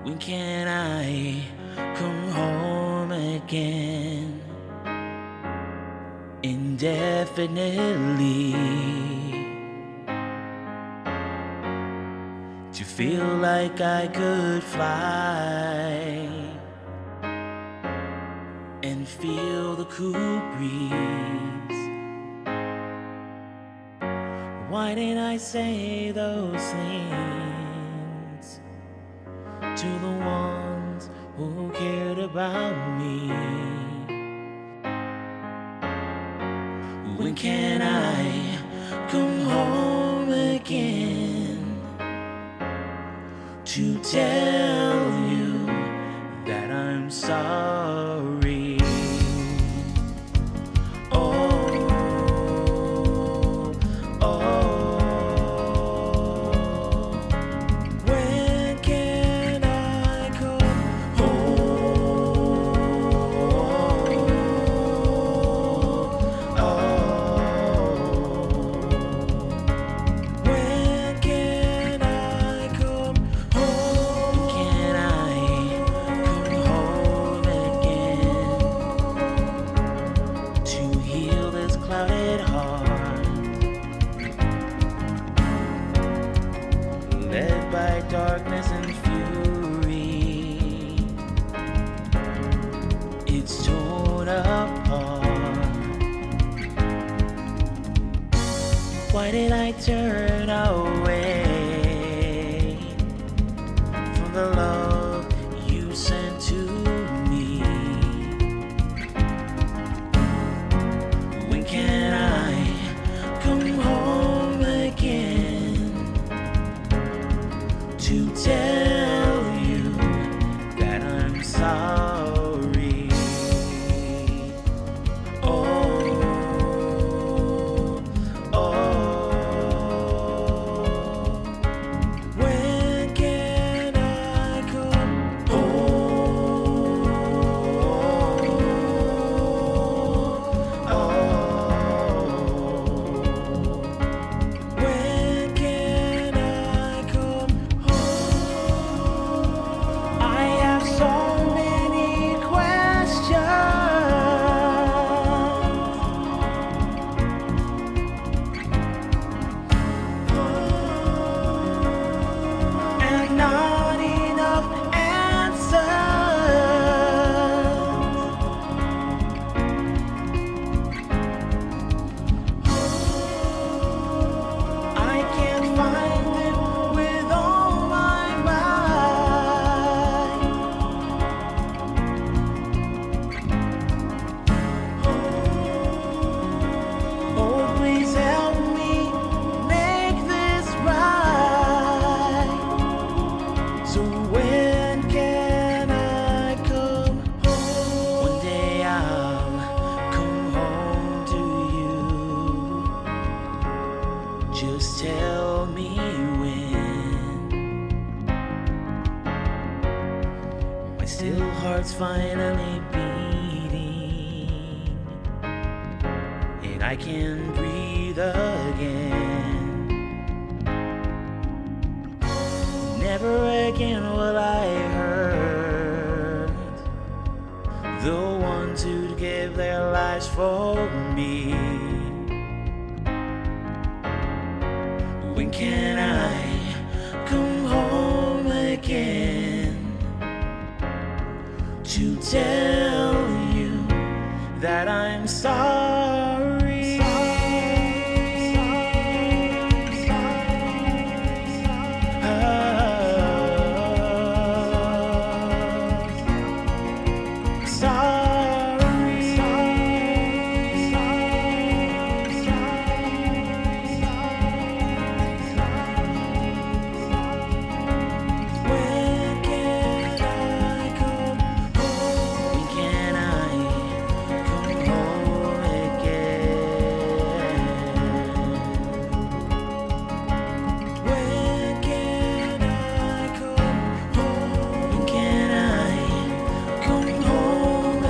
When can I come home again? Indefinitely, to feel like I could fly and feel the cool breeze. Why didn't I say those things to the ones who cared about me? When can I come home again to tell you that I'm sorry? Led by darkness and fury, it's torn apart. Why did I turn away from the love you sent to me? When can I come home again to tell you that I'm sorry? When can I come home? When can I come home? I have so many questions and not enough answers. I can't find it with all my might. Oh, please help me make this right. So when can I come home? One day I'll come home to you. Just tell me when. My still heart's finally beating, and I can breathe again. Never again will I hurt the ones who gave their lives for me. When can I come home again to tell you that I'm sorry? Home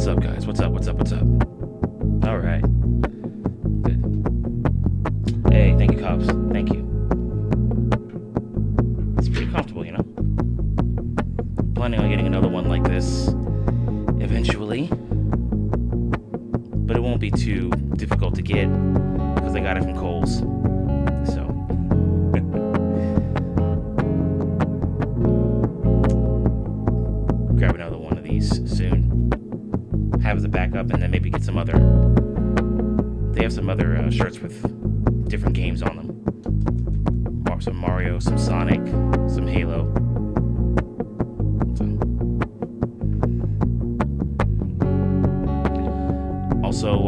What's up, guys? What's up? What's up? What's up? All right. Good. Hey, thank you, Cops. Thank you. It's pretty comfortable, you know? Planning on getting another one like this eventually. But it won't be too difficult to get because I got it from Kohl's. So. Grab another one of these soon. Have as a backup, and then maybe get some other. They have some other shirts with different games on them. Some Mario, some Sonic, some Halo. So. Also,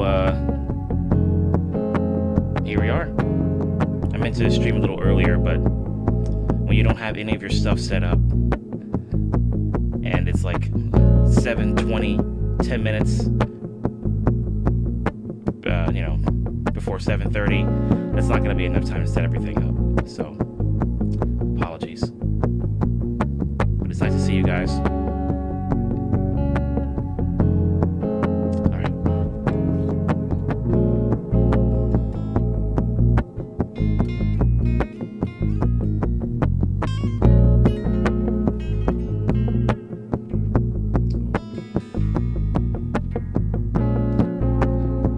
here we are. I meant to stream a little earlier, but when you don't have any of your stuff set up, and it's like 7:20, 10 minutes, before 7:30, that's not going to be enough time to set everything up. So, apologies. But it's nice to see you guys. All right.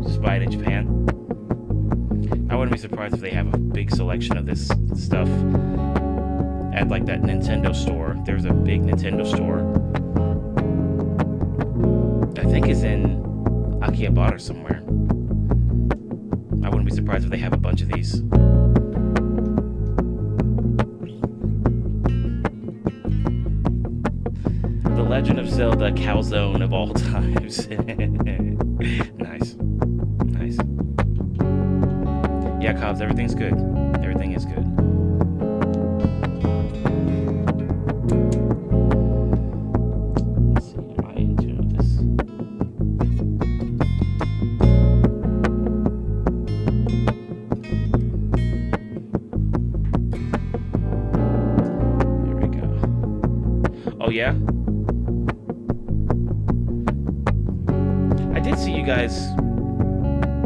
Just buy it in Japan. I wouldn't be surprised if they have a big selection of this stuff at like that Nintendo store. There's a big Nintendo store. I think is in Akihabara somewhere. I wouldn't be surprised if they have a bunch of these. The Legend of Zelda calzone of all times. Nice. Nice. Yeah, Cobbs, everything's good. Everything is good. Let's see, am I in tune with this? There we go. Oh, yeah? I did see you guys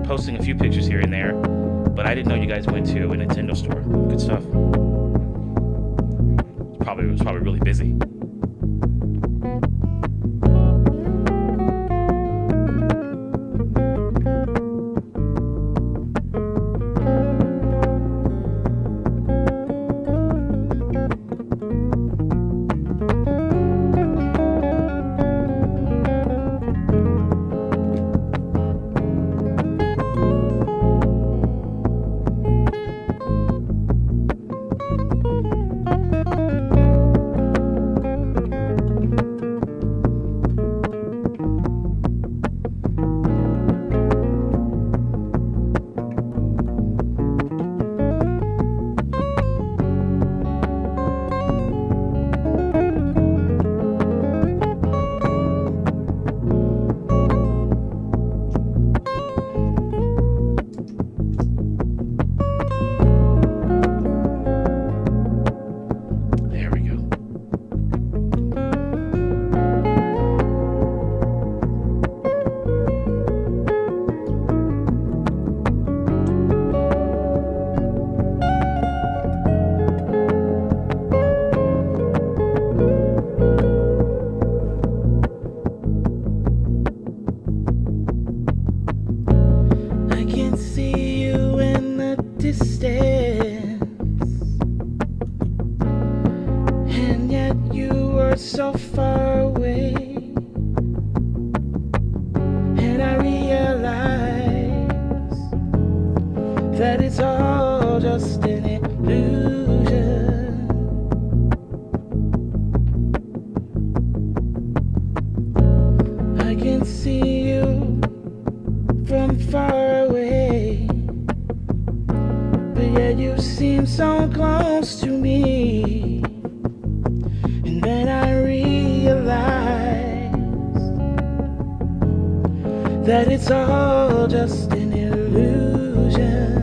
posting a few pictures here and there. But I didn't know you guys went to a Nintendo store. Good stuff. It was probably really busy. So far away, and I realize that it's all just an illusion. I can see you from far away, but yet you seem so close to me. And then I realize that it's all just an illusion.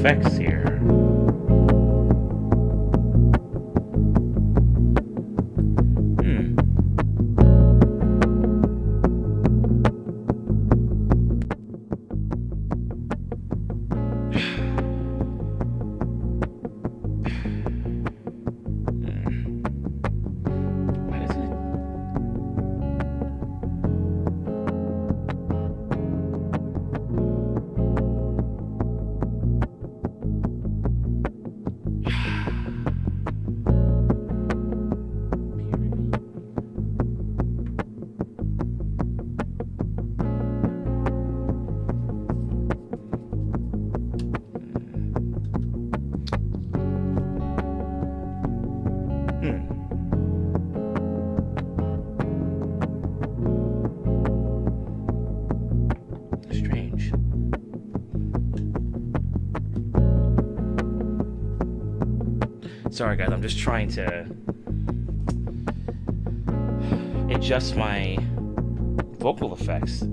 effects here. Strange. Sorry guys, I'm just trying to adjust my vocal effects.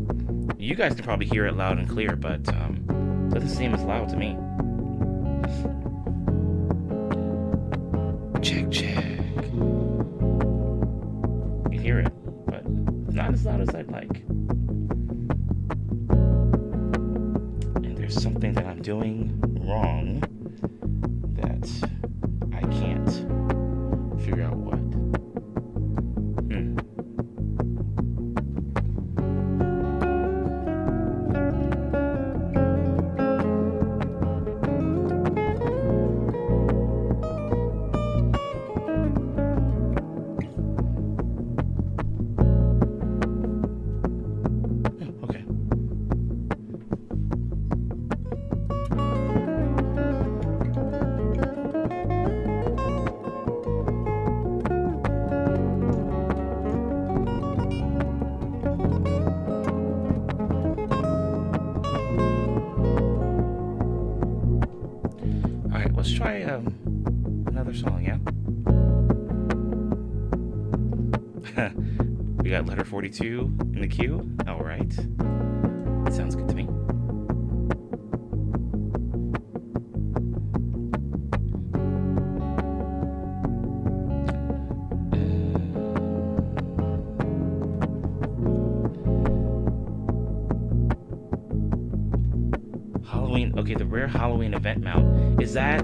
You guys can probably hear it loud and clear, but it doesn't seem as loud to me. Check, check. You can hear it, but not as loud as I'd like. And there's something that I'm doing wrong that I can't figure out what. Let's try another song, yeah? We got letter 42 in the queue. All right. Sounds good to me. Halloween. Okay, the rare Halloween event mount. Is that...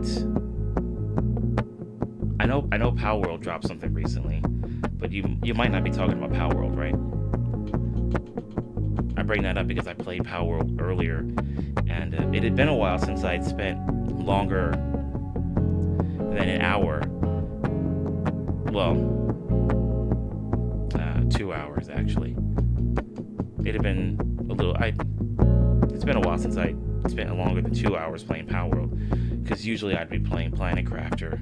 I know Power World dropped something recently, but you might not be talking about Power World, right? I bring that up because I played Power World earlier, and it had been a while since I'd spent longer than an hour. Well, 2 hours actually. It had been a little. It's been a while since I spent longer than 2 hours playing Power World, because usually I'd be playing Planet Crafter.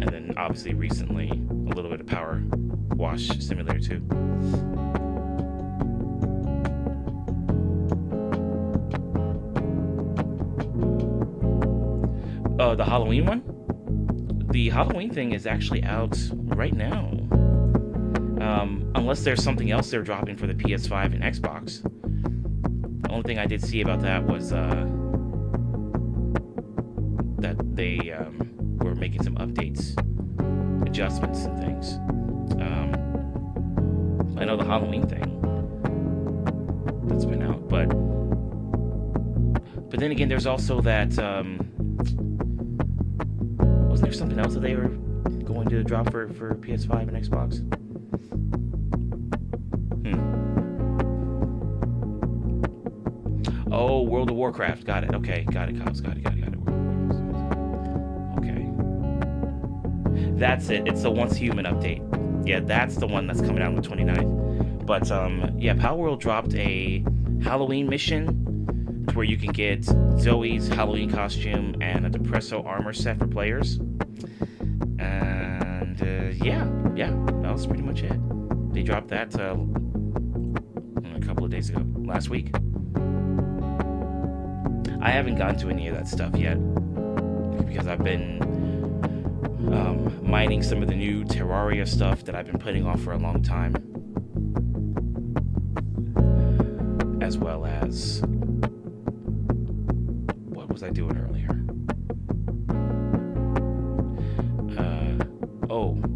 And then obviously recently a little bit of Power Wash Simulator 2. The Halloween one? The Halloween thing is actually out right now. Unless there's something else they're dropping for the PS5 and Xbox. The only thing I did see about that was that they were making some updates, adjustments and things. I know the Halloween thing that's been out, but then again, there's also that wasn't there something else that they were going to drop for PS5 and Xbox? Oh, World of Warcraft. Got it. Okay. Got it, Cops. Got it. Okay. That's it. It's the Once Human update. Yeah, that's the one that's coming out on the 29th. But, yeah, Power World dropped a Halloween mission to where you can get Zoe's Halloween costume and a Depresso armor set for players. And, yeah, that was pretty much it. They dropped that a couple of days ago, last week. I haven't gotten to any of that stuff yet because I've been mining some of the new Terraria stuff that I've been putting off for a long time, as well as was I doing earlier?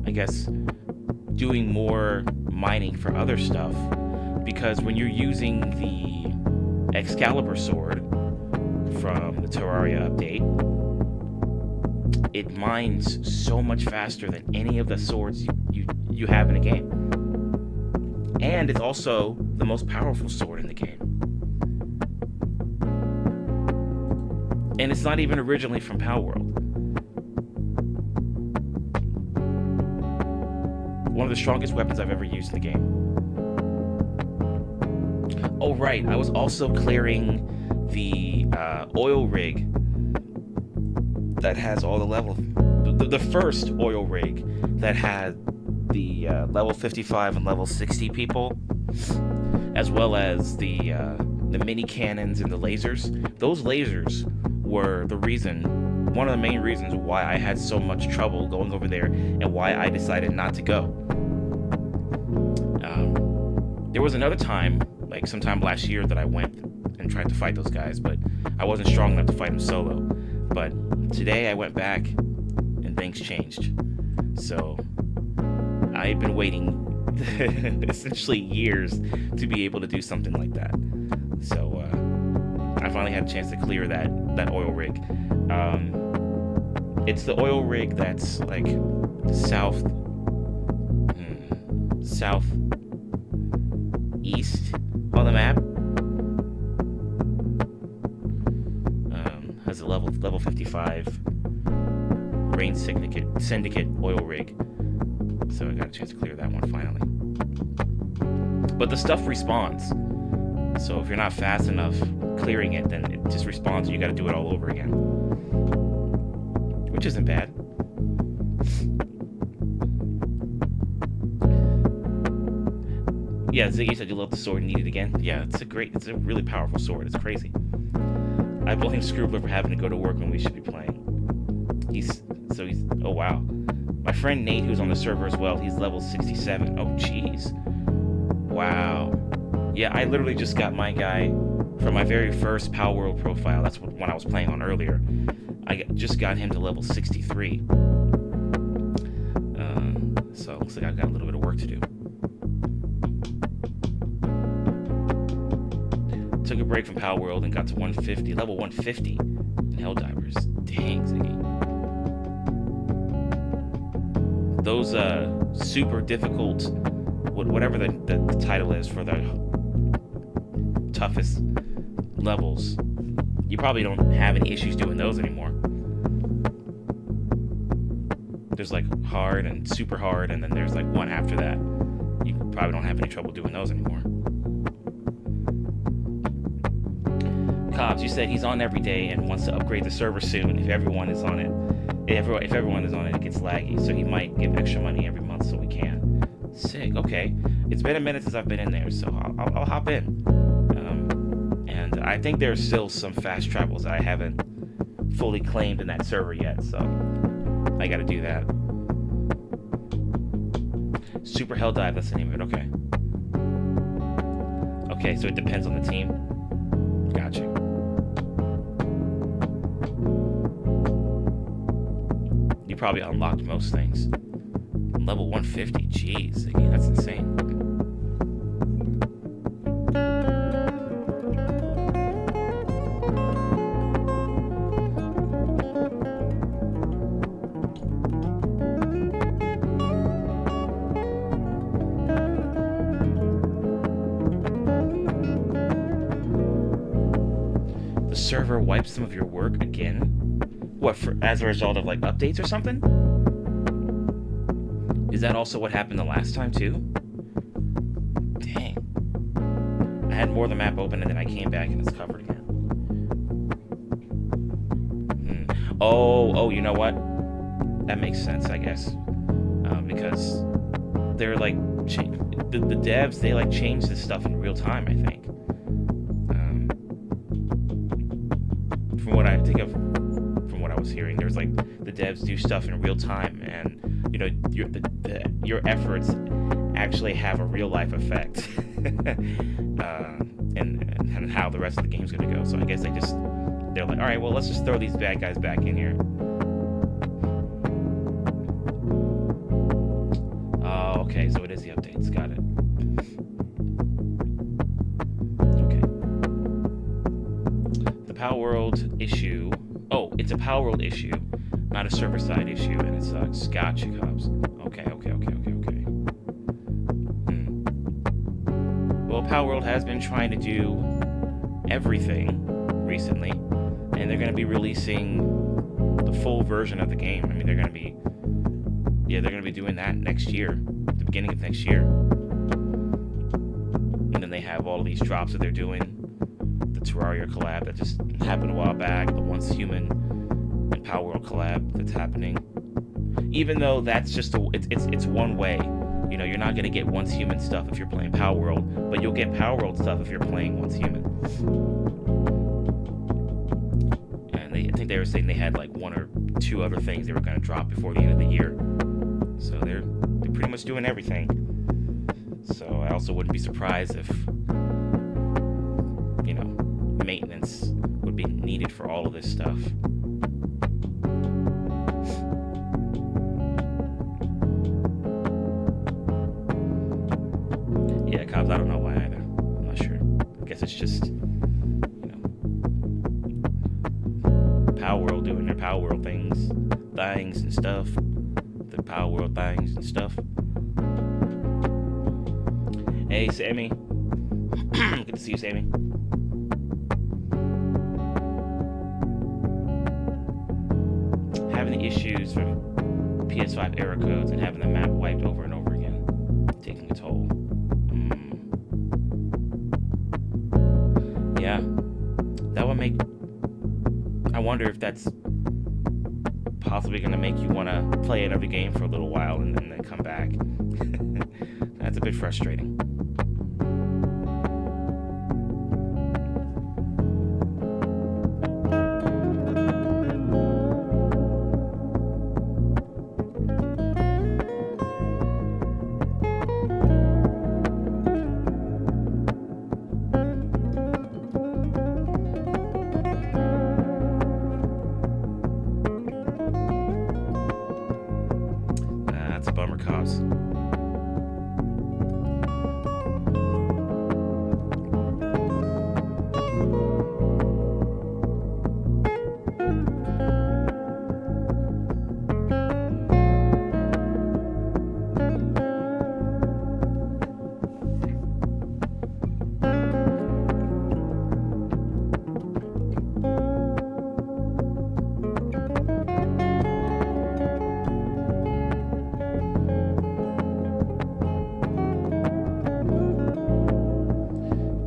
I guess doing more mining for other stuff, because when you're using the Excalibur sword from the Terraria update, it mines so much faster than any of the swords you have in the game. And it's also the most powerful sword in the game. And it's not even originally from Palworld. One of the strongest weapons I've ever used in the game. Oh right, I was also clearing the oil rig that has all the level, the first oil rig that had the level 55 and level 60 people, as well as the mini cannons and the lasers. Those lasers were the reason, one of the main reasons why I had so much trouble going over there and why I decided not to go. There was another time, like sometime last year, that I went and tried to fight those guys, but I wasn't strong enough to fight them solo. But today I went back and things changed. So I've been waiting essentially years to be able to do something like that. So I finally had a chance to clear that oil rig. It's the oil rig that's like southeast on the map. Has a level 55 Rain Syndicate oil rig. So I got a chance to clear that one finally. But the stuff respawns. So if you're not fast enough clearing it, then it just respawns and you gotta do it all over again. Which isn't bad. Yeah, Ziggy said you love the sword and need it again. Yeah, it's a really powerful sword. It's crazy. I blame Scroobler for having to go to work when we should be playing. Oh wow. My friend Nate, who's on the server as well, he's level 67. Oh jeez. Wow. Yeah, I literally just got my guy from my very first Palworld profile. That's one I was playing on earlier. I just got him to level 63. So it looks like I've got a little bit of work to do. Took a break from Palworld and got to level 150 in Helldivers. Dang, Ziggy. Those super difficult, whatever the title is for the toughest levels, you probably don't have any issues doing those anymore. There's like hard and super hard, and then there's like one after that. You probably don't have any trouble doing those anymore. Cobbs, you said he's on every day and wants to upgrade the server soon. If everyone is on it, if everyone is on it, it gets laggy. So he might give extra money every month so we can. Sick. Okay. It's been a minute since I've been in there, so I'll hop in. And I think there's still some fast travels I haven't fully claimed in that server yet, so I got to do that. Super Hell Dive. That's the name of it. Okay. Okay. So it depends on the team. Gotcha. You probably unlocked most things. Level 150, jeez, that's insane. The server wipes some of your work again? What, as a result of like updates or something? Is that also what happened the last time too? Dang. I had more of the map open and then I came back and it's covered again. Oh, you know what? That makes sense, I guess. Because they're like, the devs, they like change this stuff in real time, I think. From what I think of, from what I was hearing, there's like, the devs do stuff in real time, and you know, your efforts actually have a real life effect. And how the rest of the game's gonna go. So I guess they just they're like, all right, well, let's just throw these bad guys back in here. Oh, okay, so it is the updates. Got it. Okay. The Power World issue. Oh, it's a Power World issue, not a server-side issue, and it sucks. Gotcha, Cubs. Okay. Well, Power World has been trying to do everything recently, and they're going to be releasing the full version of the game. I mean, they're going to be doing that next year, at the beginning of next year. And then they have all of these drops that they're doing. The Terraria collab that just happened a while back, the Once Human and Power World collab that's happening. Even though that's just it's one way. You know, you're not going to get Once Human stuff if you're playing Power World, but you'll get Power World stuff if you're playing Once Human. And I think they were saying they had like 1 or 2 other things they were going to drop before the end of the year. So they're pretty much doing everything. So I also wouldn't be surprised if, you know, maintenance would be needed for all of this stuff. Yeah, Cobbs, I don't know why either. I'm not sure. I guess it's just, you know, Power World doing their Power World things and stuff. The Power World things and stuff. Hey, Sammy. Good to see you, Sammy. Having the issues from PS5 error codes and having the map wiped over and over again, taking a toll. Yeah, that would make. I wonder if that's possibly going to make you want to play another game for a little while and then come back. That's a bit frustrating. That's a bummer, Cos.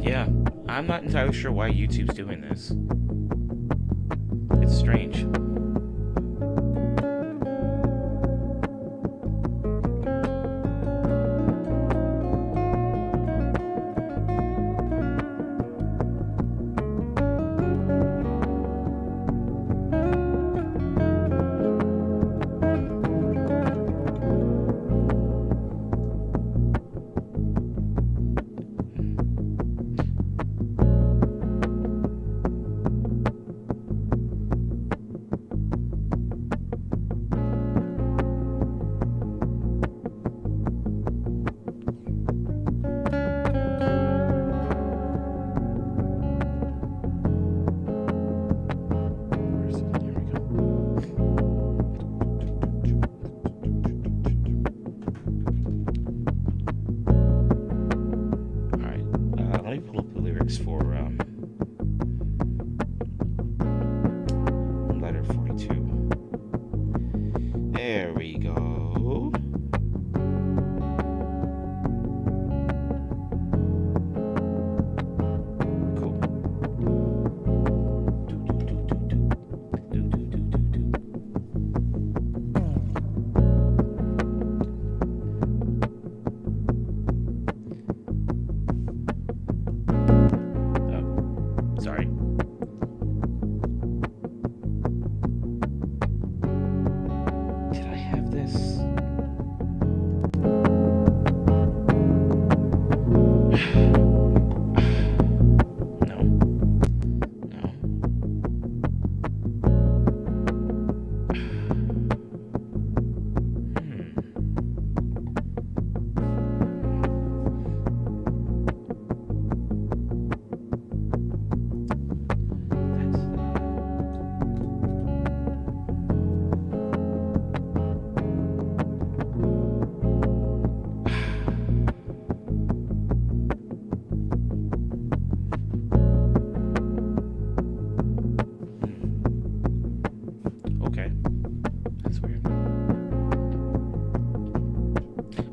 Yeah, I'm not entirely sure why YouTube's doing this. It's strange. For letter 42. There we go. Cool. Sorry. Did I have this?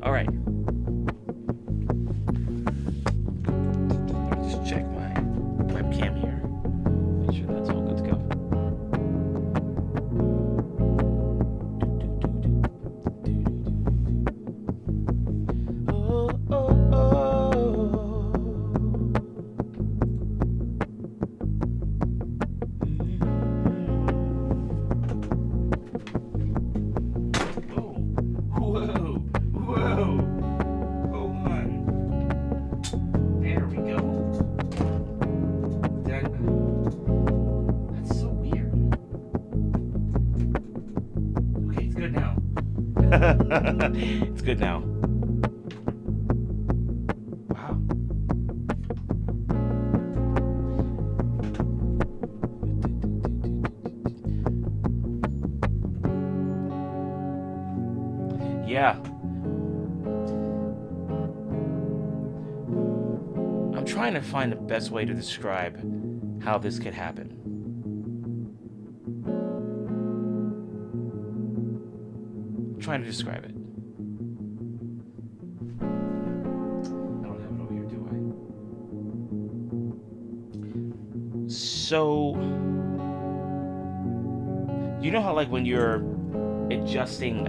All right. Let me just check my webcam here. Make sure that's all good to go. Oh, oh, oh. Whoa. Whoa. Hold on. There we go. That's so weird. Okay, it's good now. It's good now. Wow. Yeah. I'm trying to find the best way to describe how this could happen. I'm trying to describe it. I don't have it over here, do I? So, you know how like when you're adjusting,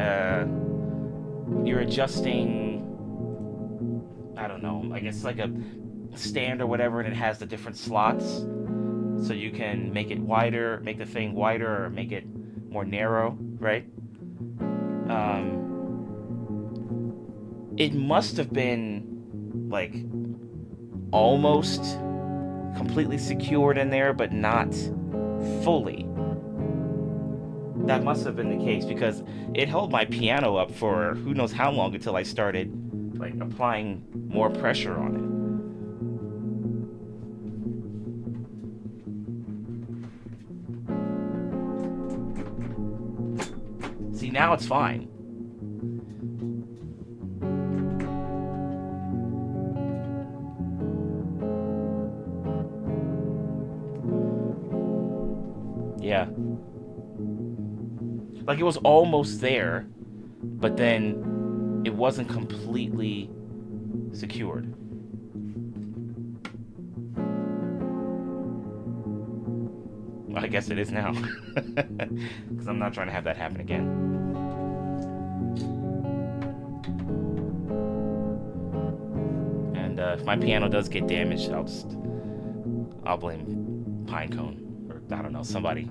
I don't know, I guess like a stand or whatever, and it has the different slots, so you can make it wider, make the thing wider, or make it more narrow, right? It must have been like almost completely secured in there, but not fully. That must have been the case, because it held my piano up for who knows how long until I started like applying more pressure on it. See, now it's fine. Yeah. Like it was almost there, but then it wasn't completely secured. Well, I guess it is now. Because I'm not trying to have that happen again. And if my piano does get damaged, I'll blame Pinecone. Or I don't know, somebody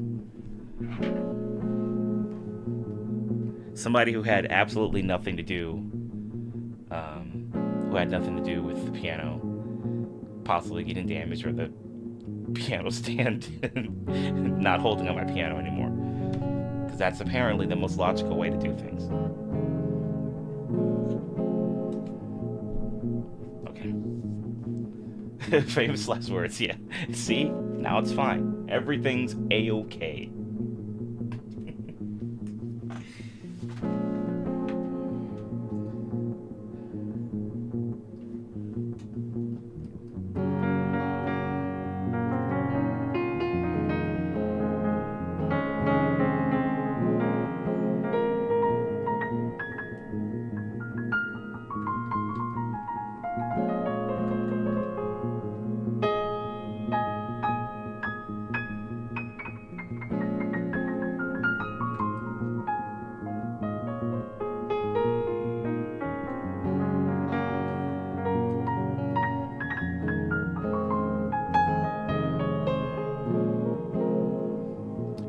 who had absolutely nothing to do, with the piano possibly getting damaged, or the piano stand not holding on my piano anymore, because that's apparently the most logical way to do things. Okay. Famous last words, yeah. See? Now it's fine. Everything's A-okay.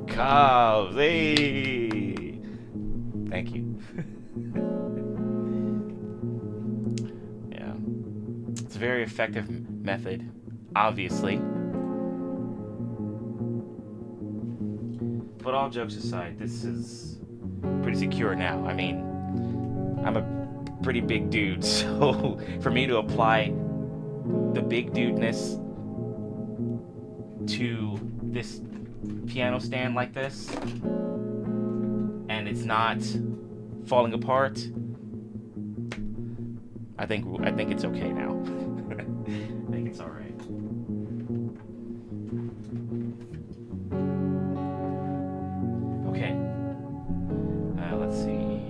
Cows, hey! Thank you. Yeah. It's a very effective method, obviously. But all jokes aside, this is pretty secure now. I mean, I'm a pretty big dude, so for me to apply the big dudeness to this piano stand like this, and it's not falling apart, I think it's okay now. I think it's all right. Okay. Let's see.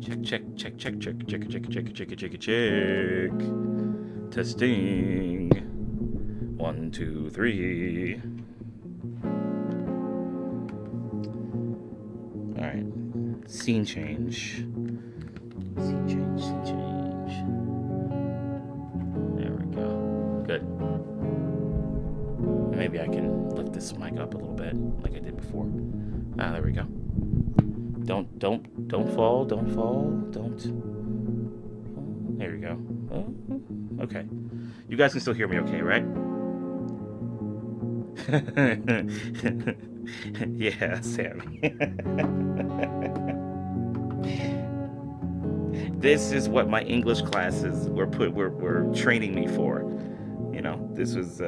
Check. Testing. 1, 2, 3. All right. Scene change. Scene change. There we go. Good. Maybe I can lift this mic up a little bit, like I did before. There we go. Don't fall. Don't. There we go. Oh, okay. You guys can still hear me okay, right? Yeah, Sammy. This is what my English classes were training me for. You know, this is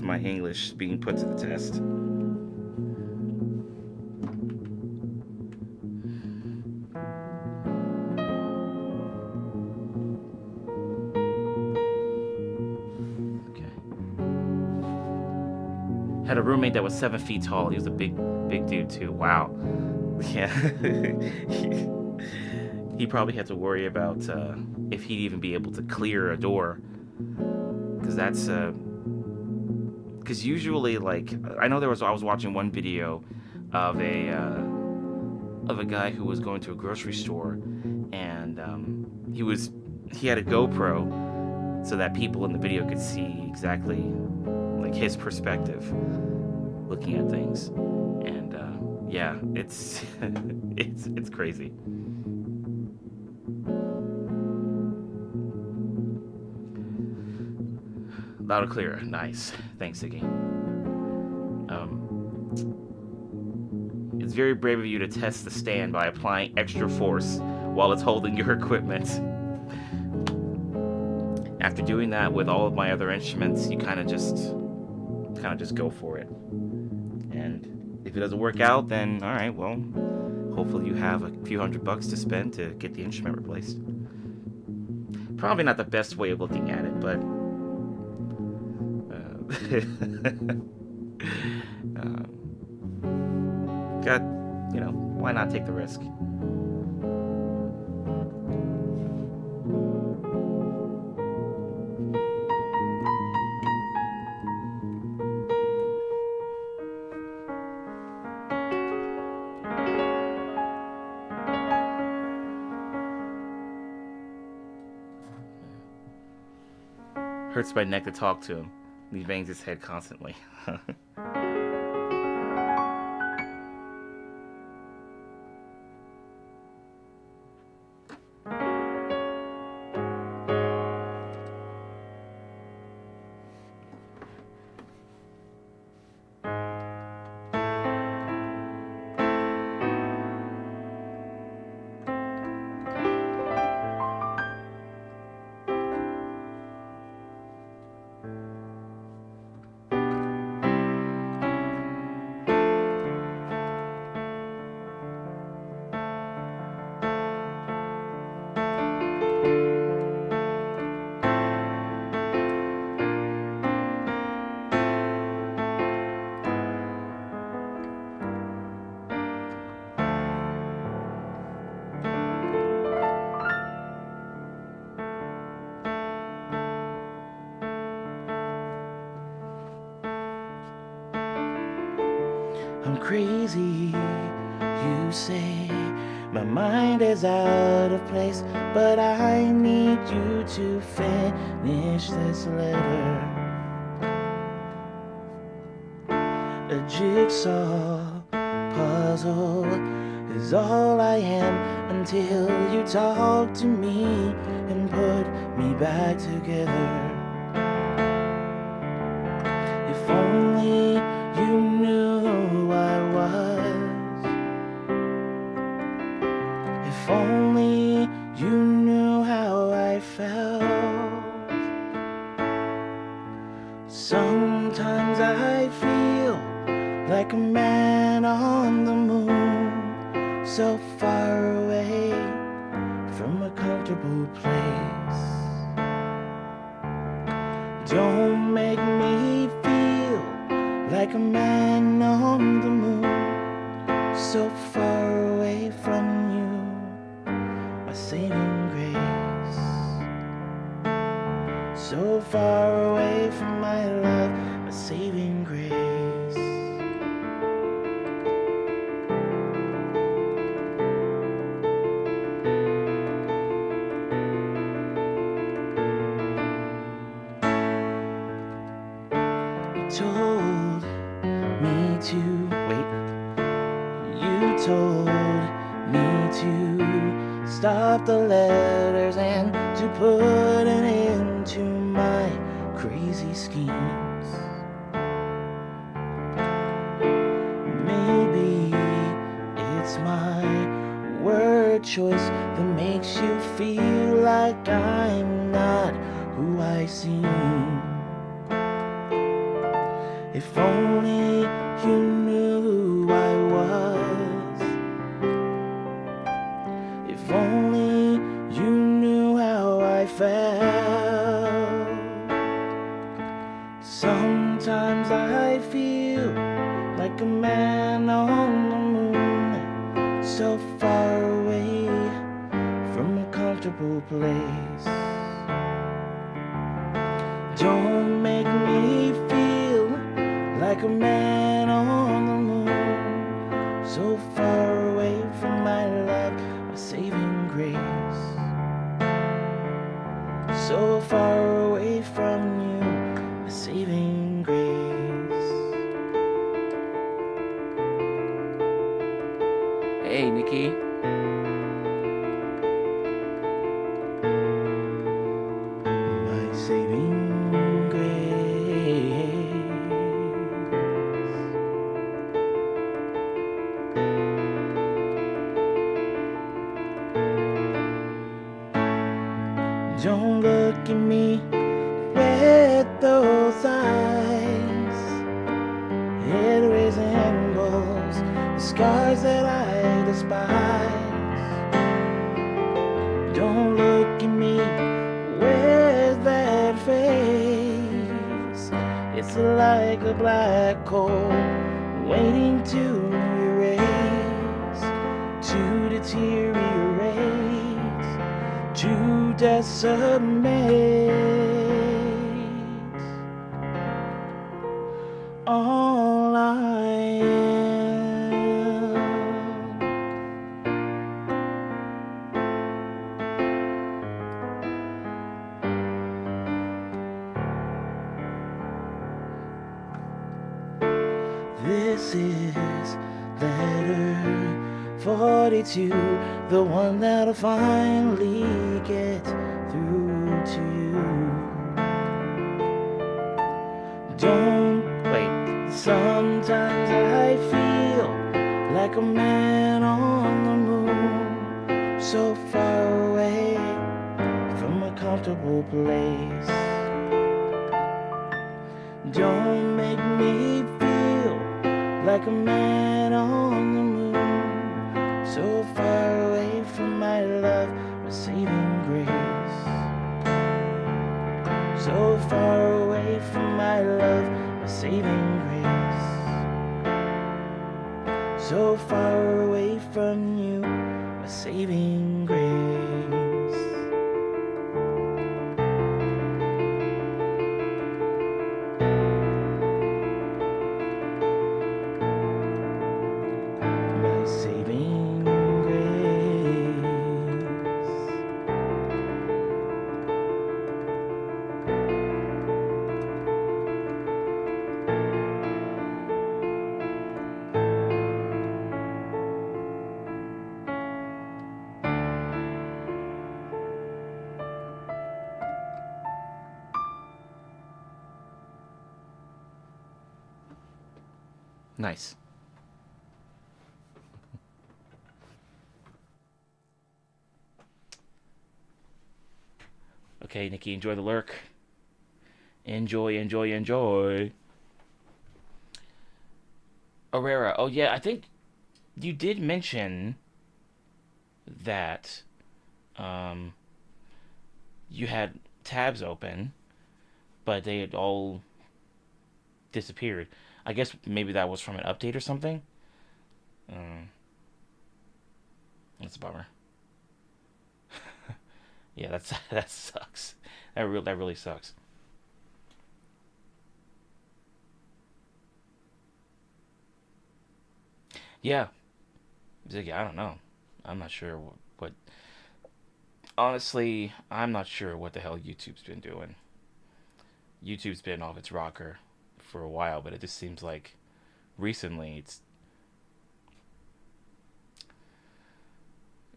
my English being put to the test. Had a roommate that was 7 feet tall. He was a big dude too. Wow. Yeah. He probably had to worry about if he'd even be able to clear a door, because usually, like, I know I was watching one video of a guy who was going to a grocery store, and he had a GoPro so that people in the video could see exactly like his perspective looking at things, and yeah, it's it's crazy. Loud and clear. Nice. Thanks, Iggy. It's very brave of you to test the stand by applying extra force while it's holding your equipment. After doing that with all of my other instruments, you kind of just go for it. And if it doesn't work out, then all right, well, hopefully you have a few $100 to spend to get the instrument replaced. Probably not the best way of looking at it, but why not take the risk? Hurts my neck to talk to him. He bangs his head constantly. I'm crazy, you say. My mind is out of place, but I need you to finish this letter. A jigsaw puzzle is all I am until you talk to me and put me back together. If only you knew who I was. If only you knew how I felt. Sometimes I feel like a man on the moon, so far away from a comfortable place. Don't make me feel like a man on the moon, so far away away from you, my saving grace. So far away from my love, my saving grace. You told me to wait. You told me to stop the letters and to put an end to my crazy schemes. Maybe it's my word choice that makes you feel like I'm not who I seem. If only you knew who I was. If only you knew how I felt. Sometimes I feel like a man on the moon, so far away from a comfortable place. Don't make me feel like a man on the moon, so far away from my love, my saving grace. So far away from you, my saving grace. Hey, Nikki. My saving Don't look at me with those eyes. It resembles the scars that I despise. Don't look at me with that face. It's like a black hole waiting to erase, to deteriorate, to decimate all I am. This is letter 42, the one that'll finally get through to you. Don't wait. Sometimes I feel like a man on the moon, so far away from a comfortable place. Don't make me feel like a man on the moon, so far away from my love, my saving grace. So far away from my love, my saving grace. So far away from you, my saving grace. My saving grace. Nice. Okay, Nikki, enjoy the lurk. Enjoy, enjoy, enjoy. Herrera. Oh, yeah, I think you did mention that you had tabs open, but they had all disappeared. I guess maybe that was from an update or something. That's a bummer. Yeah, that sucks. That really sucks. Yeah, Ziggy, I don't know. I'm not sure what. Honestly, I'm not sure what the hell YouTube's been doing. YouTube's been off its rocker for a while, but it just seems like recently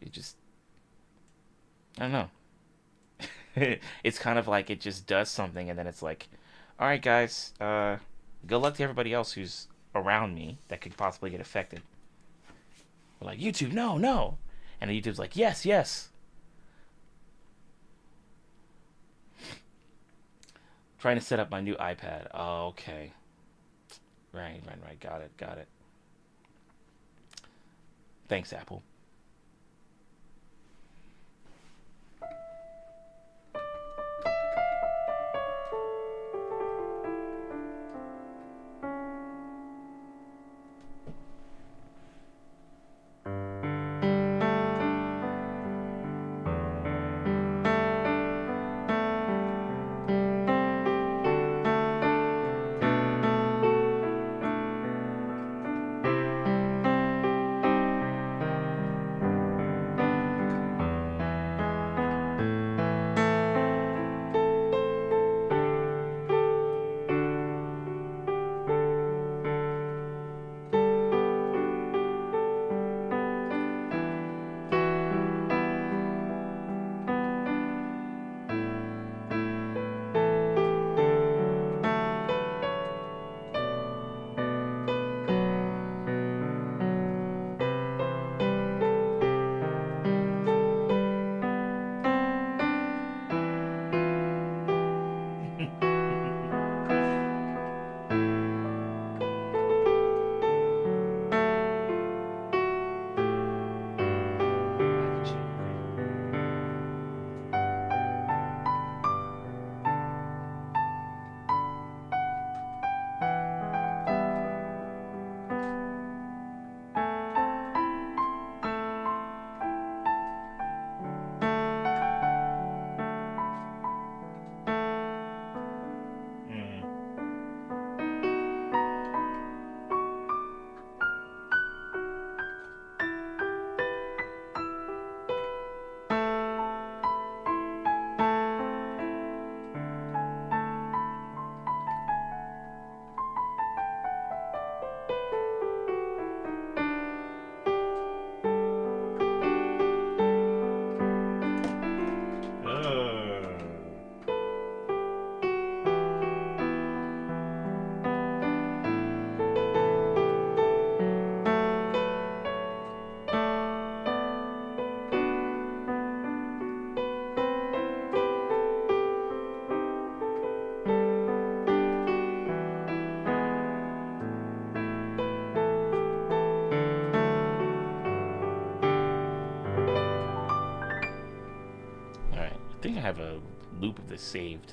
it just I don't know. It's kind of like it just does something and then it's like, all right, guys, good luck to everybody else who's around me that could possibly get affected. We're like, YouTube, no, no, and YouTube's like, yes, yes. Trying to set up my new iPad. Oh, okay. Right, right, right. Got it, got it. Thanks, Apple. Mm. All right. I think I have a loop of this saved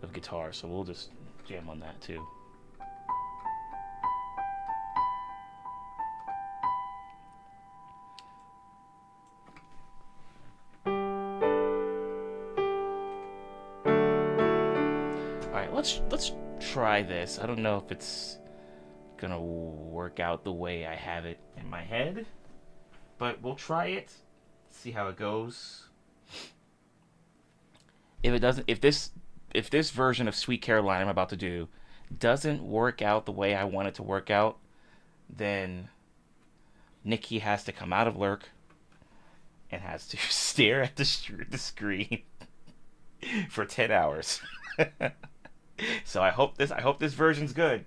of guitar, so we'll just jam on that too. All right, let's try this. I don't know if it's gonna work out the way I have it in my head, but we'll try it. See how it goes. If it doesn't, if this version of Sweet Caroline I'm about to do doesn't work out the way I want it to work out, then Nikki has to come out of lurk and has to stare at the screen for 10 hours. So I hope this version's good.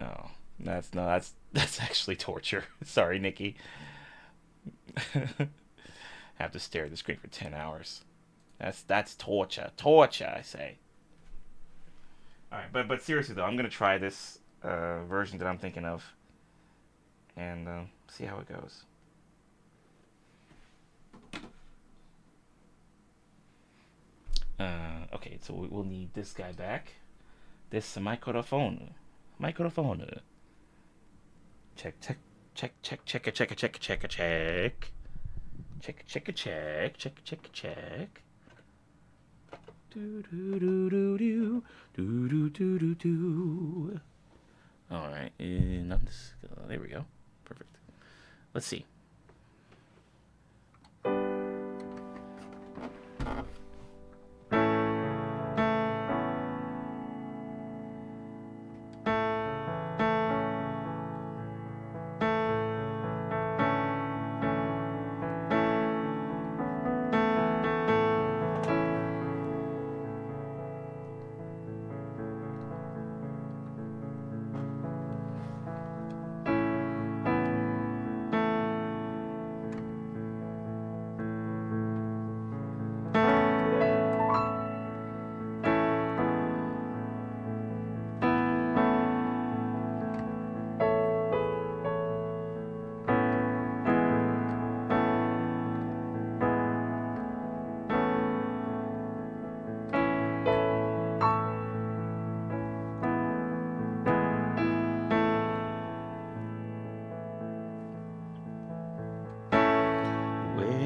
Oh, that's no, that's actually torture. Sorry, Nikki. Have to stare at the screen for 10 hours. That's torture. Torture, I say. All right, but seriously though, I'm gonna try this version that I'm thinking of, and see how it goes. Okay, so we'll need this guy back. This microphone. Microphone. Check, check, Check, check, check, a check, a check, a check, a check. Check, check, a check, check, check, a check. Do do do do do do do do do do. All right, there we go. Perfect. Let's see.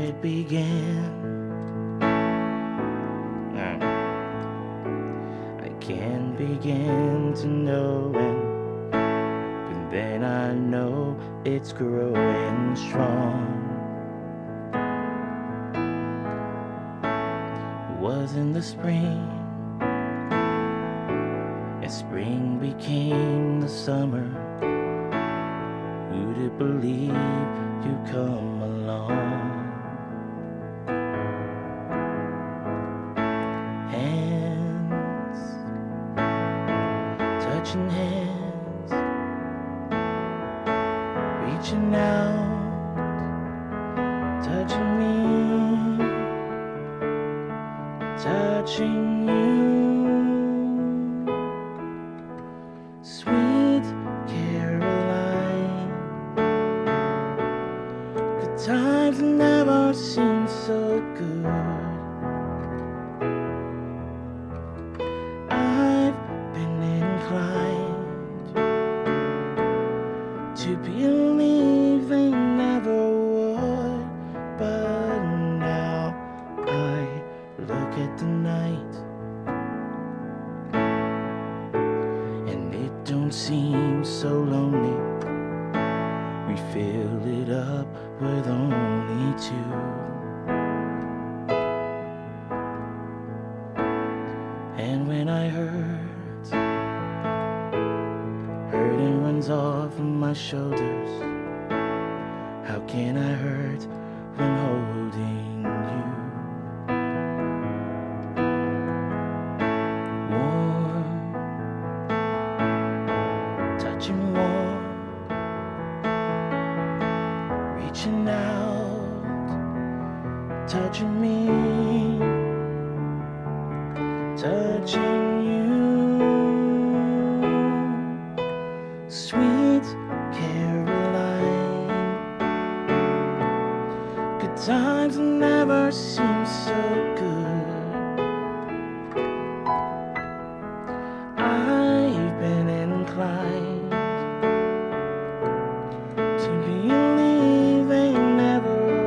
It began. I can't begin to know when, but then I know it's growing strong. It was in the spring, and spring became the summer. Who'd have believed you'd come along? Touching hands, reaching out, touching me, touching you, sweet Caroline. Good times never seem so good. To believe they never would, but now I look at the night and it don't seem so lonely. We fill it up with only two, and when I hurt, hurting runs off of my shoulders. How can I hurt when holding you? Warm, touching warm, reaching out, touching me, touching you. Sweet Caroline, good times never seem so good. I've been inclined to believe they never were.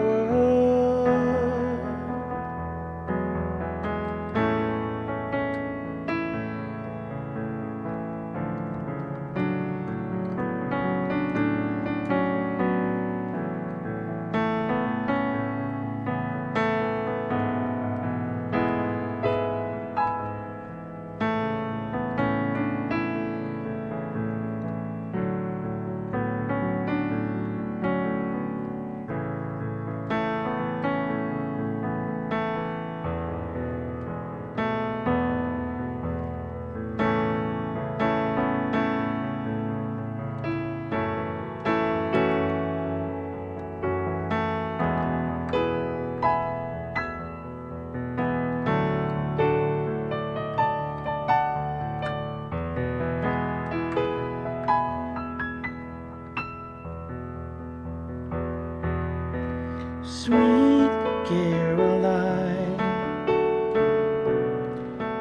Sweet Caroline,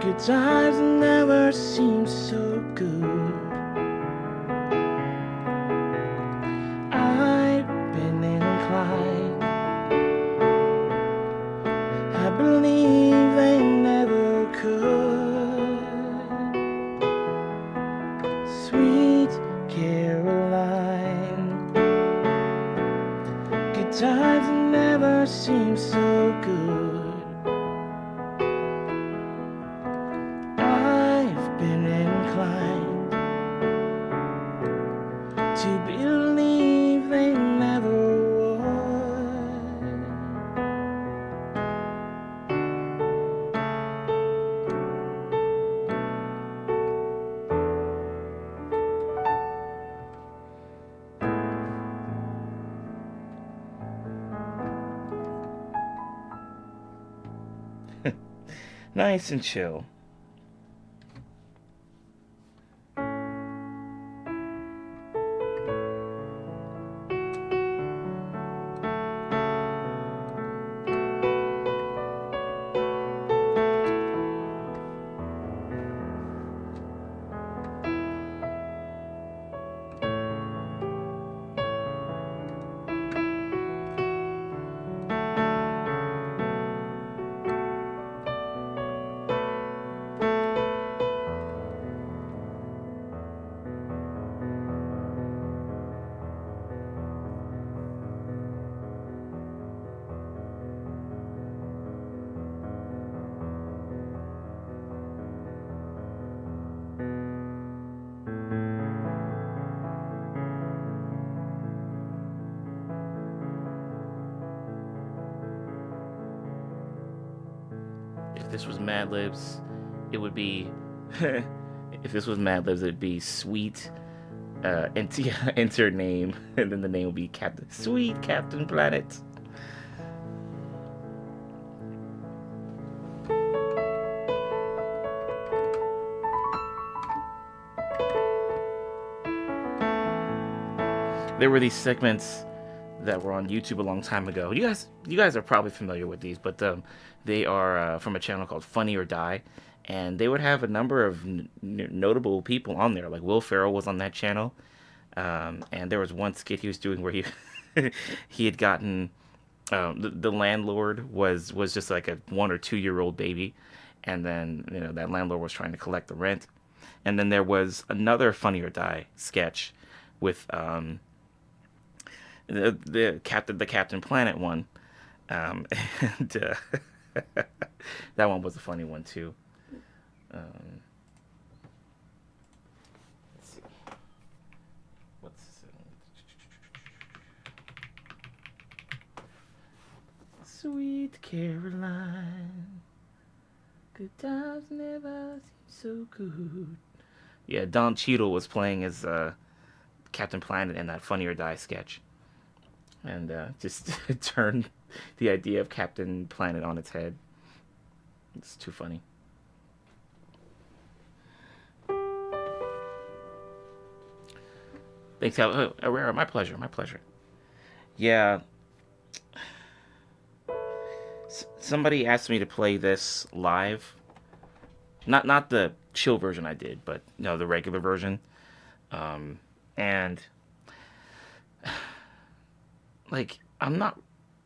good times never seem so good. never seemed so good. I've been inclined to believe they never would. Nice and chill. If this was Mad Libs, it would be. If this was Mad Libs, it'd be Sweet. Enter name, and then the name would be Captain. Sweet Captain Planet. There were these segments that were on YouTube a long time ago. You guys are probably familiar with these, but they are from a channel called Funny or Die, and they would have a number of notable people on there. Like Will Ferrell was on that channel, and there was one skit he was doing where he he had gotten the landlord was just like a 1 or 2 year old baby, and then that landlord was trying to collect the rent, and then there was another Funny or Die sketch with the Captain Planet one, and that one was a funny one too. Let's see, what's Sweet Caroline, good times never seem so good. Yeah, Don Cheadle was playing as Captain Planet in that Funny or Die sketch. And just turned the idea of Captain Planet on its head. It's too funny. Thanks, Herrera. My pleasure. My pleasure. Yeah. Somebody asked me to play this live. Not the chill version I did, but the regular version. And like, I'm not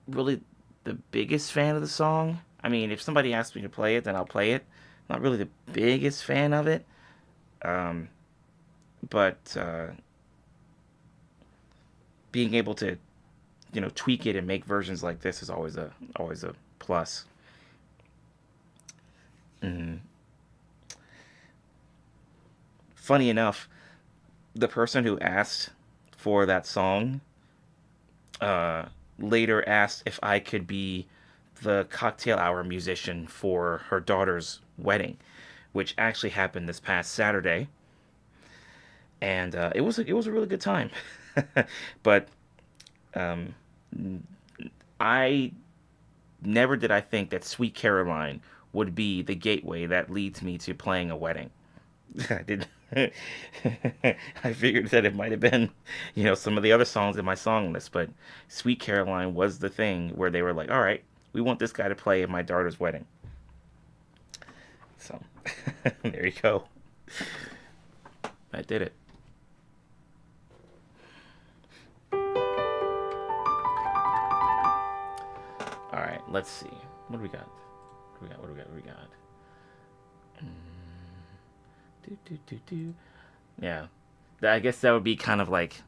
really the biggest fan of the song. I mean, if somebody asks me to play it, then I'll play it. I'm not really the biggest fan of it. But being able to, tweak it and make versions like this is always a plus. Funny enough, the person who asked for that song later asked if I could be the cocktail hour musician for her daughter's wedding, which actually happened this past Saturday, and it was a really good time. But I never did I think that Sweet Caroline would be the gateway that leads me to playing a wedding. I didn't. I figured that it might have been, some of the other songs in my song list, but Sweet Caroline was the thing where they were like, all right, we want this guy to play at my daughter's wedding. So, there you go. I did it. All right, let's see. What do we got? What do we got? Yeah, I guess that would be kind of like,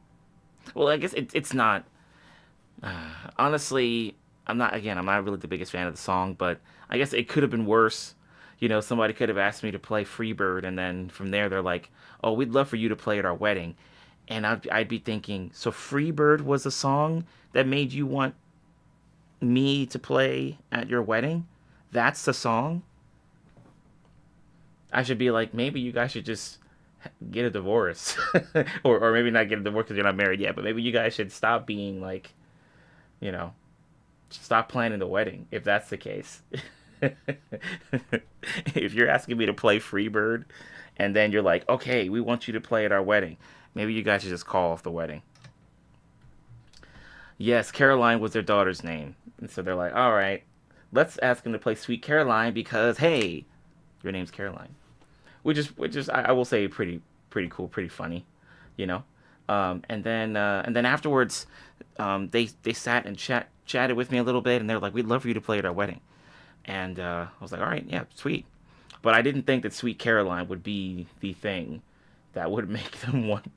well, I guess it's not. Honestly, I'm not really the biggest fan of the song, but I guess it could have been worse. Somebody could have asked me to play Freebird, and then from there they're like, "Oh, we'd love for you to play at our wedding," and I'd be thinking, so Freebird was a song that made you want me to play at your wedding? That's the song? I should be like, maybe you guys should just get a divorce, or maybe not get a divorce because you're not married yet, but maybe you guys should stop being like, you know, stop planning the wedding if that's the case. If you're asking me to play Freebird and then you're like, okay, we want you to play at our wedding, maybe you guys should just call off the wedding. Yes, Caroline was their daughter's name. And so they're like, all right, let's ask him to play Sweet Caroline because, hey, your name's Caroline. Which is I will say pretty cool, pretty funny, you know. And then afterwards, they sat and chatted with me a little bit, and they're like, "We'd love for you to play at our wedding." And I was like, "All right, yeah, sweet." But I didn't think that Sweet Caroline would be the thing that would make them want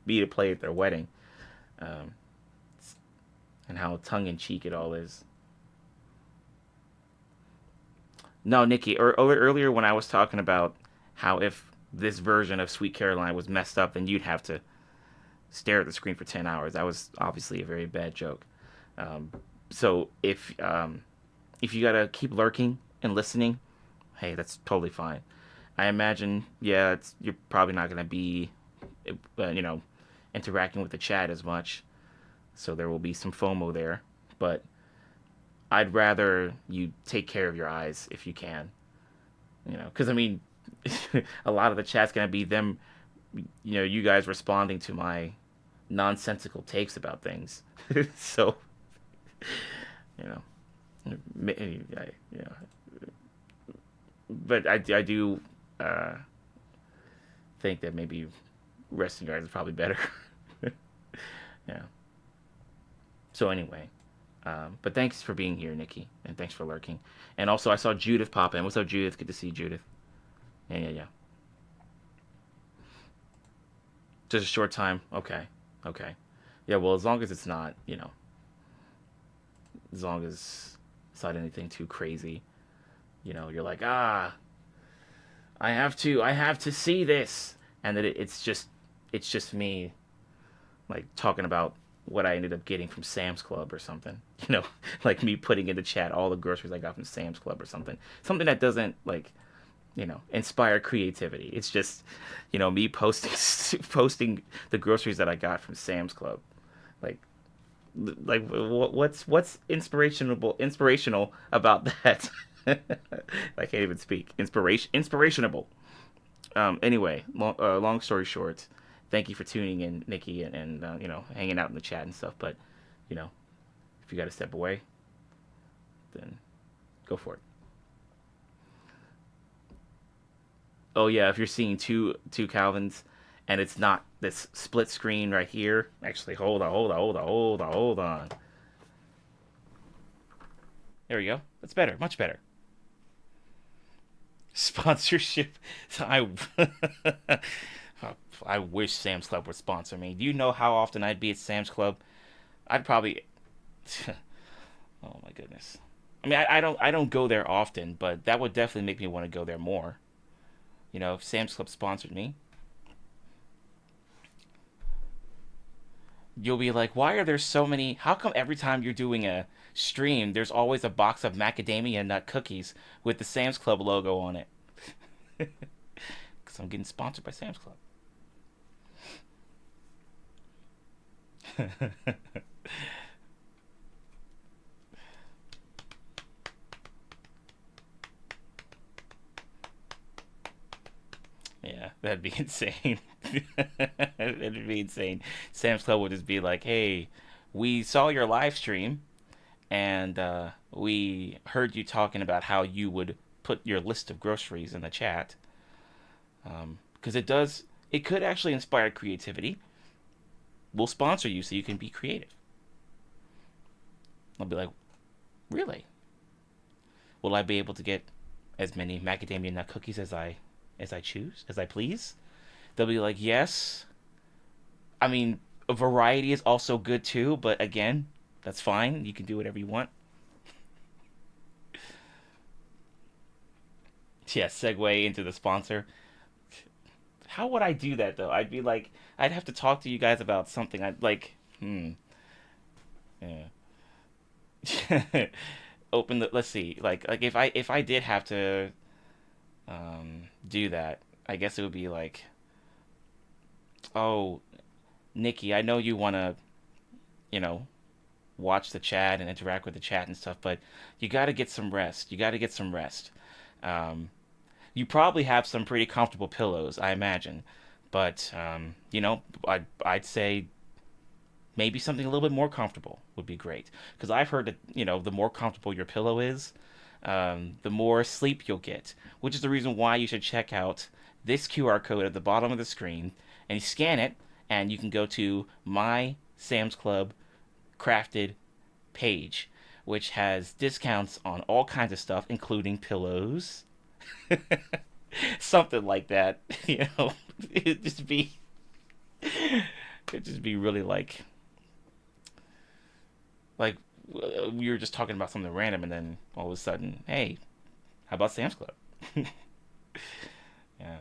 me to play at their wedding, um, and how tongue in cheek it all is. No, Nikki, earlier when I was talking about how if this version of Sweet Caroline was messed up, then you'd have to stare at the screen for 10 hours. That was obviously a very bad joke. Um, so if you gotta keep lurking and listening, hey, that's totally fine. I imagine, yeah, you're probably not gonna be, you know, interacting with the chat as much, so there will be some FOMO there. But I'd rather you take care of your eyes if you can, because I mean, a lot of the chat's gonna be them, you guys responding to my nonsensical takes about things. So, you know, but I do uh, think that maybe resting your eyes is probably better. Yeah. So anyway, but thanks for being here, Nikki, and thanks for lurking. And also, I saw Judith pop in. What's up, Judith? Good to see you, Judith. Yeah, yeah, yeah. Just a short time. Okay, okay. Yeah, well, as long as it's not, as long as it's not anything too crazy, you're like, I have to see this, and that it's just me, like talking about what I ended up getting from Sam's Club or something, like me putting in the chat all the groceries I got from Sam's Club or something that doesn't like, inspire creativity. It's just, me posting posting the groceries that I got from Sam's Club, like what's inspirational about that? I can't even speak. Inspirational. Anyway, long story short, thank you for tuning in, Nikki, and hanging out in the chat and stuff. But you know, if you got to step away, then go for it. Oh yeah, if you're seeing two Calvins, and it's not this split screen right here. Actually, hold on. There we go. That's better, much better. Sponsorship. I I wish Sam's Club would sponsor me. Do you know how often I'd be at Sam's Club? I'd probably. Oh my goodness. I mean, I don't go there often, but that would definitely make me want to go there more. If Sam's Club sponsored me, you'll be like, why are there so many? How come every time you're doing a stream, there's always a box of macadamia nut cookies with the Sam's Club logo on it? Because I'm getting sponsored by Sam's Club. Yeah, that'd be insane. That'd be insane. Sam's Club would just be like, hey, we saw your live stream and we heard you talking about how you would put your list of groceries in the chat. Because it could actually inspire creativity. We'll sponsor you so you can be creative. I'll be like, really? Will I be able to get as many macadamia nut cookies as I choose, as I please? They'll be like, yes. I mean, a variety is also good too, but again, that's fine. You can do whatever you want. Yeah, segue into the sponsor. How would I do that though? I'd be like, I'd have to talk to you guys about something. I'd like, yeah. Open the. Let's see. Like if I did have to do that, I guess it would be like, oh, Nikki, I know you want to, you know, watch the chat and interact with the chat and stuff, but you got to get some rest. You got to get some rest. Um, you probably have some pretty comfortable pillows, I imagine, but I'd say maybe something a little bit more comfortable would be great. Because I've heard that the more comfortable your pillow is, the more sleep you'll get. Which is the reason why you should check out this QR code at the bottom of the screen, and you scan it, and you can go to my Sam's Club crafted page, which has discounts on all kinds of stuff, including pillows, something like that. It'd just be, it'd just be really like we were just talking about something random, and then all of a sudden, hey, how about Sam's Club? Yeah,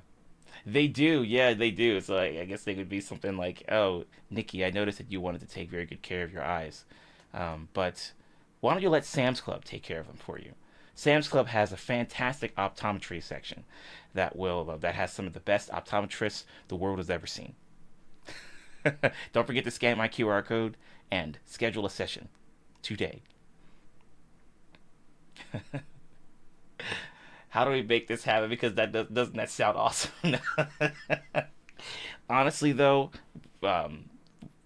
they do. Yeah, they do. So I guess they could be something like, oh, Nikki, I noticed that you wanted to take very good care of your eyes, but why don't you let Sam's Club take care of them for you? Sam's Club has a fantastic optometry section that has some of the best optometrists the world has ever seen. Don't forget to scan my QR code and schedule a session today. How do we make this happen? Because doesn't that sound awesome? Honestly, though, um,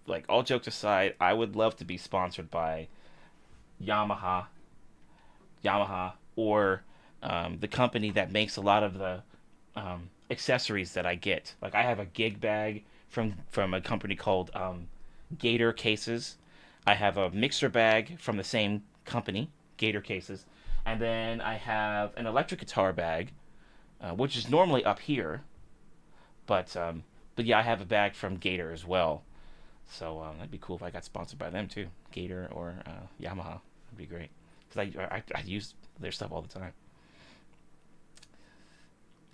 like all jokes aside, I would love to be sponsored by Yamaha, Yamaha, or the company that makes a lot of the accessories that I get. Like I have a gig bag from a company called Gator Cases. I have a mixer bag from the same company, Gator Cases, and then I have an electric guitar bag, which is normally up here, but yeah, I have a bag from Gator as well. So that'd be cool if I got sponsored by them too, Gator or Yamaha. That'd be great because I use their stuff all the time.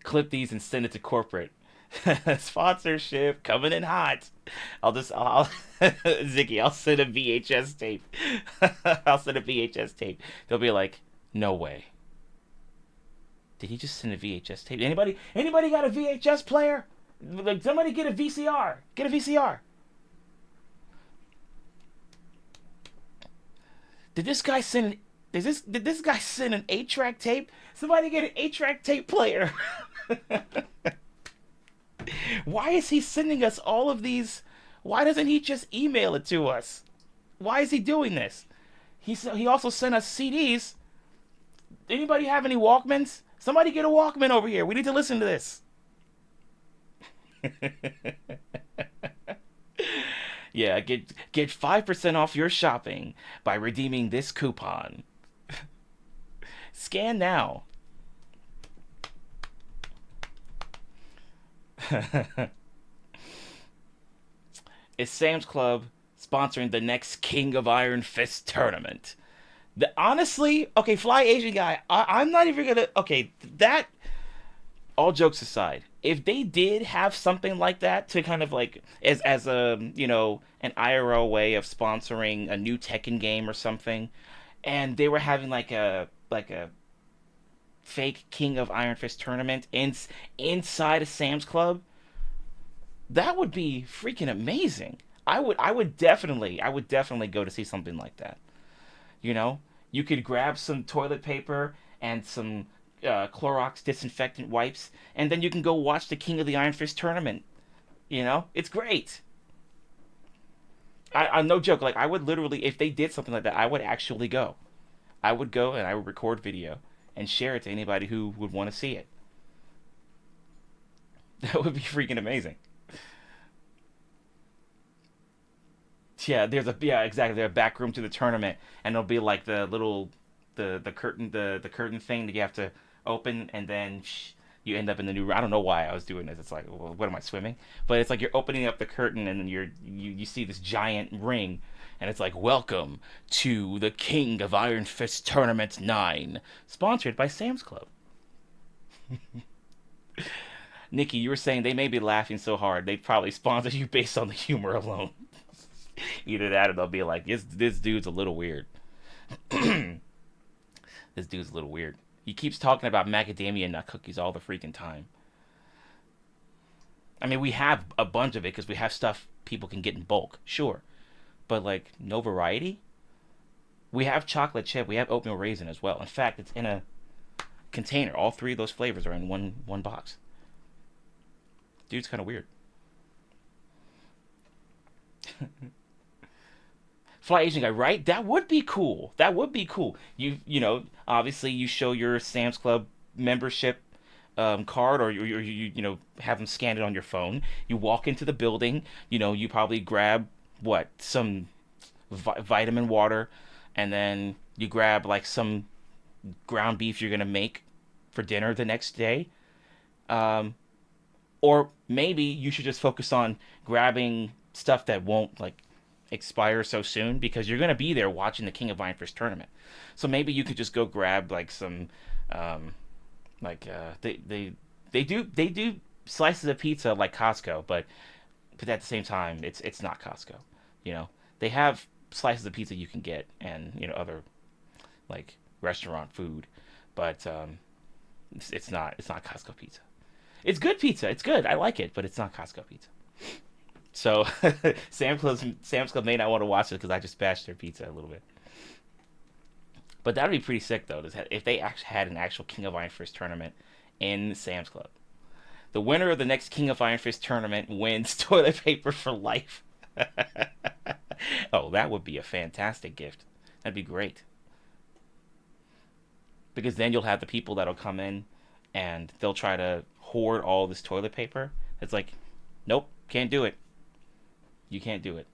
Clip these and send it to corporate. Sponsorship coming in hot. I'll Ziggy, I'll send a VHS tape. I'll send a VHS tape. They'll be like, no way. Did he just send a VHS tape? Anybody got a VHS player? Like somebody get a VCR. Get a VCR. Did this guy send did this guy send an 8-track tape? Somebody get an 8-track tape player. Why is he sending us all of these? Why doesn't he just email it to us? Why is he doing this? He also sent us CDs. Anybody have any Walkmans? Somebody get a Walkman over here. We need to listen to this. Yeah, get 5% off your shopping by redeeming this coupon. Scan now. Is Sam's Club sponsoring the next King of Iron Fist tournament? Honestly, okay, Fly Asian guy, I'm not even gonna. Okay, that. All jokes aside, if they did have something like that to kind of like as a an IRL way of sponsoring a new Tekken game or something, and they were having like a fake King of Iron Fist tournament inside a Sam's Club, that would be freaking amazing. I would definitely go to see something like that. You could grab some toilet paper and some Clorox disinfectant wipes, and then you can go watch the King of the Iron Fist tournament. It's great. I'm no joke. Like I would literally, if they did something like that, I would actually go. I would go and I would record video and share it to anybody who would want to see it. That would be freaking amazing. Yeah, exactly. There's a back room to the tournament, and there'll be like the little the curtain thing that you have to open, and then you end up in the new room. I don't know why I was doing this. It's like, well, what am I swimming? But it's like you're opening up the curtain, and then you see this giant ring, and it's like, welcome to the King of Iron Fist Tournament 9, sponsored by Sam's Club. Nikki, you were saying they may be laughing so hard they probably sponsor you based on the humor alone. Either that or they'll be like, this dude's a little weird. This dude's a little weird. He keeps talking about macadamia nut cookies all the freaking time. I mean, we have a bunch of it because we have stuff people can get in bulk, sure. But, like, no variety? We have chocolate chip, we have oatmeal raisin as well. In fact, it's in a container. All three of those flavors are in one box. Dude's kind of weird. Fly Asian guy, right? That would be cool. That would be cool. You know, obviously you show your Sam's Club membership card, or you have them scan it on your phone. You walk into the building. You probably grab what, some vitamin water, and then you grab like some ground beef you're gonna make for dinner the next day. Um, or maybe you should just focus on grabbing stuff that won't like expire so soon, because you're gonna be there watching the King of Iron Fist tournament. So maybe you could just go grab like some, um, they do slices of pizza like Costco, but at the same time it's not Costco. They have slices of pizza you can get, and other like restaurant food, but it's not Costco pizza. It's good pizza. It's good. I like it, but it's not Costco pizza. So Sam's Club may not want to watch it because I just bashed their pizza a little bit. But that would be pretty sick though, if they actually had an actual King of Iron Fist tournament in Sam's Club. The winner of the next King of Iron Fist tournament wins toilet paper for life. Oh, that would be a fantastic gift. That'd be great. Because then you'll have the people that'll come in and they'll try to hoard all this toilet paper. It's like, nope, can't do it. You can't do it.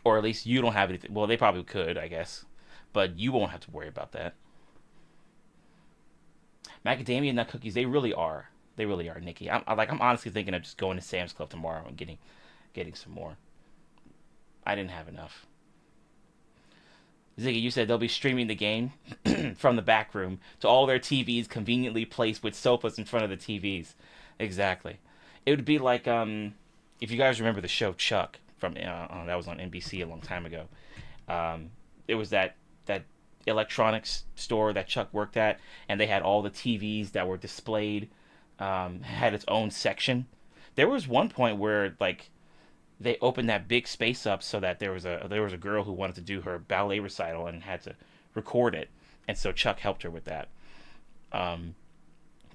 Or at least you don't have anything. Well, they probably could, I guess. But you won't have to worry about that. Macadamia nut cookies, they really are. They really are, Nikki. I'm honestly thinking of just going to Sam's Club tomorrow and getting some more. I didn't have enough. Ziggy, you said they'll be streaming the game from the back room to all their TVs conveniently placed with sofas in front of the TVs. Exactly. It would be like, if you guys remember the show Chuck from that was on NBC a long time ago. It was that electronics store that Chuck worked at, and they had all the TVs that were displayed, had its own section. There was one point where like they opened that big space up so that there was a girl who wanted to do her ballet recital and had to record it, and so Chuck helped her with that.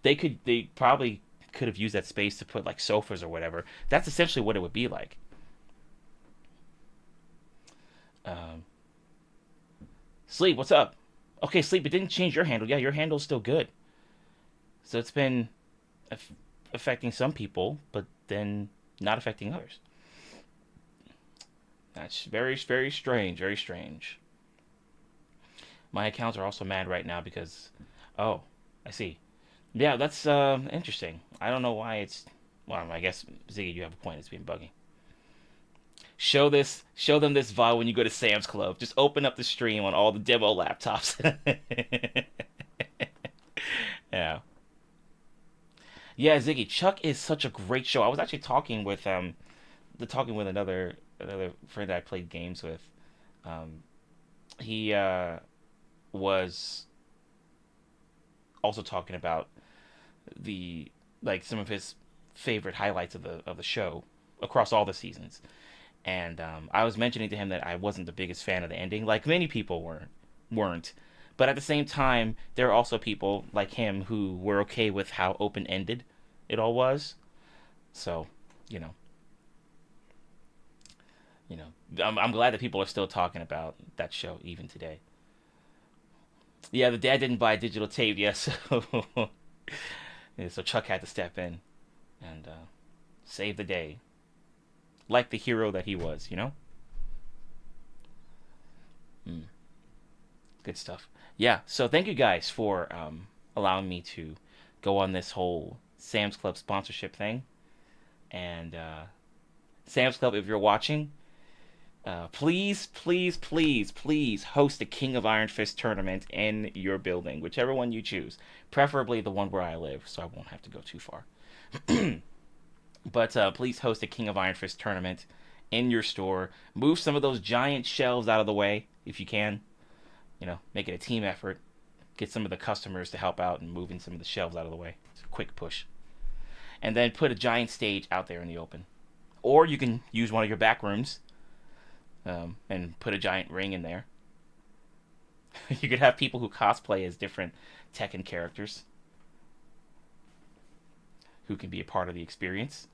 They probably could have used that space to put like sofas or whatever. That's essentially what it would be like. Sleep, what's up? Okay, Sleep, it didn't change your handle. Yeah, your handle's still good. So it's been affecting some people, but then not affecting others. That's very, very strange. Very strange. My accounts are also mad right now because... Oh, I see. Yeah, that's interesting. I don't know why it's... Well, I guess, Ziggy, you have a point. It's been bugging. Show them this VOD when you go to Sam's Club. Just open up the stream on all the demo laptops. Yeah. Yeah, Ziggy, Chuck is such a great show. I was actually talking with another friend that I played games with. He was also talking about some of his favorite highlights of the show across all the seasons. And I was mentioning to him that I wasn't the biggest fan of the ending, like many people weren't. But at the same time, there are also people like him who were okay with how open-ended it all was. So, you know, I'm glad that people are still talking about that show even today. Yeah, the dad didn't buy a digital tape, yes. So, yeah, so Chuck had to step in and save the day. Like the hero that he was, Good stuff. Yeah, so thank you guys for allowing me to go on this whole Sam's Club sponsorship thing. And Sam's Club, if you're watching, Please, please, please, please host a King of Iron Fist tournament in your building, whichever one you choose. Preferably the one where I live, so I won't have to go too far. But please host a King of Iron Fist tournament in your store. Move some of those giant shelves out of the way if you can. You know, make it a team effort. Get some of the customers to help out and moving some of the shelves out of the way. It's a quick push. And then put a giant stage out there in the open. Or you can use one of your back rooms and put a giant ring in there. You could have people who cosplay as different Tekken characters who can be a part of the experience.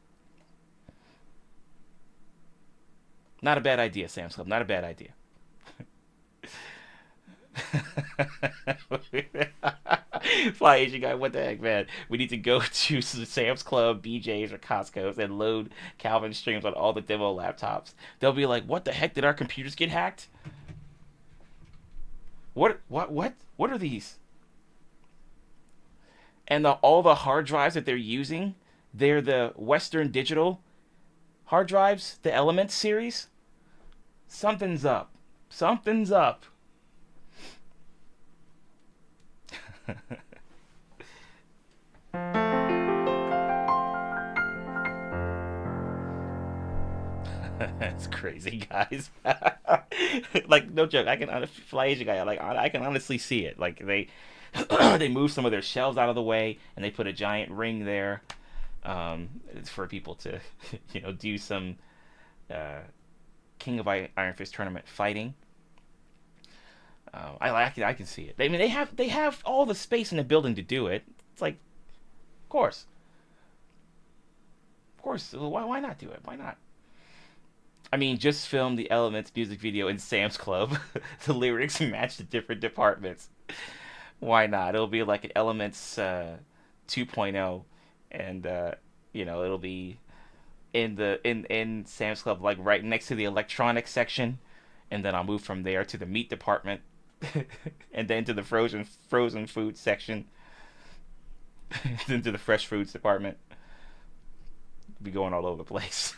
Not a bad idea, Sam's Club. Not a bad idea. Fly Asian guy, what the heck, man? We need to go to Sam's Club, BJ's, or Costco's and load Calvin streams on all the demo laptops. They'll be like, "What the heck? Did our computers get hacked? What are these?" And all the hard drives that they're using, they're the Western Digital hard drives, the Elements series. Something's up. Something's up. That's crazy, guys. Like, no joke. I can Fly Asian guy. Like, I can honestly see it. Like, they they move some of their shelves out of the way and they put a giant ring there. It's for people to, do some King of Iron Fist tournament fighting. I like it. I can see it. I mean, they have all the space in the building to do it. It's like, of course. Why not do it? Why not? I mean, just film the Elements music video in Sam's Club. The lyrics match the different departments. Why not? It'll be like an Elements 2.0, and it'll be in Sam's Club, like right next to the electronics section, and then I'll move from there to the meat department, and then to the frozen food section, then to the fresh foods department. Be going all over the place.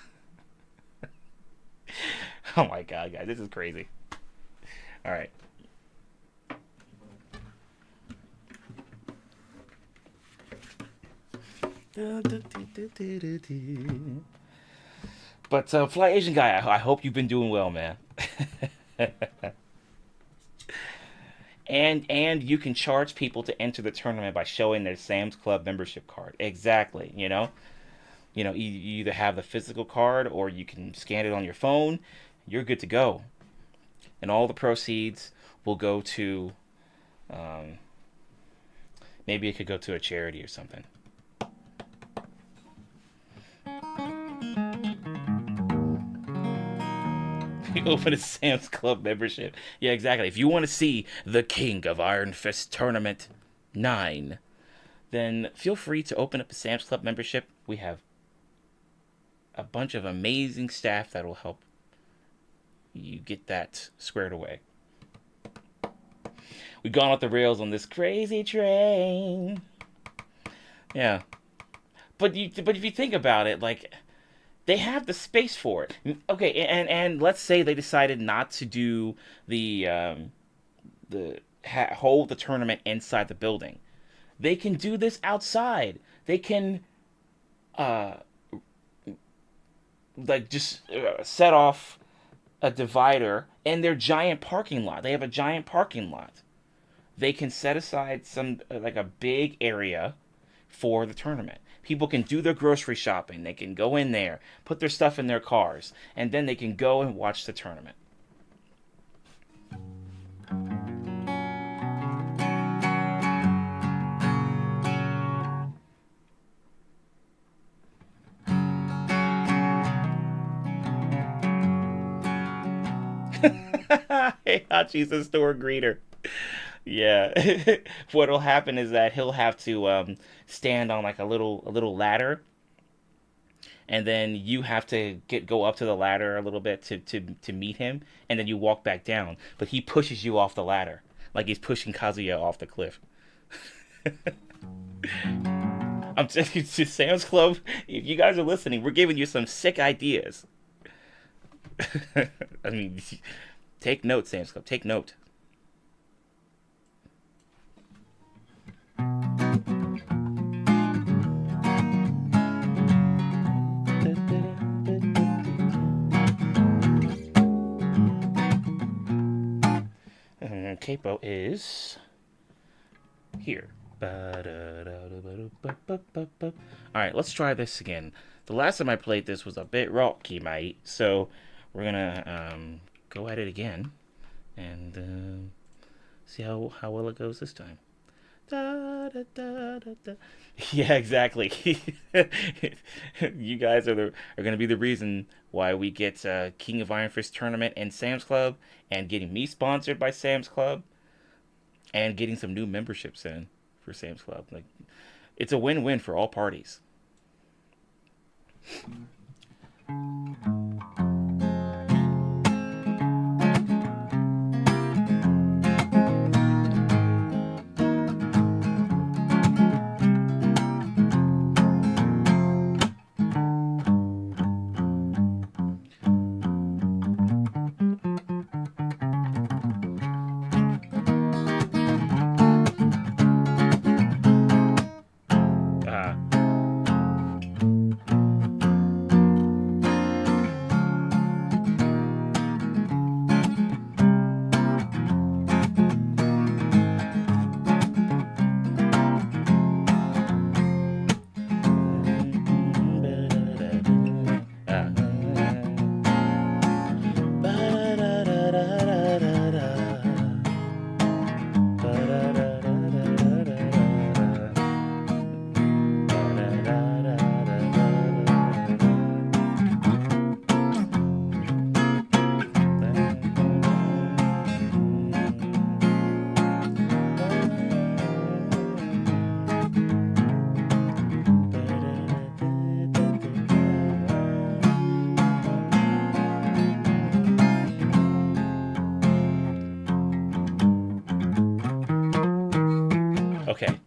Oh my god, guys, this is crazy. All right. But Fly Asian guy, I hope you've been doing well, man. And you can charge people to enter the tournament by showing their Sam's Club membership card. Exactly, you either have the physical card or you can scan it on your phone. You're good to go. And all the proceeds will go to, maybe it could go to a charity or something. Open a Sam's Club membership. Yeah, exactly. If you want to see the King of Iron Fist Tournament 9, then feel free to open up a Sam's Club membership. We have a bunch of amazing staff that will help you get that squared away. We've gone off the rails on this crazy train. Yeah. But if you think about it, like, they have the space for it. Okay, and let's say they decided not to do hold the tournament inside the building. They can do this outside. They can set off a divider in their giant parking lot. They have a giant parking lot. They can set aside some like a big area for the tournament. People can do their grocery shopping. They can go in there, put their stuff in their cars, and then they can go and watch the tournament. Hey, Hachi's a store greeter. Yeah. What'll happen is that he'll have to stand on like a little ladder, and then you have to go up to the ladder a little bit to meet him, and then you walk back down. But he pushes you off the ladder, like he's pushing Kazuya off the cliff. I'm just Sam's Club. If you guys are listening, we're giving you some sick ideas. I mean, take note, Sam's Club. Take note. Capo is here. Alright, let's try this again. The last time I played this was a bit rocky, mate. So we're gonna go at it again and see how well it goes this time. Da, da, da, da, da. Yeah, exactly. You guys are gonna be the reason why we get King of Iron Fist tournament and Sam's Club, and getting me sponsored by Sam's Club, and getting some new memberships in for Sam's Club. Like, it's a win-win for all parties. Okay.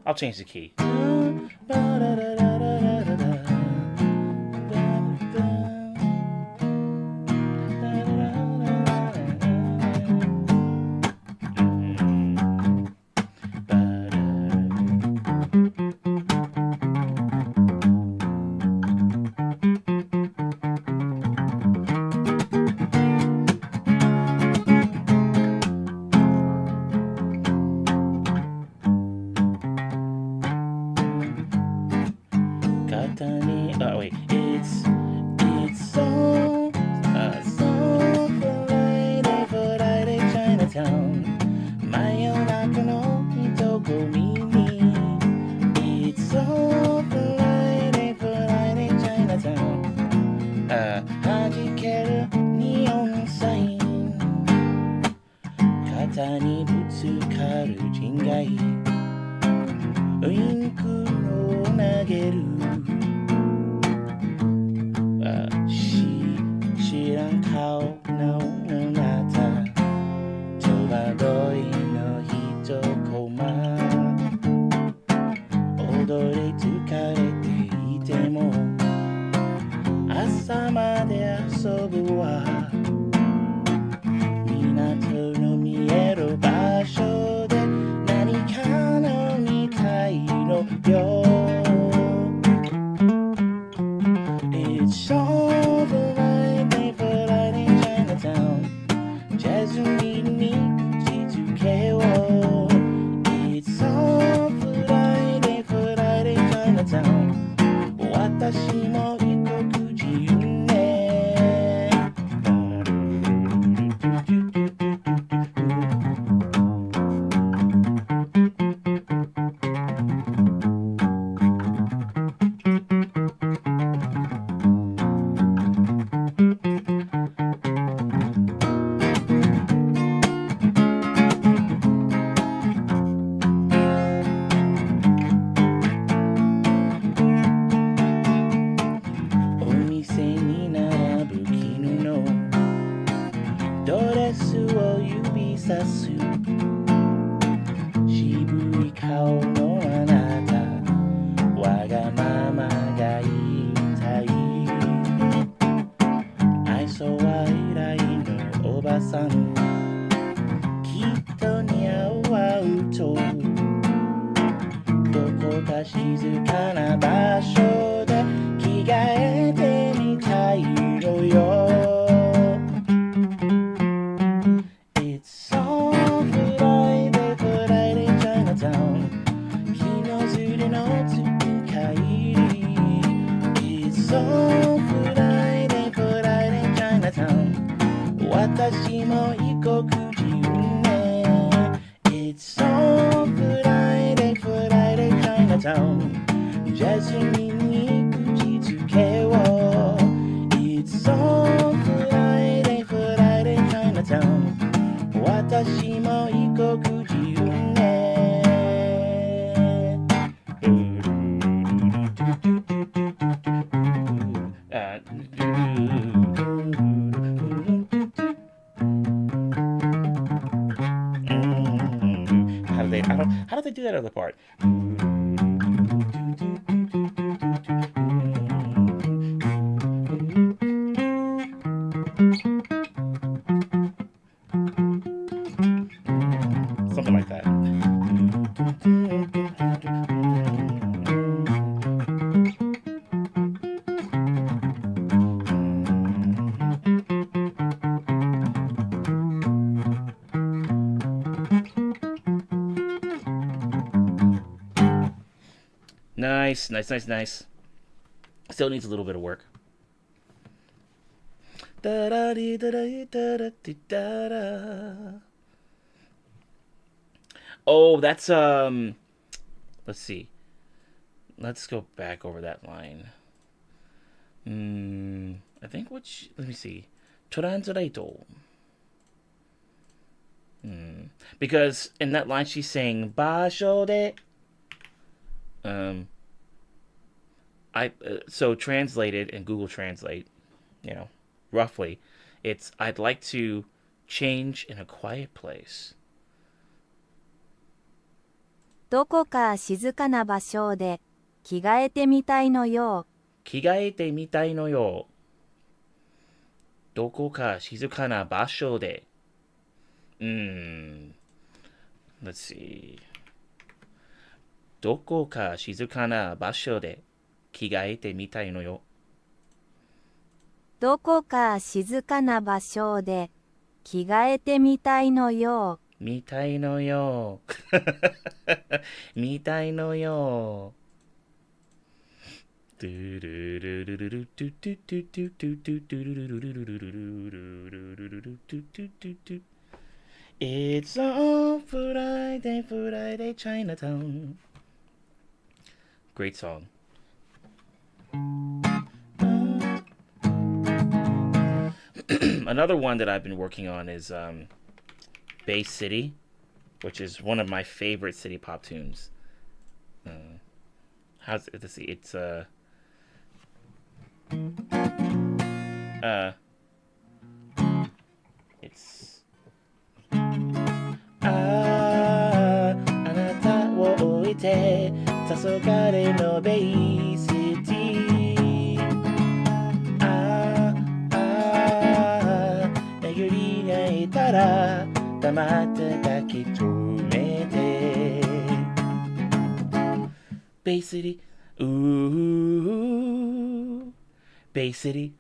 I'll change the key. Oh wait, it's so Friday, Friday, Chinatown. Mayonaka no Hitoko Mini. It's so Friday, Friday, Chinatown. 弾けるニオンサイン。肩にぶつかる人外。ウインクを投げる。知らん顔のあなた、戸惑いの一コマ、踊り疲れていても朝まで遊ぶわ。港の見える場所で何かのみたいのよ。It's so Friday, Friday, Chinatown. Jazzに口づけを。It's so Friday, Friday, Chinatown. 私も異国人ね。スを指さす渋い顔のあなたわがままが言いたい愛想笑いのおばさんきっと似合うとどこか静かな場所で着替えてみたいのよIt's so Friday, Friday, Chinatown 気のずれのつく帰り It's so Friday, Friday, Chinatown 私も異国人ね It's so Friday, Friday, Chinatown ジャズミンに口づけを It's so Friday, Friday, Chinatown 私も異国人ねHow do they do that other part? Something like that. Nice. Still needs a little bit of work. Oh, that's let's see. Let's go back over that line. I think let me see. Translate. Because in that line she's saying basho de so translated in Google Translate, roughly, it's I'd like to change in a quiet place. どこか静かな場所で着替えてみたいのよ。着替えてみたいのよ。どこか静かな場所で。Let's see. どこか静かな場所で着替えてみたいのよ。どこか静かな場所で着替えてみたいのよ。みたいのよ。みたいのよ。It's on Friday, Friday, Chinatown. Great song. Another one that I've been working on is Bay City, which is one of my favorite city pop tunes. Let's see, it'sあなたを置いて黄昏のベイシティ巡り会えたら黙って抱き留めてベイシティベイシティ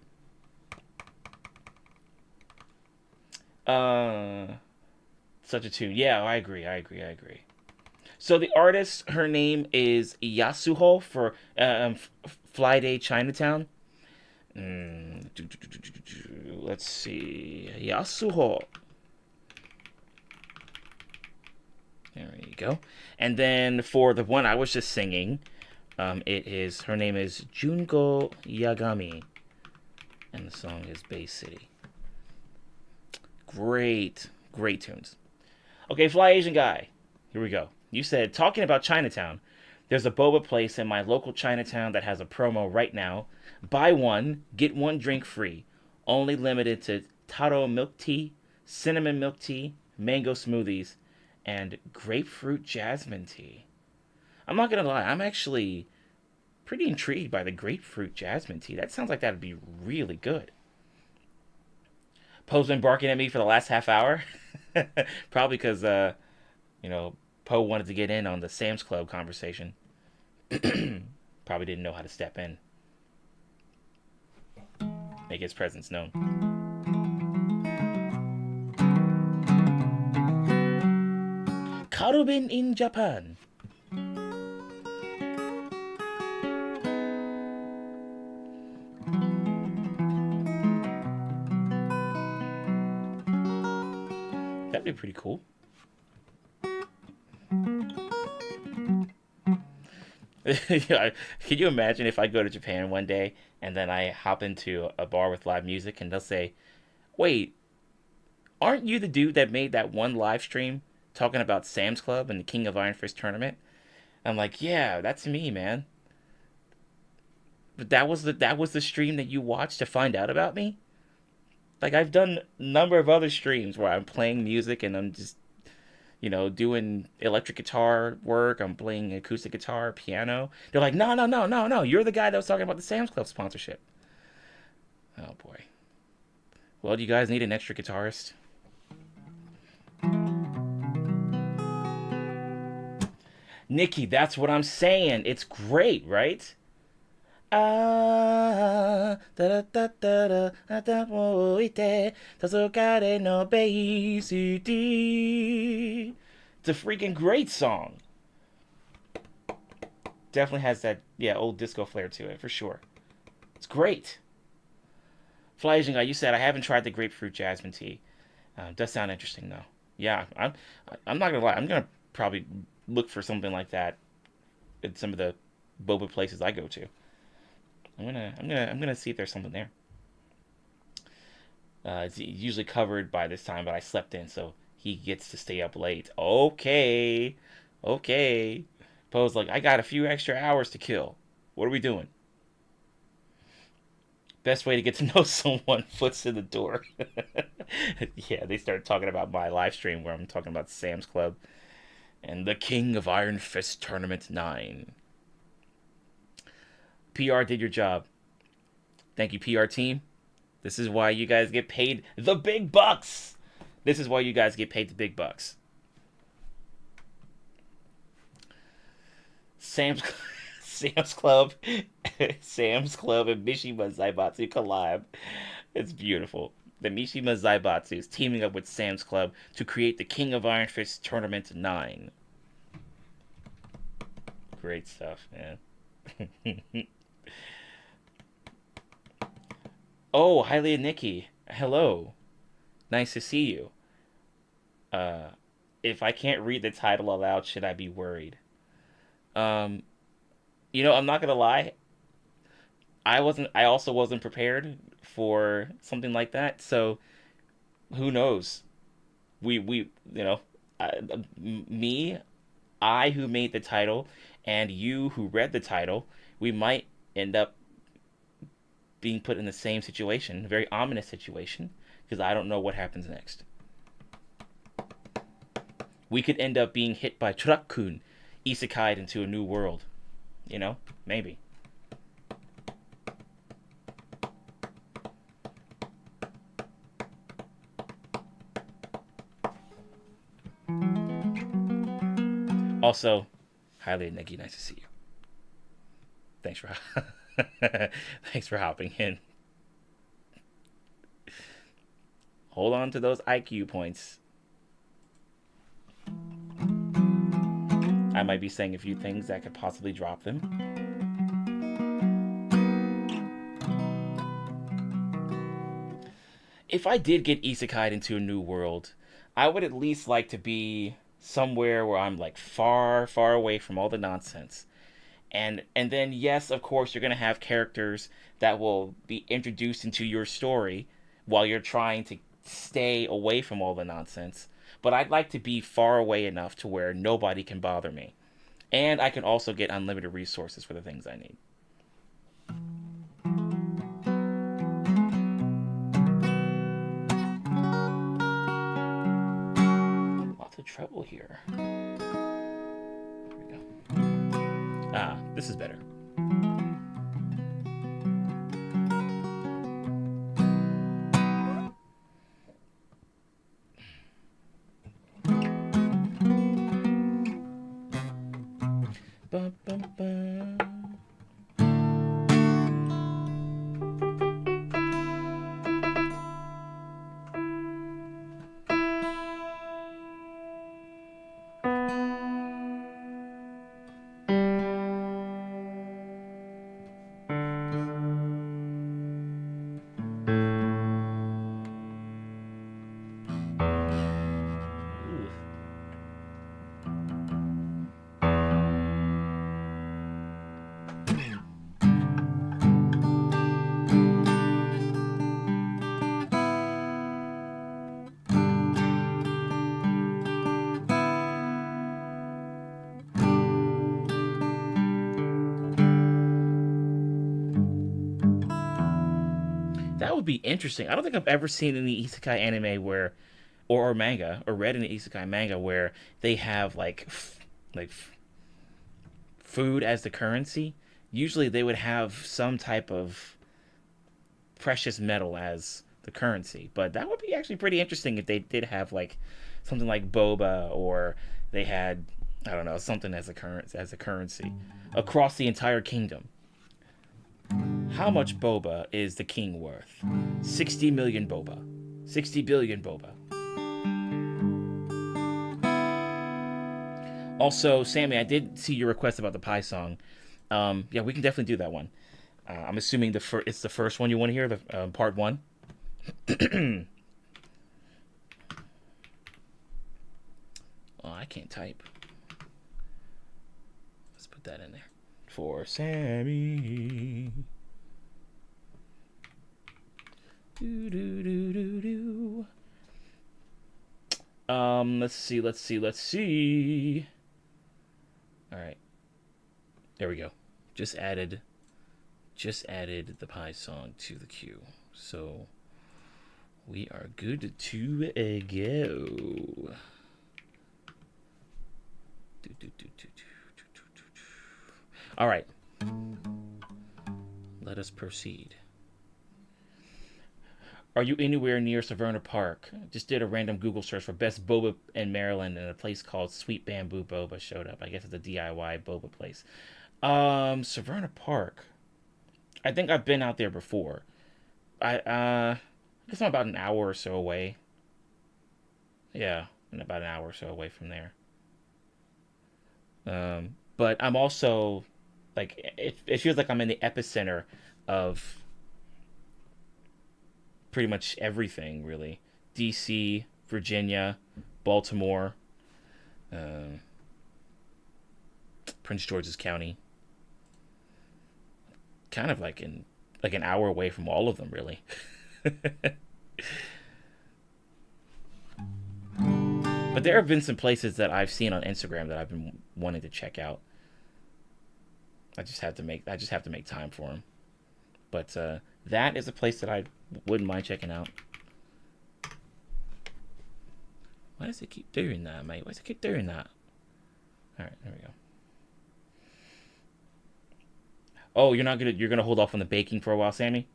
such a tune. Yeah, I agree. So the artist, her name is Yasuho for Fly Day Chinatown. Let's see. Yasuho. There you go. And then for the one I was just singing, her name is Junko Yagami. And the song is Bay City. Great tunes. Okay, Fly Asian Guy. Here we go. You said, talking about Chinatown, there's a boba place in my local Chinatown that has a promo right now. Buy one, get one drink free. Only limited to taro milk tea, cinnamon milk tea, mango smoothies, and grapefruit jasmine tea. I'm not gonna lie, I'm actually pretty intrigued by the grapefruit jasmine tea. That sounds like that'd be really good. Poe's been barking at me for the last half hour. Probably because, you know, Poe wanted to get in on the Sam's Club conversation. Probably didn't know how to step in. Make his presence known. Karobin in Japan. That'd be pretty cool. Yeah, can you imagine if I go to Japan one day and then I hop into a bar with live music and they'll say, "Wait, aren't you the dude that made that one live stream talking about Sam's Club and the King of Iron Fist tournament?" I'm like, "Yeah, that's me, man. But that was the stream that you watched to find out about me?" Like, I've done a number of other streams where I'm playing music and I'm just, doing electric guitar work. I'm playing acoustic guitar, piano. They're like, "No, no, no, no, no. You're the guy that was talking about the Sam's Club sponsorship." Oh boy. Well, do you guys need an extra guitarist? Nikki, that's what I'm saying. It's great, right? Ah, da da da da da da da wo ite tazokare no beisuti. It's a freaking great song. Definitely has that, old disco flair to it, for sure. It's great. Fly Asian guy, you said I haven't tried the grapefruit jasmine tea. Does sound interesting though. Yeah, I'm not gonna lie. I'm gonna probably look for something like that at some of the boba places I go to. I'm gonna see if there's something there. It's usually covered by this time, but I slept in, so he gets to stay up late. Okay, okay. Poe's like, "I got a few extra hours to kill. What are we doing?" Best way to get to know someone, foot's in the door. Yeah, they started talking about my live stream where I'm talking about Sam's Club and the King of Iron Fist Tournament 9. PR did your job. Thank you, PR team. This is why you guys get paid the big bucks. This is why you guys get paid the big bucks. Sam's Club, Sam's Club and Mishima Zaibatsu collab. It's beautiful. The Mishima Zaibatsu is teaming up with Sam's Club to create the King of Iron Fist Tournament 9. Great stuff, man. Oh, Hylia Nikki. Hello. Nice to see you. If I can't read the title aloud, should I be worried? Um, I'm not gonna lie. I also wasn't prepared for something like that. So who knows? We I, me, I who made the title, and you who read the title, we might end up being put in the same situation, a very ominous situation, because I don't know what happens next. We could end up being hit by Truck-kun, isekai'd into a new world. Maybe. Also, highly Negi, nice to see you. Thanks for thanks for hopping in. Hold on to those IQ points. I might be saying a few things that could possibly drop them. If I did get isekai'd into a new world, I would at least like to be somewhere where I'm like far, far away from all the nonsense. And then yes, of course, you're gonna have characters that will be introduced into your story while you're trying to stay away from all the nonsense. But I'd like to be far away enough to where nobody can bother me. And I can also get unlimited resources for the things I need. the trouble here? Here we go. Ah, this is better. Bum, bum, bum. Ooh. That would be interesting. I don't think I've ever seen any isekai anime where, or manga, or read any isekai manga where they have food as the currency. Usually they would have some type of precious metal as the currency, but that would be actually pretty interesting if they did have like something like boba, or they had, I don't know, something as a currency across the entire kingdom. How much boba is the king worth? 60 million boba. 60 billion boba. Also, Sammy, I did see your request about the pie song. Yeah, we can definitely do that one. I'm assuming it's the first one you want to hear, the part one. Oh, I can't type. Let's put that in there. For Sammy. Do, do, do, do, do. Let's see. All right. There we go. Just added the pie song to the queue. So we are good to go. All right. Let us proceed. Are you anywhere near Severna Park? Just did a random Google search for best boba in Maryland, and a place called Sweet Bamboo Boba showed up. I guess it's a DIY boba place. Severna Park. I think I've been out there before. I guess I'm about an hour or so away. Yeah, I'm about an hour or so away from there. But I'm also like it feels like I'm in the epicenter of pretty much everything, really. DC, Virginia, Baltimore, Prince George's County. Kind of like an hour away from all of them, really. But there have been some places that I've seen on Instagram that I've been wanting to check out. I just have to make time for them. But that is a place that I wouldn't mind checking out. Why does it keep doing that, mate? Why does it keep doing that? All right, there we go. Oh, you're gonna hold off on the baking for a while, Sammy?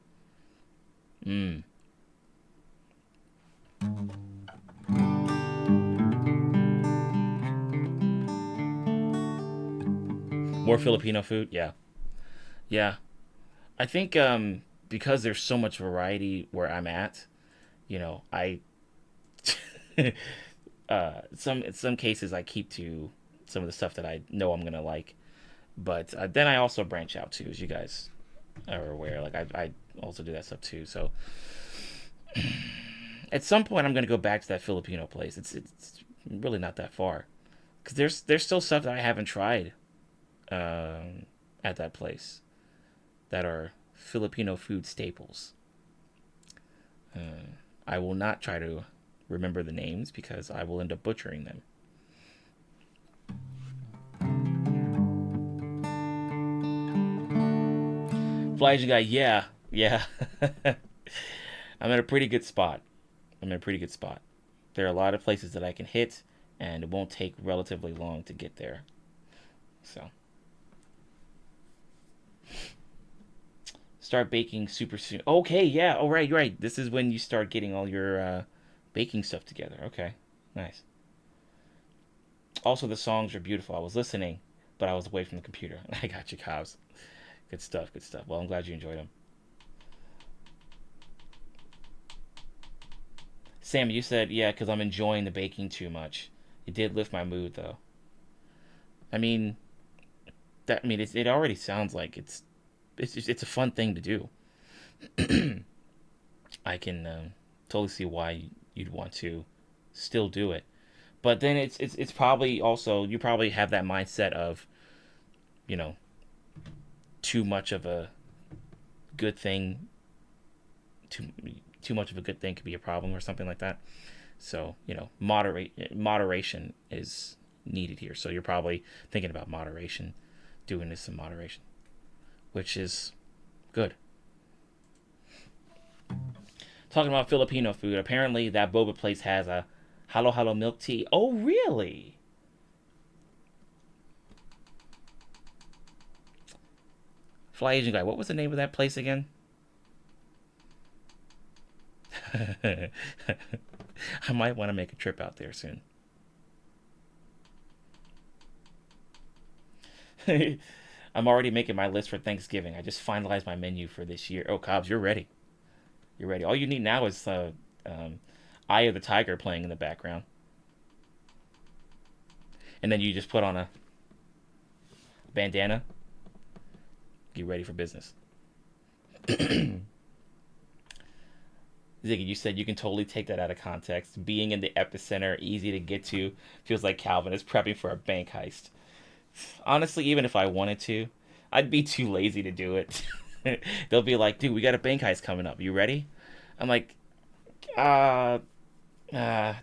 More Filipino food? Yeah. Yeah. I think because there's so much variety where I'm at, I in some cases I keep to some of the stuff that I know I'm gonna like, but then I also branch out too, as you guys are aware. Like I also do that stuff too. So at some point I'm gonna go back to that Filipino place. It's really not that far, because there's still stuff that I haven't tried at that place that are Filipino food staples. I will not try to remember the names because I will end up butchering them. Fly Asian guy, yeah. I'm in a pretty good spot. There are a lot of places that I can hit and it won't take relatively long to get there. So start baking super soon. Okay, yeah. Oh, right, you're right. This is when you start getting all your baking stuff together. Okay, nice. Also, the songs are beautiful. I was listening, but I was away from the computer. I got you, Cobbs. Good stuff, good stuff. Well, I'm glad you enjoyed them. Sam, you said, yeah, because I'm enjoying the baking too much. It did lift my mood, though. I mean, it already sounds like it's a fun thing to do. I can totally see why you'd want to still do it. But then it's probably also, you probably have that mindset of, you know, too much of a good thing, too too much of a good thing could be a problem or something like that. So, moderation is needed here. So you're probably thinking about moderation, doing this in moderation, which is good. Talking about Filipino food, apparently that boba place has a halo halo milk tea. Oh, really? Fly Asian guy, what was the name of that place again? I might want to make a trip out there soon. I'm already making my list for Thanksgiving. I just finalized my menu for this year. Oh, Cobbs, you're ready. You're ready. All you need now is Eye of the Tiger playing in the background. And then you just put on a bandana. Get ready for business. Ziggy, you said you can totally take that out of context. Being in the epicenter, easy to get to, feels like Calvin is prepping for a bank heist. Honestly, even if I wanted to, I'd be too lazy to do it. They'll be like, dude, we got a bank heist coming up. You ready? I'm like, they'll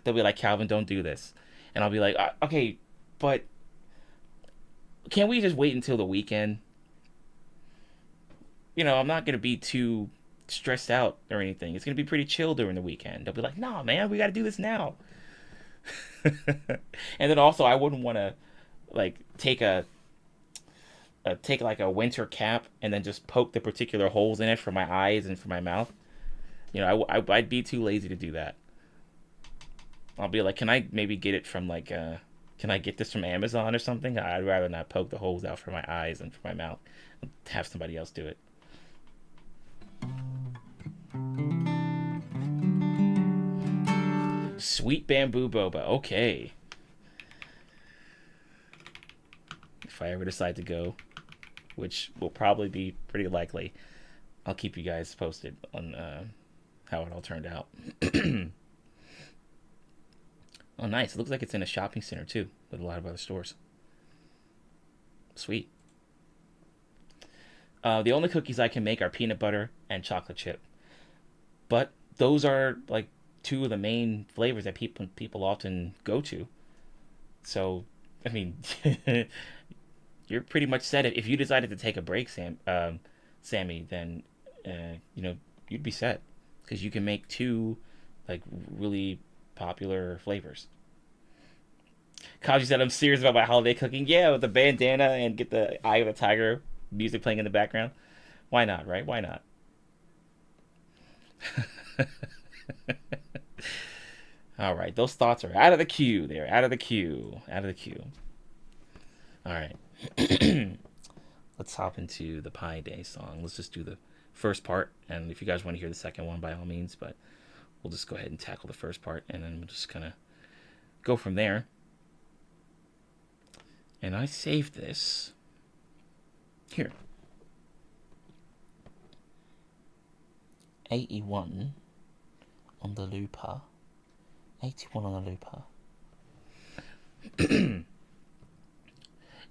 be like, Calvin, don't do this. And I'll be like, okay, but can't we just wait until the weekend? I'm not going to be too stressed out or anything. It's going to be pretty chill during the weekend. They'll be like, nah, man, we got to do this now. And then also, I wouldn't want to like take like a winter cap and then just poke the particular holes in it for my eyes and for my mouth. I'd be too lazy to do that. I'll be like, can I maybe get it from like can I get this from Amazon or something? I'd rather not poke the holes out for my eyes and for my mouth. Have somebody else do it. Sweet bamboo boba. Okay. If I ever decide to go, which will probably be pretty likely, I'll keep you guys posted on how it all turned out. Oh, nice. It looks like it's in a shopping center, too, with a lot of other stores. Sweet. The only cookies I can make are peanut butter and chocolate chip. But those are, like, two of the main flavors that people often go to. So, I mean, you're pretty much set. If you decided to take a break, Sammy, then, you'd be set. Because you can make two, like, really popular flavors. Kaji said, I'm serious about my holiday cooking. Yeah, with the bandana and get the Eye of the Tiger music playing in the background. Why not, right? Why not? All right, those thoughts are out of the queue. They're out of the queue. Out of the queue. All right. Let's hop into the Pi Day song. Let's just do the first part. And if you guys want to hear the second one, by all means. But we'll just go ahead and tackle the first part. And then we'll just kind of go from there. And I saved this. Here. 81 on the looper. 81 on the looper.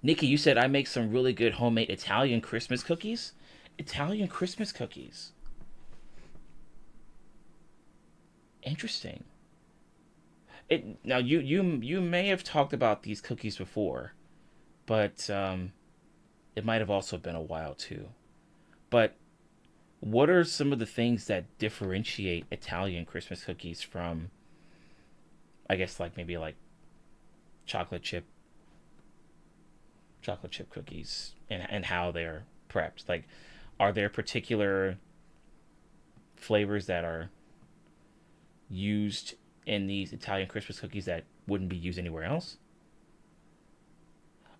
Nikki, you said I make some really good homemade Italian Christmas cookies? Italian Christmas cookies. Interesting. Now you may have talked about these cookies before, but it might have also been a while too. But what are some of the things that differentiate Italian Christmas cookies from, I guess, like maybe like chocolate chip cookies and how they're prepped. Like, are there particular flavors that are used in these Italian Christmas cookies that wouldn't be used anywhere else?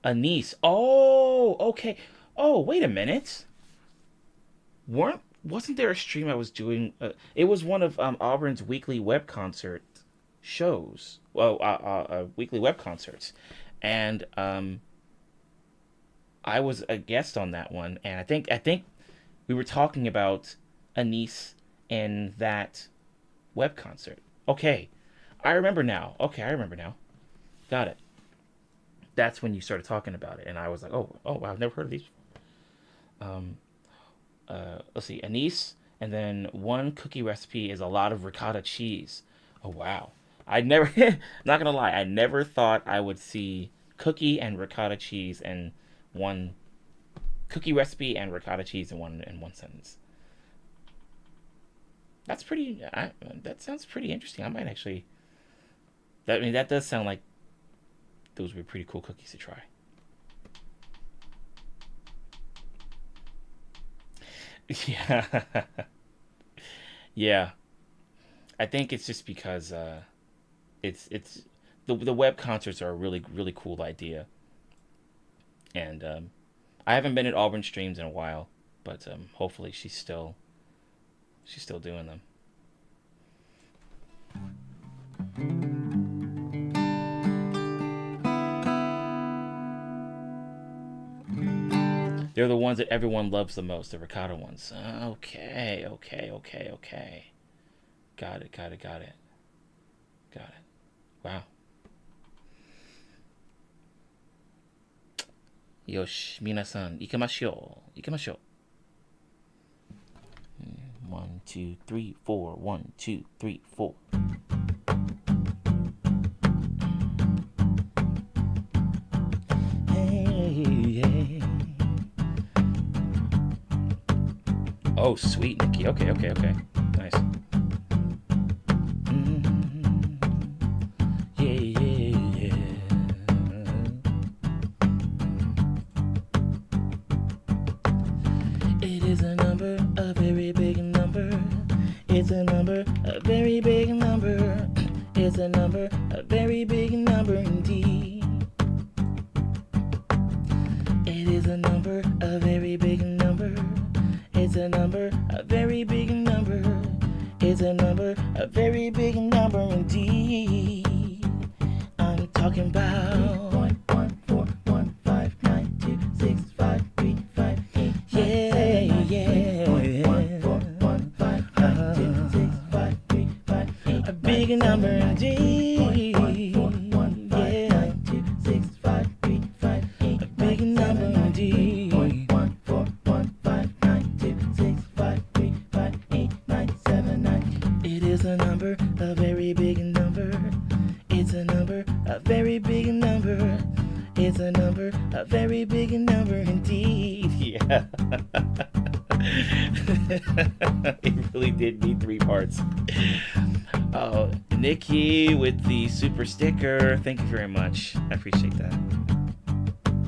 Anise. Oh, okay. Oh, wait a minute. Wasn't there a stream I was doing? It was one of Auburn's weekly web concert shows. Well, weekly web concerts, and I was a guest on that one, and I think we were talking about anise in that web concert. Okay, I remember now. Got it. That's when you started talking about it, and I was like, oh, I've never heard of these. Let's see, anise, and then one cookie recipe is a lot of ricotta cheese. Oh wow, I never, not gonna lie, I never thought I would see cookie and ricotta cheese in one cookie recipe and ricotta cheese in one sentence. That's pretty. That sounds pretty interesting. I might actually. That does sound like those would be pretty cool cookies to try. Yeah. Yeah. I think it's just because it's the web concerts are a really cool idea, and I haven't been at Auburn streams in a while, but hopefully she's still doing them. They're the ones that everyone loves the most, the ricotta ones. Okay. Got it. Wow. Yosh, minasan, ikimashou. 1, 2, 3, 4. 1, 2, 3, 4. Hey. Oh, sweet, Nikki. Okay. Nice. Yeah. It is a number, a very big number. It's a number, a very big number. It's a number, a very big number indeed. It is a number, a very big number. It's a number, a very big number. It's a number, a very big number indeed. I'm talking about 3.14159265358. Yeah. 3.14159265358. A big number indeed. A big number indeed. It is a number, a very big number. It's a number, a very big number. It's a number, a very big number indeed. Yeah. It really did need 3 parts. Oh, Nikki with the super sticker. Thank you very much. I appreciate that.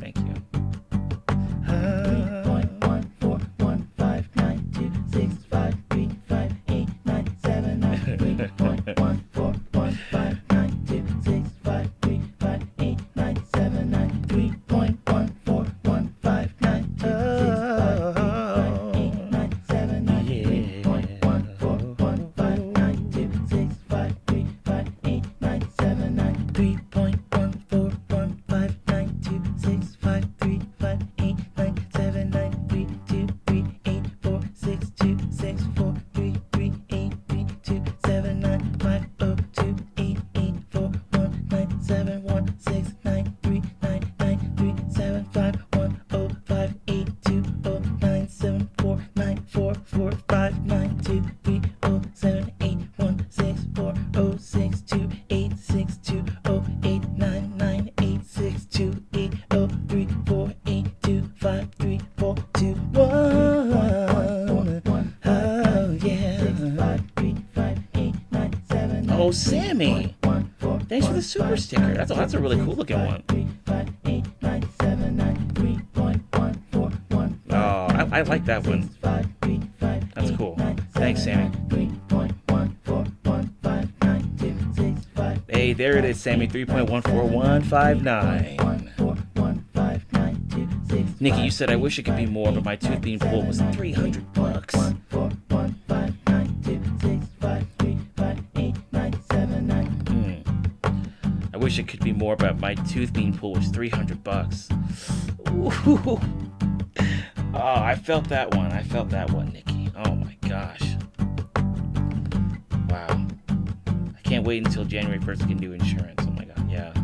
Thank you. 3.1415926535897937088937846280784923482575342. Oh, Sammy! Thanks for the super sticker. That's a really cool looking one. Oh, I like that one. That's cool. Thanks, Sammy. Hey, there it is, Sammy. 3.141159. Nikki, you said I wish it could be more, but my tooth being pulled was $300. I wish it could be more, but my tooth being pulled was $300. Ooh. Oh, I felt that one. I felt that one, Nikki. Oh my gosh. Wow. I can't wait until January 1st to get new insurance. Oh my god, yeah.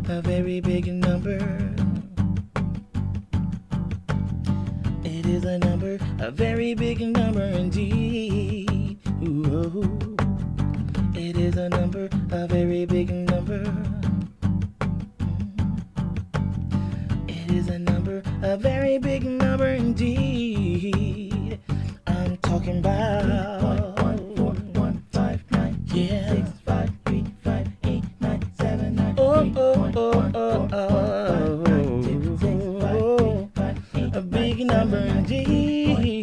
A very big number. It is a number, a very big number indeed. Ooh, it is a number, a very big number. It is a number, a very big number indeed. I'm talking about 3.1415 yeah. 6, 5, 3, 5, 8, 9, 7, 9, a big number indeed.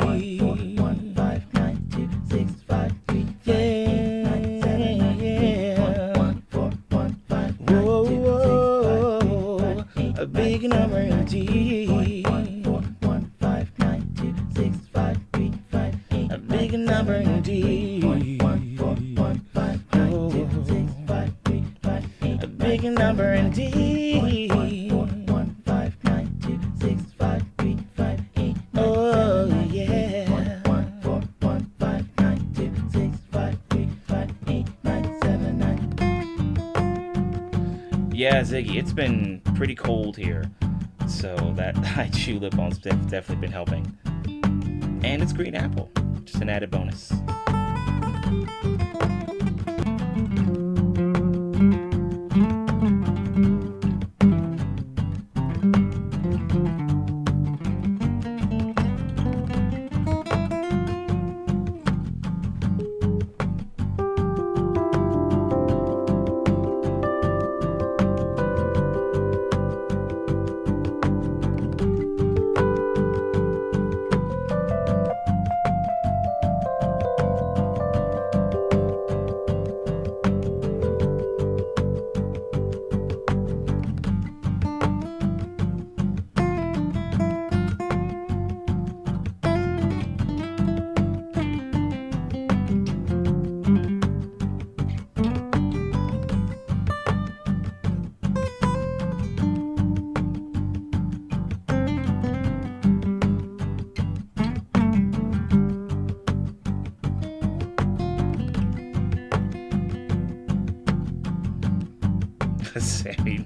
A big number indeed. A big number indeed. A big number indeed. Oh yeah. Yeah, Ziggy, it's been pretty cold here, so that I chew lip balm's definitely been helping. And it's green apple, just an added bonus.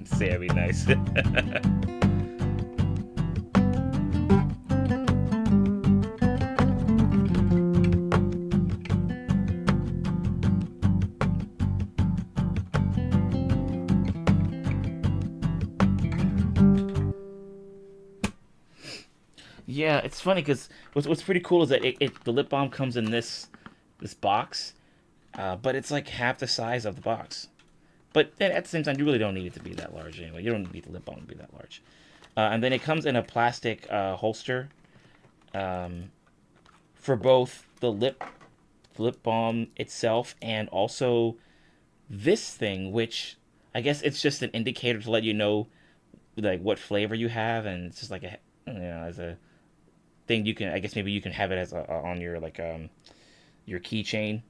Sammy, nice. Yeah, it's funny because what's pretty cool is that the lip balm comes in this box, but it's like half the size of the box. But then at the same time, you really don't need it to be that large anyway. You don't need the lip balm to be that large. And then it comes in a plastic holster for both the lip balm itself and also this thing, which I guess it's just an indicator to let you know like what flavor you have, and it's just like a as a thing you can, I guess maybe you can have it as on your like your keychain.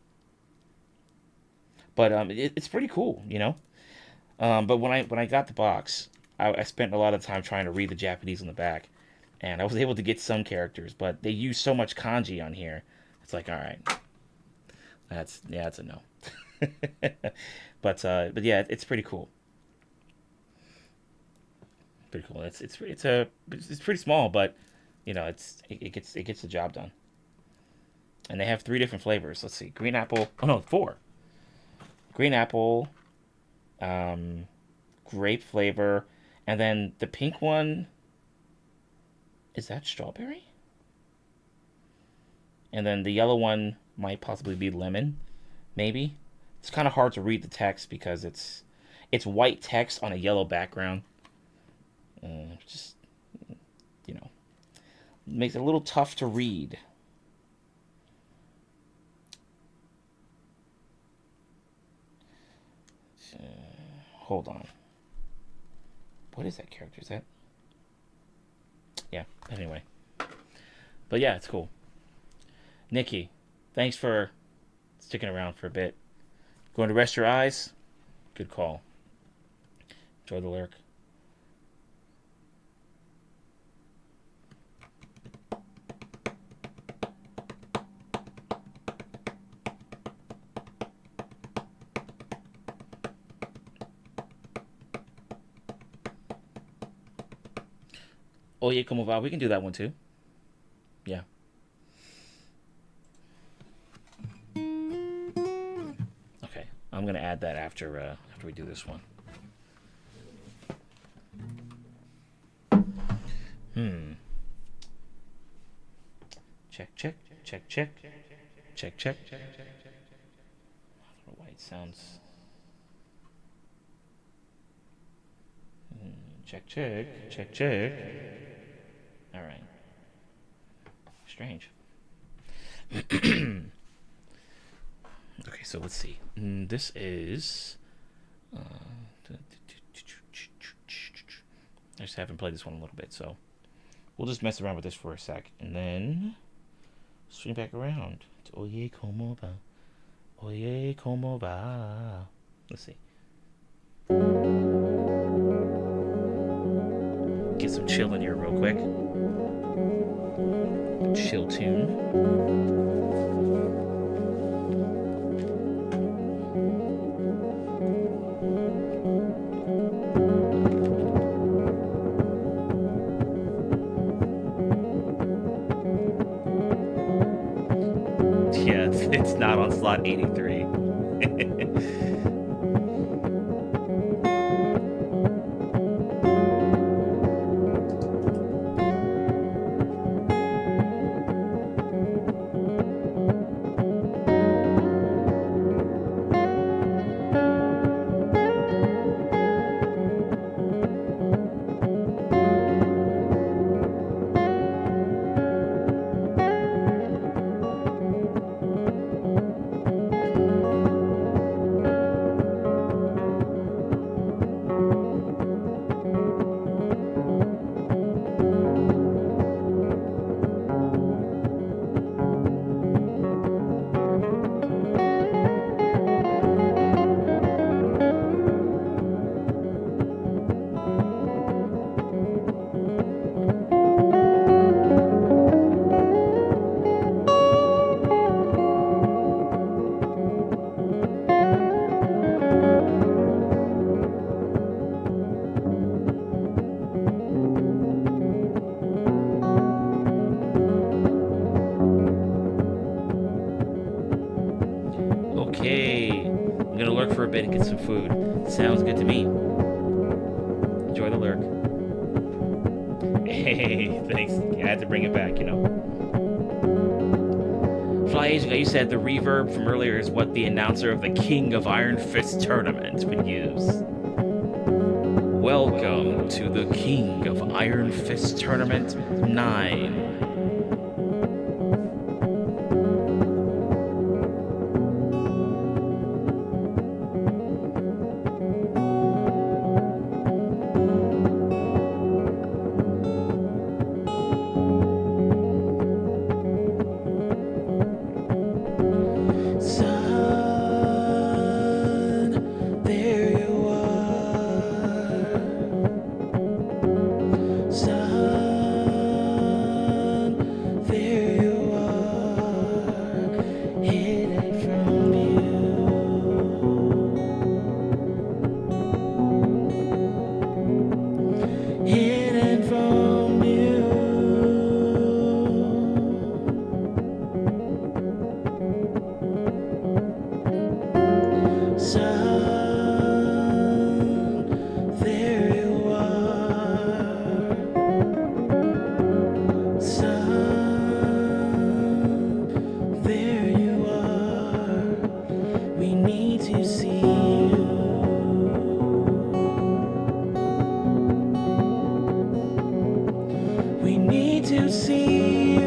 But it's pretty cool, you know. But when I got the box, I spent a lot of time trying to read the Japanese on the back, and I was able to get some characters, but they use so much kanji on here. It's like, all right, that's a no. But yeah, it's pretty cool. Pretty cool. It's pretty small, but it gets the job done. And they have 3 different flavors. Let's see, green apple. Oh no, 4. Green apple, um, grape flavor, and then the pink one, is that strawberry? And then the yellow one might possibly be lemon, maybe. It's kind of hard to read the text because it's white text on a yellow background. Just you know, makes it a little tough to read. Hold on. What is that character? Is that? Yeah. Anyway. But yeah, it's cool. Nikki, thanks for sticking around for a bit. Going to rest your eyes? Good call. Enjoy the lurk. Oye, como va? We can do that one too. Yeah. Okay, I'm gonna add that after we do this one. Check, check, check, check, check, check. I don't know why it sounds. Check, check, check, check. All right. Strange. Okay, so let's see. This is. I just haven't played this one a little bit, so we'll just mess around with this for a sec, and then swing back around to Oye como va, Oye como va. Let's see. Get some chill in here real quick. Chill tune. Yeah, it's not on slot 83. For a bit and get some food. Sounds good to me. Enjoy the lurk. Hey, thanks. I had to bring it back, Fly Asian guy, you said the reverb from earlier is what the announcer of the King of Iron Fist tournament would use. Welcome to the King of Iron Fist Tournament 9. to see you. We need to see you.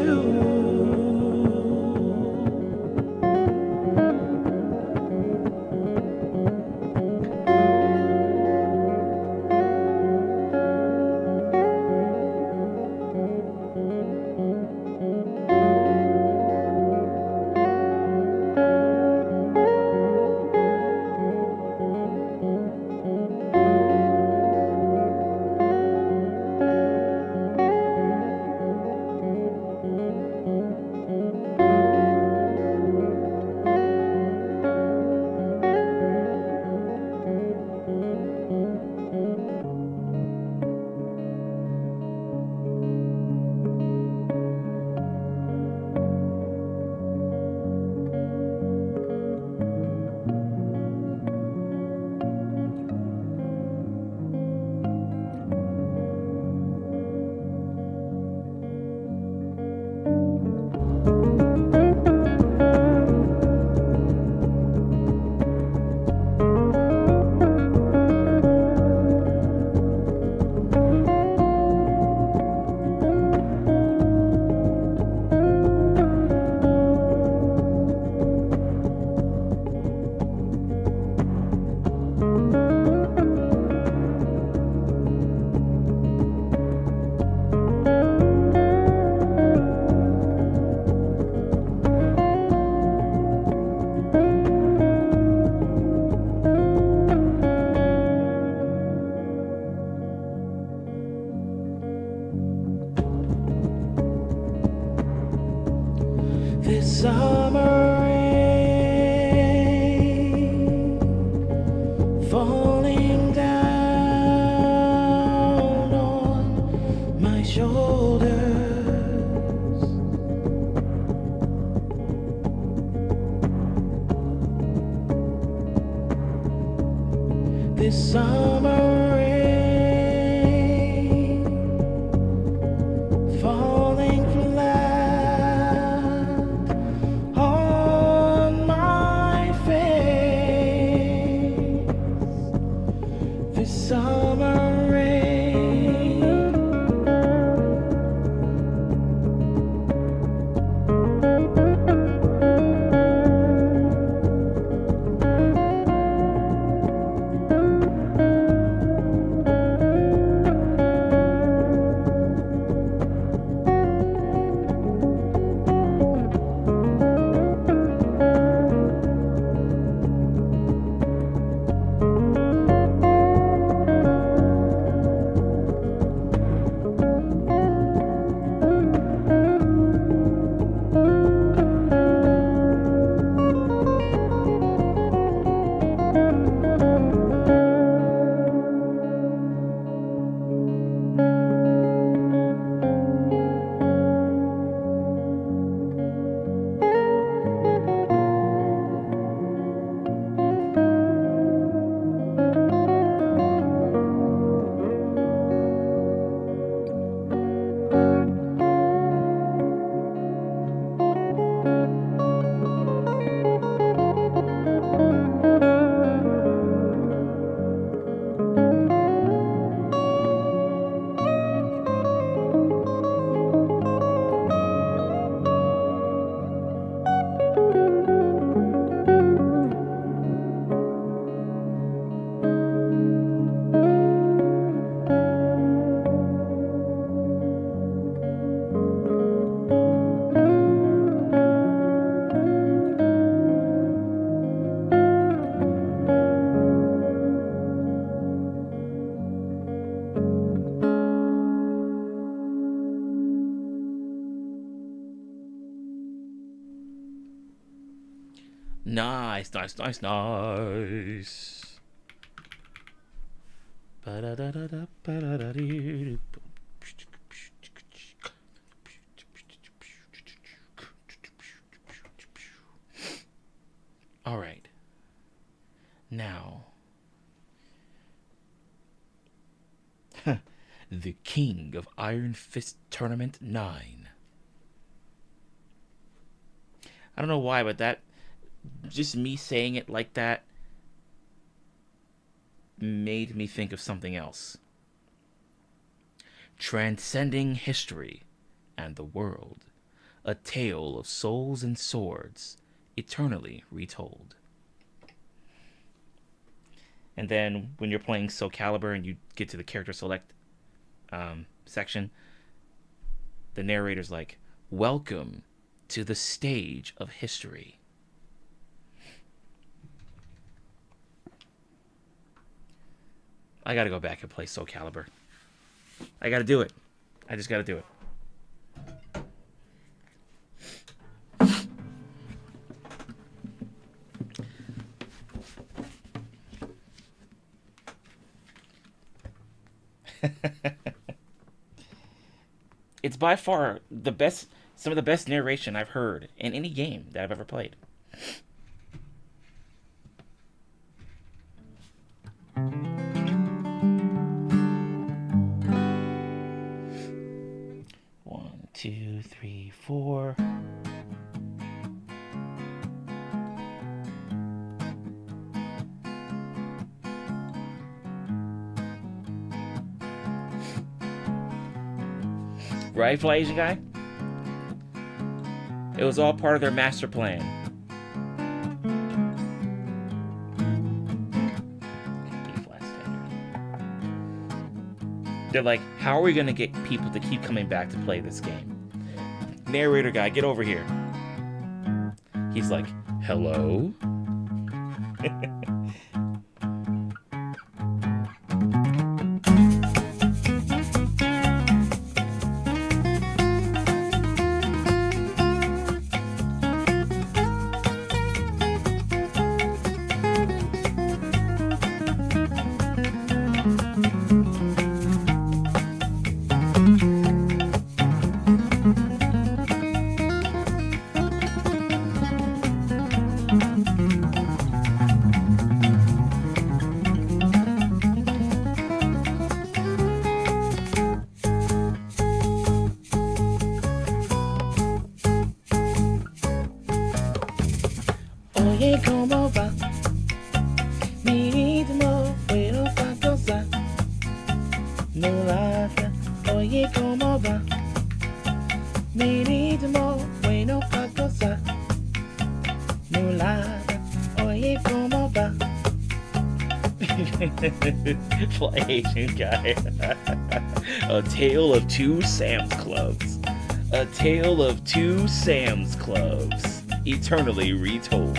This summer rain falling down on my shoulders. This summer rain falling flat on my face. This summer rain. Nice, nice, nice, nice. All right. Now, the King of Iron Fist Tournament 9. I don't know why, but that, just me saying it like that, made me think of something else. Transcending history and the world, a tale of souls and swords, eternally retold. And then when you're playing Soul Calibur and you get to the character select section, the narrator's like, "Welcome to the stage of history." I gotta go back and play Soul Calibur. I gotta do it. I just gotta do it. It's by far the best, some of the best narration I've heard in any game that I've ever played. One, two, three, four. Right, Fly Asian Guy? It was all part of their master plan. B-flat standard. They're like, how are we going to get people to keep coming back to play this game? Narrator guy, get over here. He's like, hello? Oye, ¿cómo va? Mi ritmo, bueno, pa' cosa. No ladra. Oye, ¿cómo va? Mi ritmo, bueno, pa' cosa. No ladra. Oye, ¿cómo va? Fly Asian Guy. A tale of two Sam's Clubs. A tale of two Sam's Clubs. Eternally retold.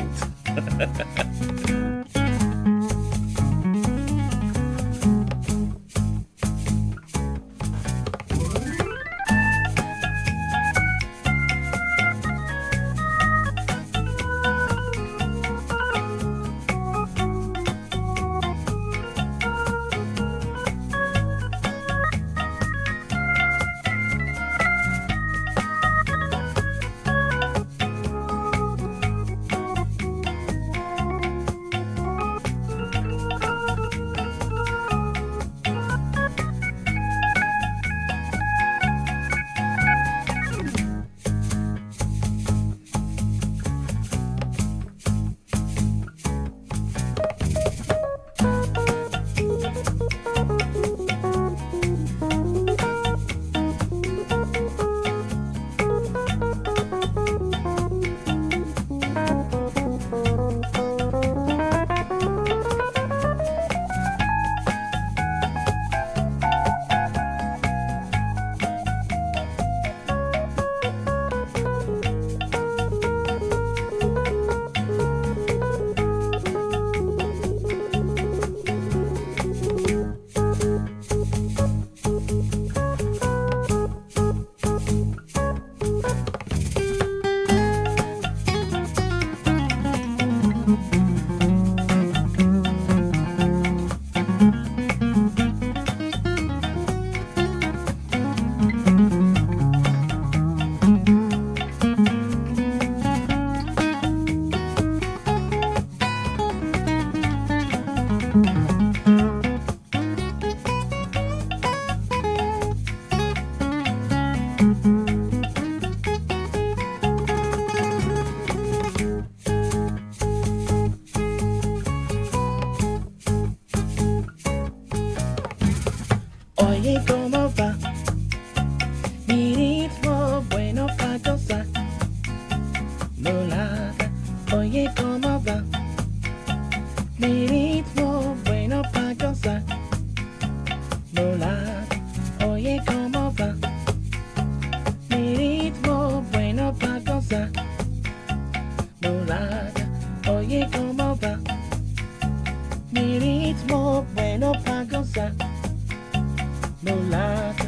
Oye, ¿cómo va? Mi ritmo bueno para gozar. Mulata, oye, ¿cómo va? Mi ritmo bueno para gozar. Mulata, oye, ¿cómo va? Mi ritmo bueno para gozar. Mulata, oye, ¿cómo va? Mi ritmo bueno para gozar. Mulata.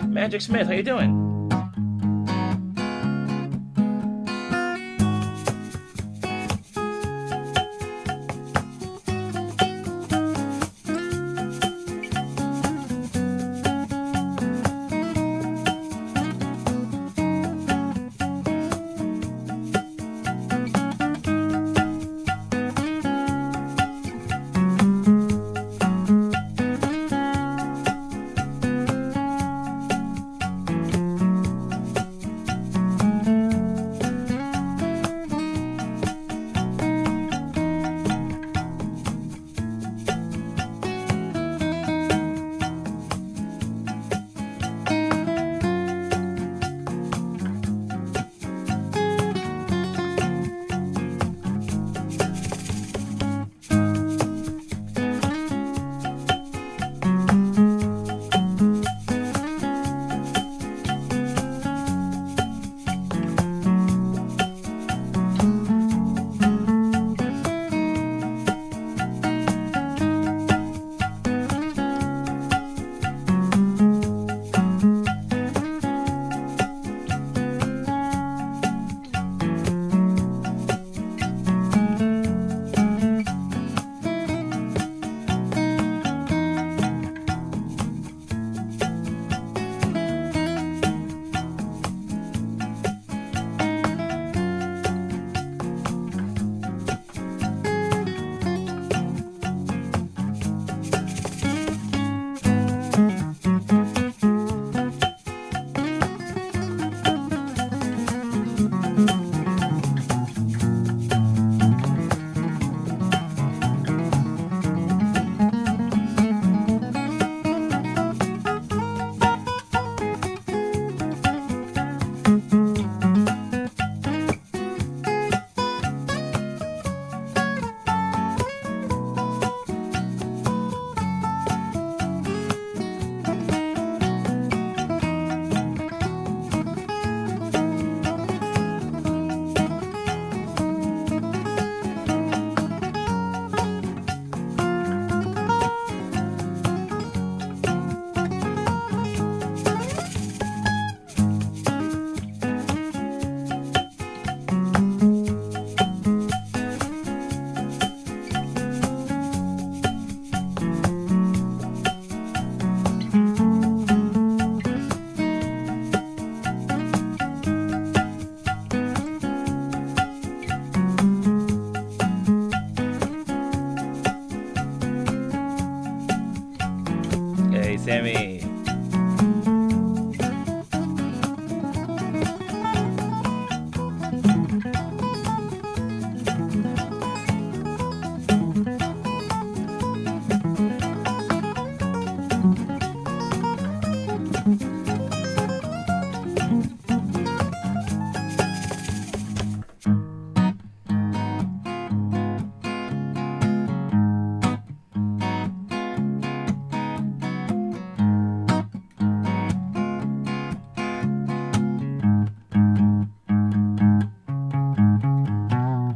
Magic Smith, how you doing? Sammy.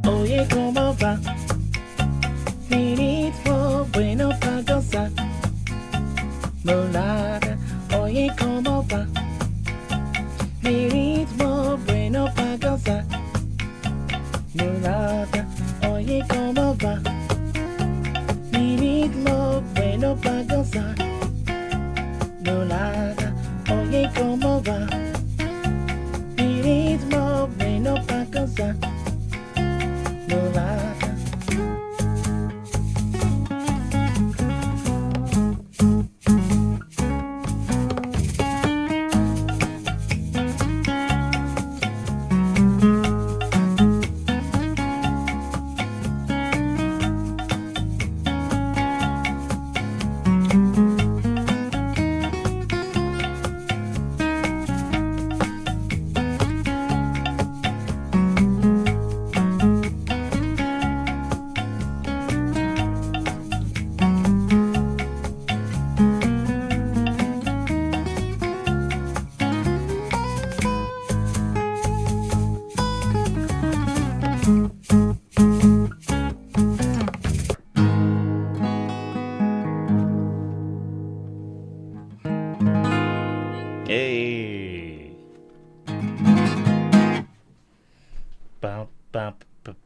Oye, ¿cómo va? Mi ritmo bueno para gozar. Mulata, oye, ¿cómo va? Mi ritmo bueno para gozar. Mulata, oye, ¿cómo va? Mi ritmo bueno para gozar. Mulata, oye, ¿cómo va? Mi ritmo bueno para gozar. Mulata.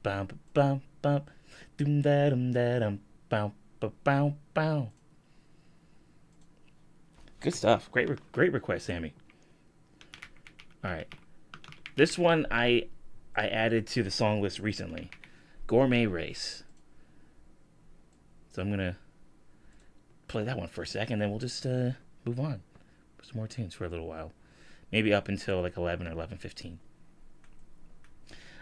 Bum bum bum. Dum da dum da dum. Bow bow bow bow. Good stuff. Great request, Sammy. All right. This one I added to the song list recently. Gourmet Race. So I'm gonna play that one for a second, then we'll just move on. Put some more tunes for a little while. Maybe up until like 11 or 11:15.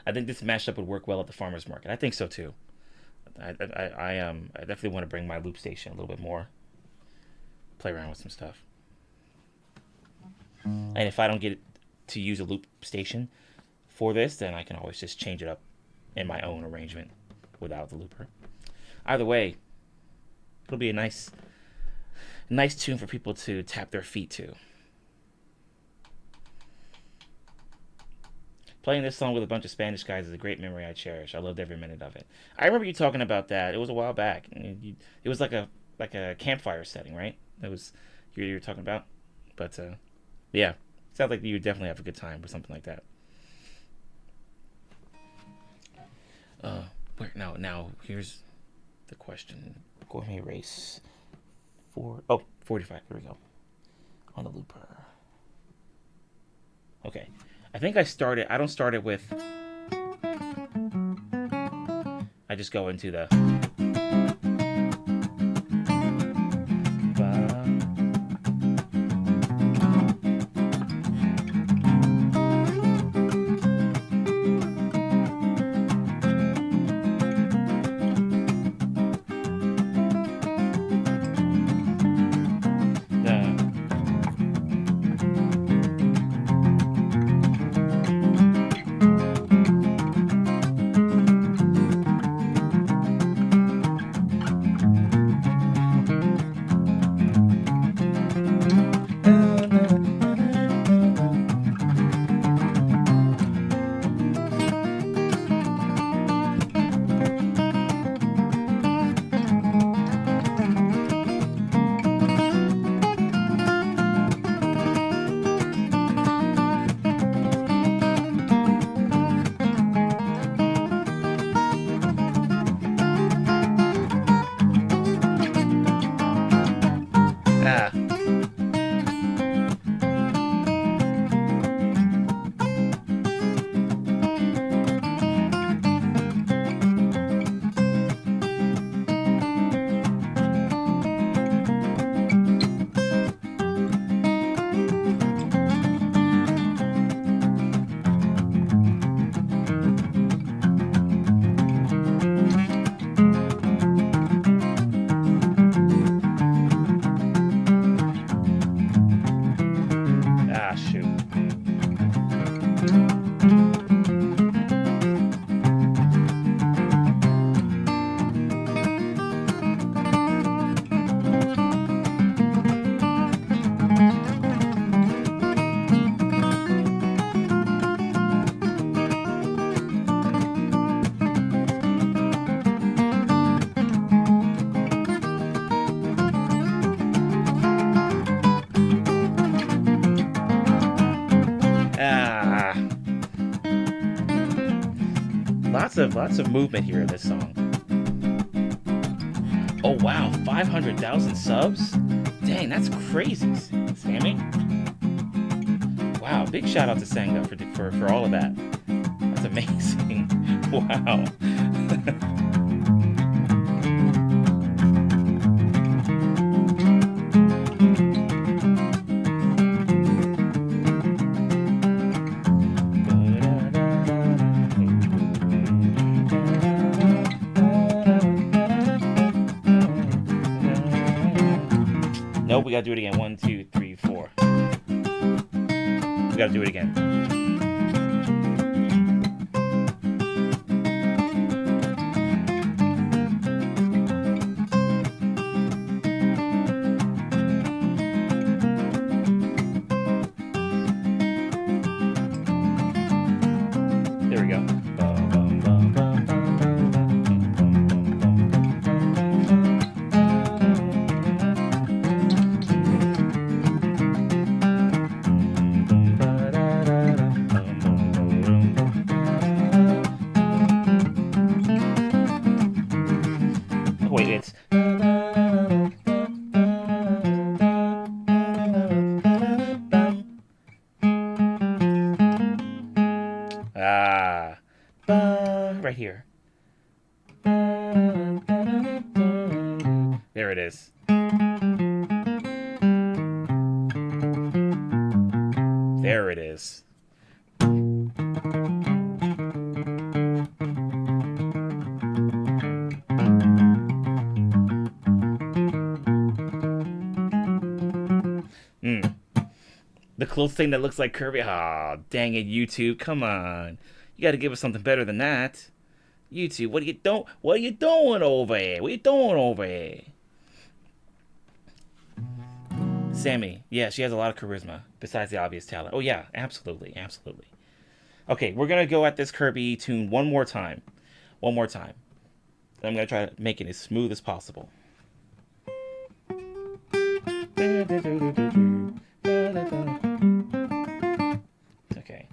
I think this mashup would work well at the farmer's market. I think so too. I definitely want to bring my loop station a little bit more. Play around with some stuff. And if I don't get to use a loop station for this, then I can always just change it up in my own arrangement without the looper. Either way, it'll be a nice tune for people to tap their feet to. Playing this song with a bunch of Spanish guys is a great memory I cherish. I loved every minute of it. I remember you talking about that. It was a while back. It was like a campfire setting, right? That was you were talking about. But yeah, sounds like you would definitely have a good time with something like that. Now here's the question. Gourmet Race 45. Here we go. On the looper. Okay. I think I don't start it with. I just go into the. Lots of movement here in this song. Oh wow, 500,000 subs? Dang, that's crazy, Sammy. Wow, big shout out to Sangha for all of that. That's amazing. Wow. Nope, we gotta do it again. 1, 2, 3, 4. We gotta do it again. There we go. There it is. There it is. The close thing that looks like Kirby. Ah, dang it, YouTube. Come on. You got to give us something better than that. YouTube, what are you doing over here? What are you doing over here? Sammy, yeah, she has a lot of charisma, besides the obvious talent. Oh, yeah, absolutely, absolutely. Okay, we're going to go at this Kirby tune one more time. One more time. I'm going to try to make it as smooth as possible. Okay.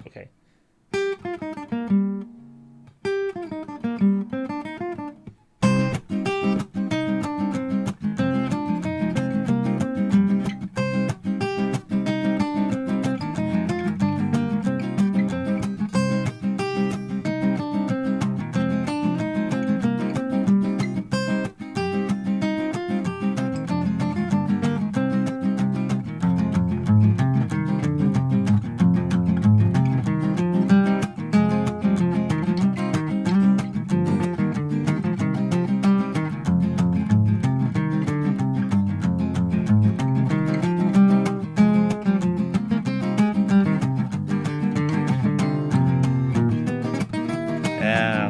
Okay.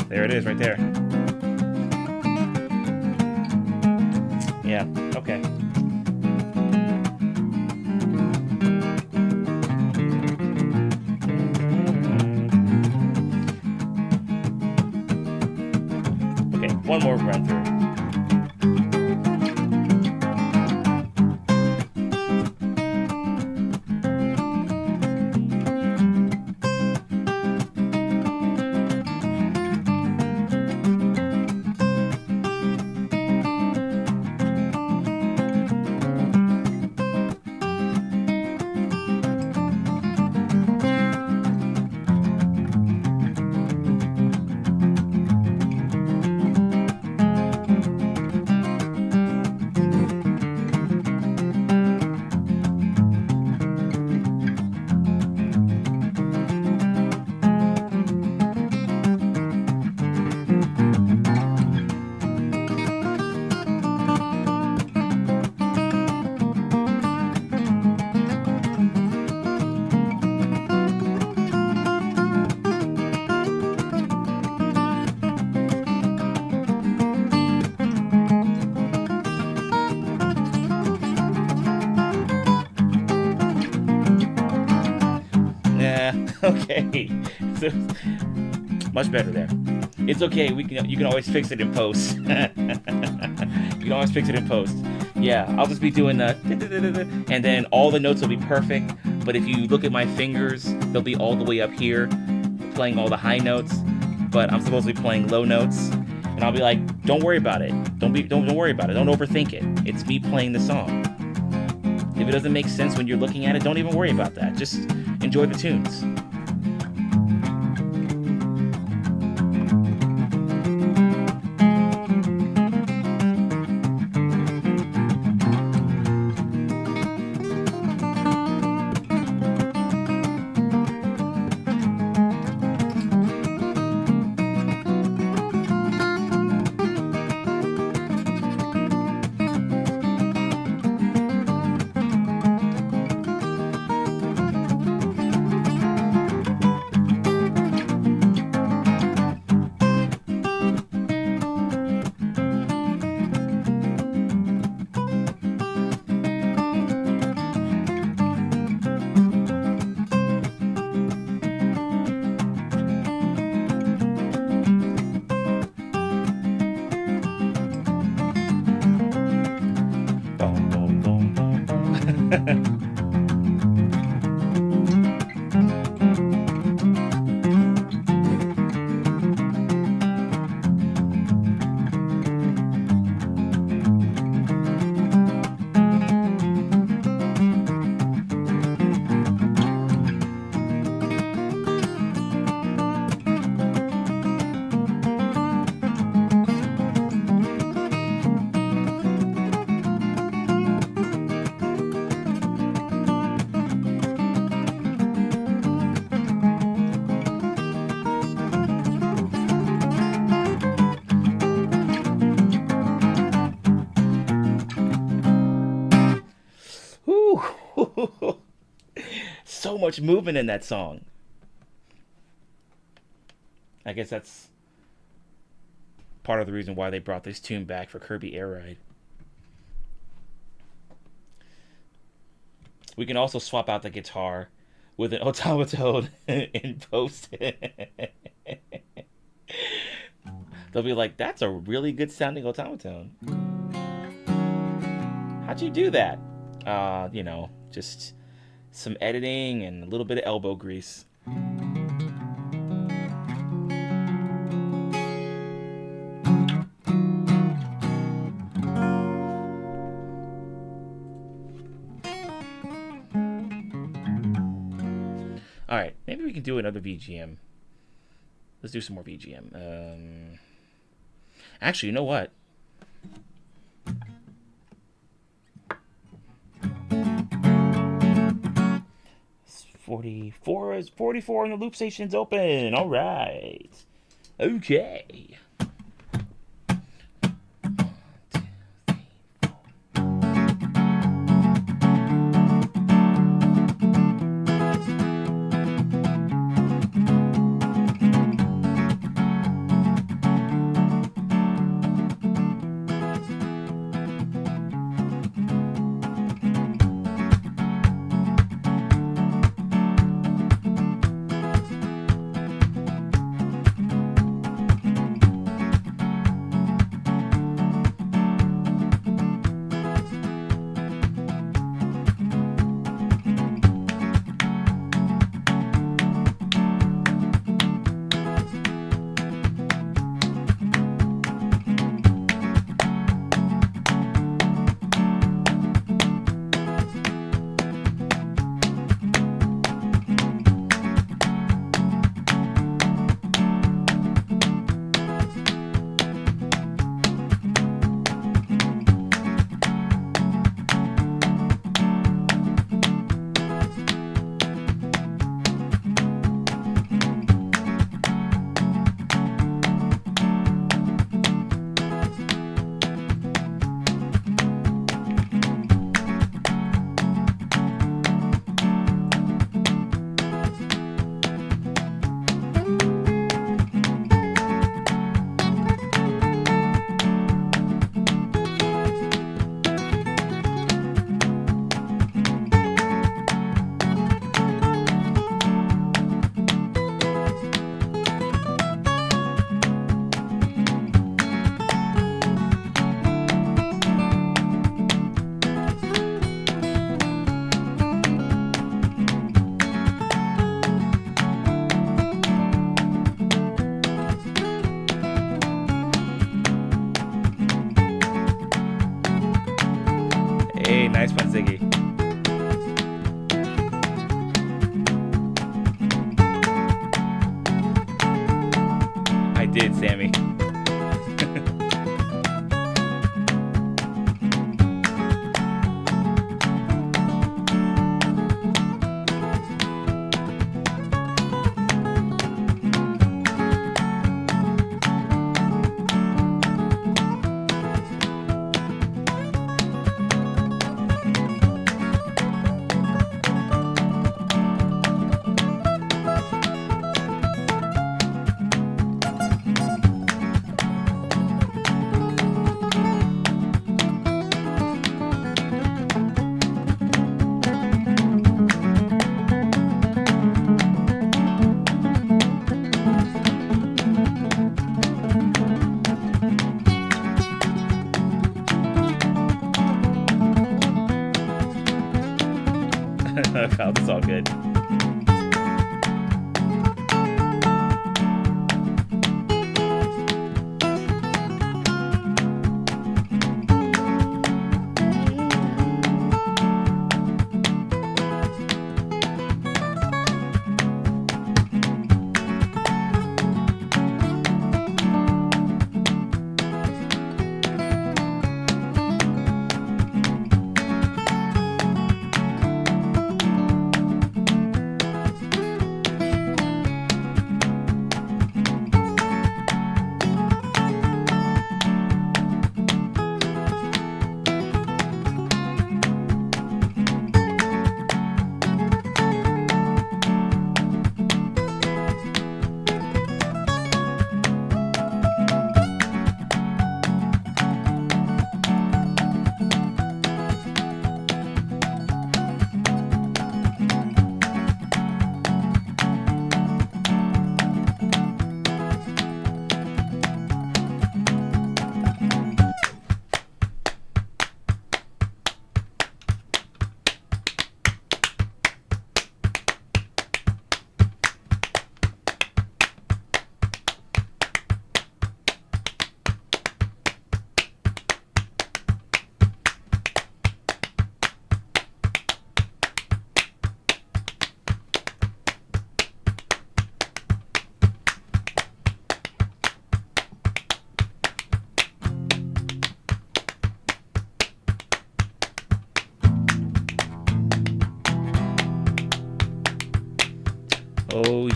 There it is right there. Yeah, okay. Okay, one more run through. Okay, so much better there. It's okay. You can always fix it in post. You can always fix it in post. Yeah, I'll just be doing the and then all the notes will be perfect. But if you look at my fingers, they'll be all the way up here, playing all the high notes. But I'm supposed to be playing low notes, and I'll be like, don't worry about it. Don't worry about it. Don't overthink it. It's me playing the song. If it doesn't make sense when you're looking at it, don't even worry about that. Just enjoy the tunes. much movement in that song. I guess that's part of the reason why they brought this tune back for Kirby Air Ride. We can also swap out the guitar with an automaton in post. They'll be like, that's a really good sounding automaton. How'd you do that? You know, just some editing and a little bit of elbow grease. Alright, maybe we can do another VGM. Let's do some more VGM. Actually, you know what? It's 44 is 44 and the loop station's open. Alright. Okay. Hey, nice one, Ziggy. I did, Sammy. Oh, it's all good.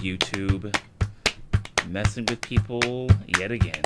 YouTube messing with people yet again.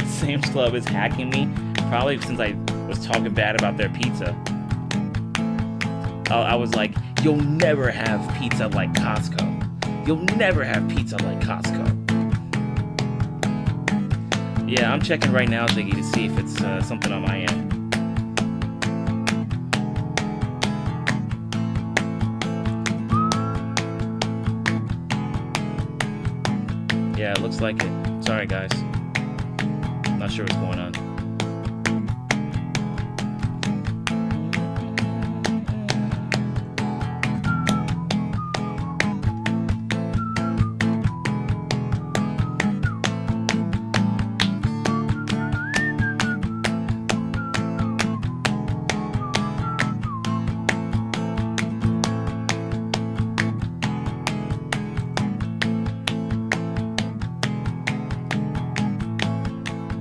Sam's Club is hacking me, probably since I was talking bad about their pizza. I was like, you'll never have pizza like Costco. You'll never have pizza like Costco. Yeah, I'm checking right now, Ziggy, to see if it's something on my end. Yeah, it looks like it. Sorry, guys. Not sure what's going on.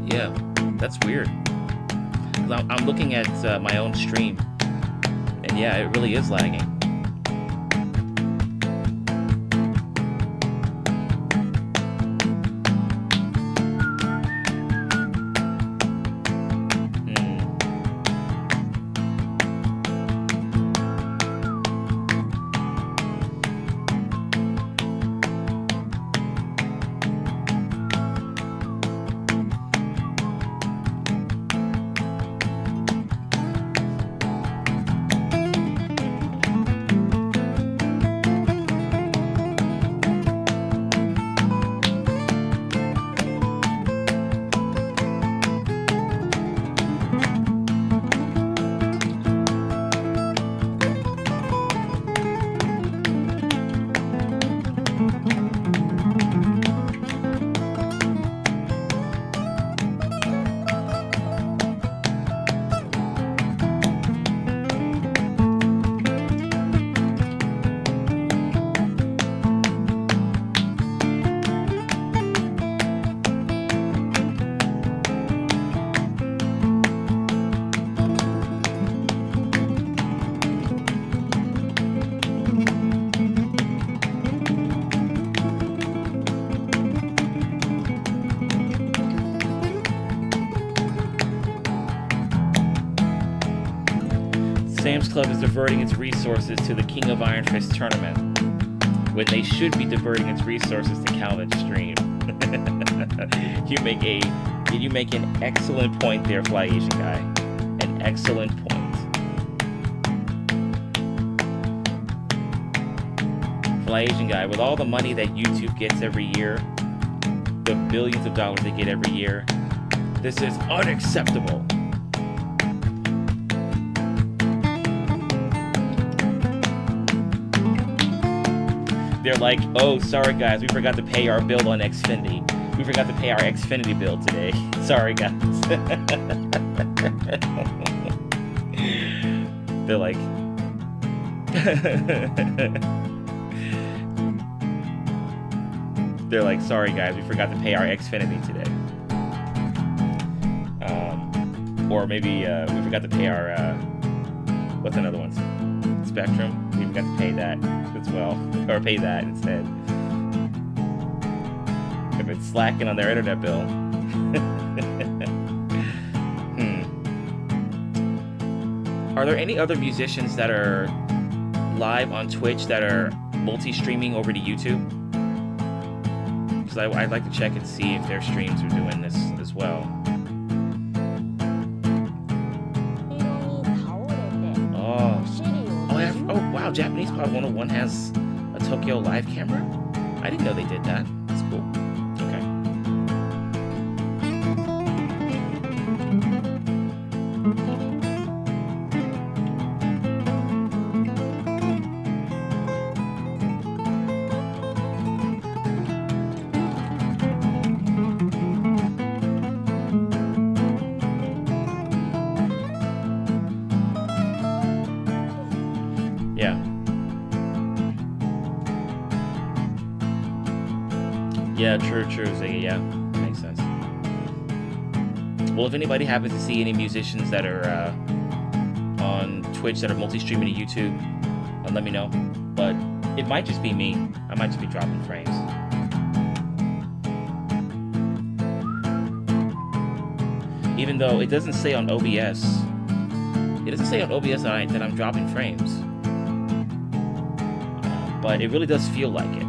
Yeah. That's weird. 'Cause I'm looking at my own stream, and yeah, it really is lagging. Sam's Club is diverting its resources to the King of Iron Fist tournament, when they should be diverting its resources to Calvin's stream. You make an excellent point there, Fly Asian Guy. An excellent point. Fly Asian Guy, with all the money that YouTube gets every year, the billions of dollars they get every year, this is unacceptable. They're like, oh, sorry guys, we forgot to pay our bill on Xfinity. We forgot to pay our Xfinity bill today. Sorry guys. They're like, they're like, sorry guys, we forgot to pay our Xfinity today. Or maybe we forgot to pay our, what's another one? Spectrum. We forgot to pay that as well, or pay that instead. If it's slacking on their internet bill. Are there any other musicians that are live on Twitch that are multi-streaming over to YouTube? Because I'd like to check and see if their streams are doing this as well. Oh wow, Japanese Pod 101 has a Tokyo Live camera? I didn't know they did that. That's cool. Okay. Yeah, true, Ziggy, yeah, makes sense. Well, if anybody happens to see any musicians that are on Twitch that are multi-streaming to YouTube, let me know. But it might just be me. I might just be dropping frames. Even though it doesn't say on OBS. It doesn't say on OBS that I'm dropping frames. But it really does feel like it.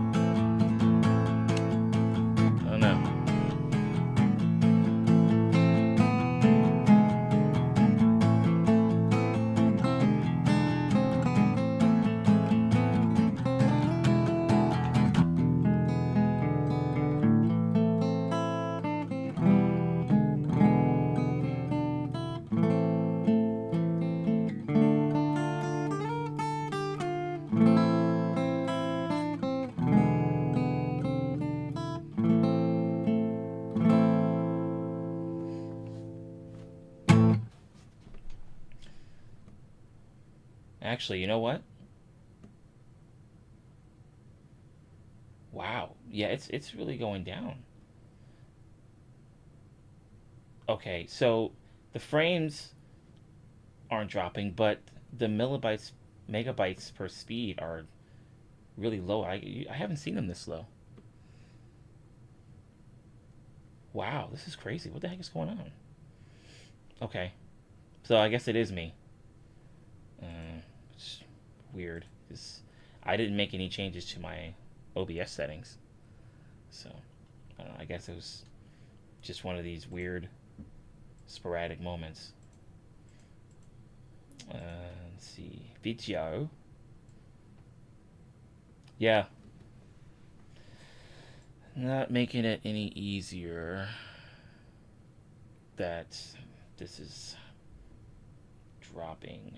Actually, you know what? Wow. Yeah, it's really going down. Okay, so the frames aren't dropping, but the millibytes, megabytes per speed are really low. I haven't seen them this low. Wow, this is crazy. What the heck is going on? Okay, so I guess it is me. It's weird because I didn't make any changes to my OBS settings, so I don't know. I guess it was just one of these weird, sporadic moments. Let's see, video. Yeah, not making it any easier that this is dropping.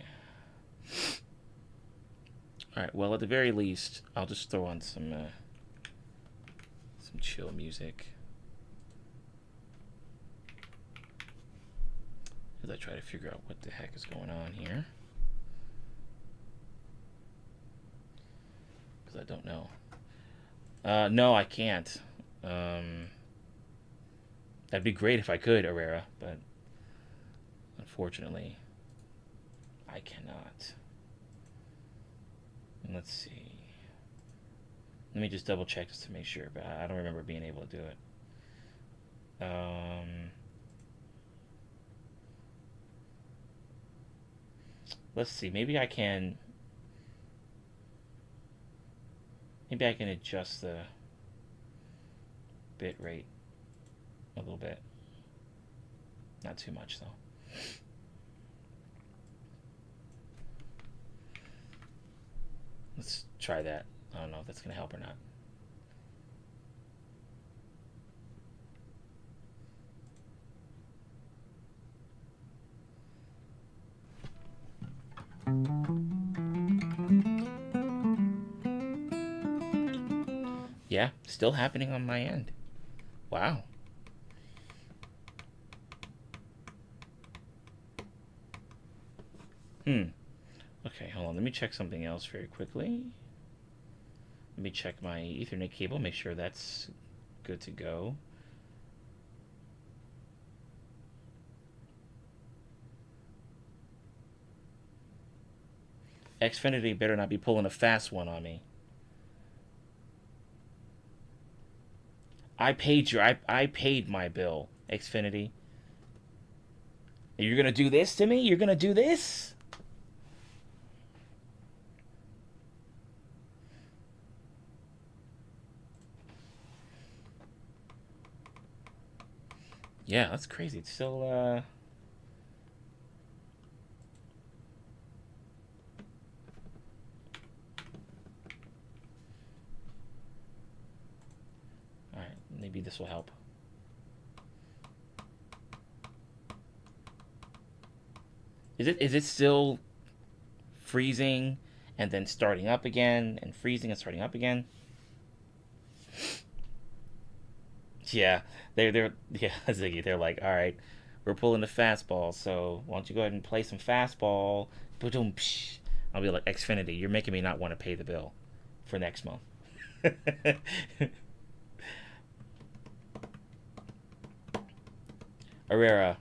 Alright, well, at the very least, I'll just throw on some chill music as I try to figure out what the heck is going on here. Because I don't know. No, I can't. That'd be great if I could, Herrera, but unfortunately, I cannot. And let's see. Let me just double check just to make sure, but I don't remember being able to do it. Let's see. Maybe I can adjust the bit rate a little bit. Not too much though. Let's try that. I don't know if that's gonna help or not. Yeah, still happening on my end. Wow. Okay, hold on. Let me check something else very quickly. Let me check my Ethernet cable, make sure that's good to go. Xfinity better not be pulling a fast one on me. I paid my bill, Xfinity. You're gonna do this to me? You're gonna do this? Yeah, that's crazy. It's still Alright, maybe this will help. Is it still freezing and then starting up again and freezing and starting up again? Yeah, they're yeah, Ziggy. They're like, all right, we're pulling the fastball, so why don't you go ahead and play some fastball? Boom, psh. I'll be like, Xfinity, you're making me not want to pay the bill for next month. Herrera,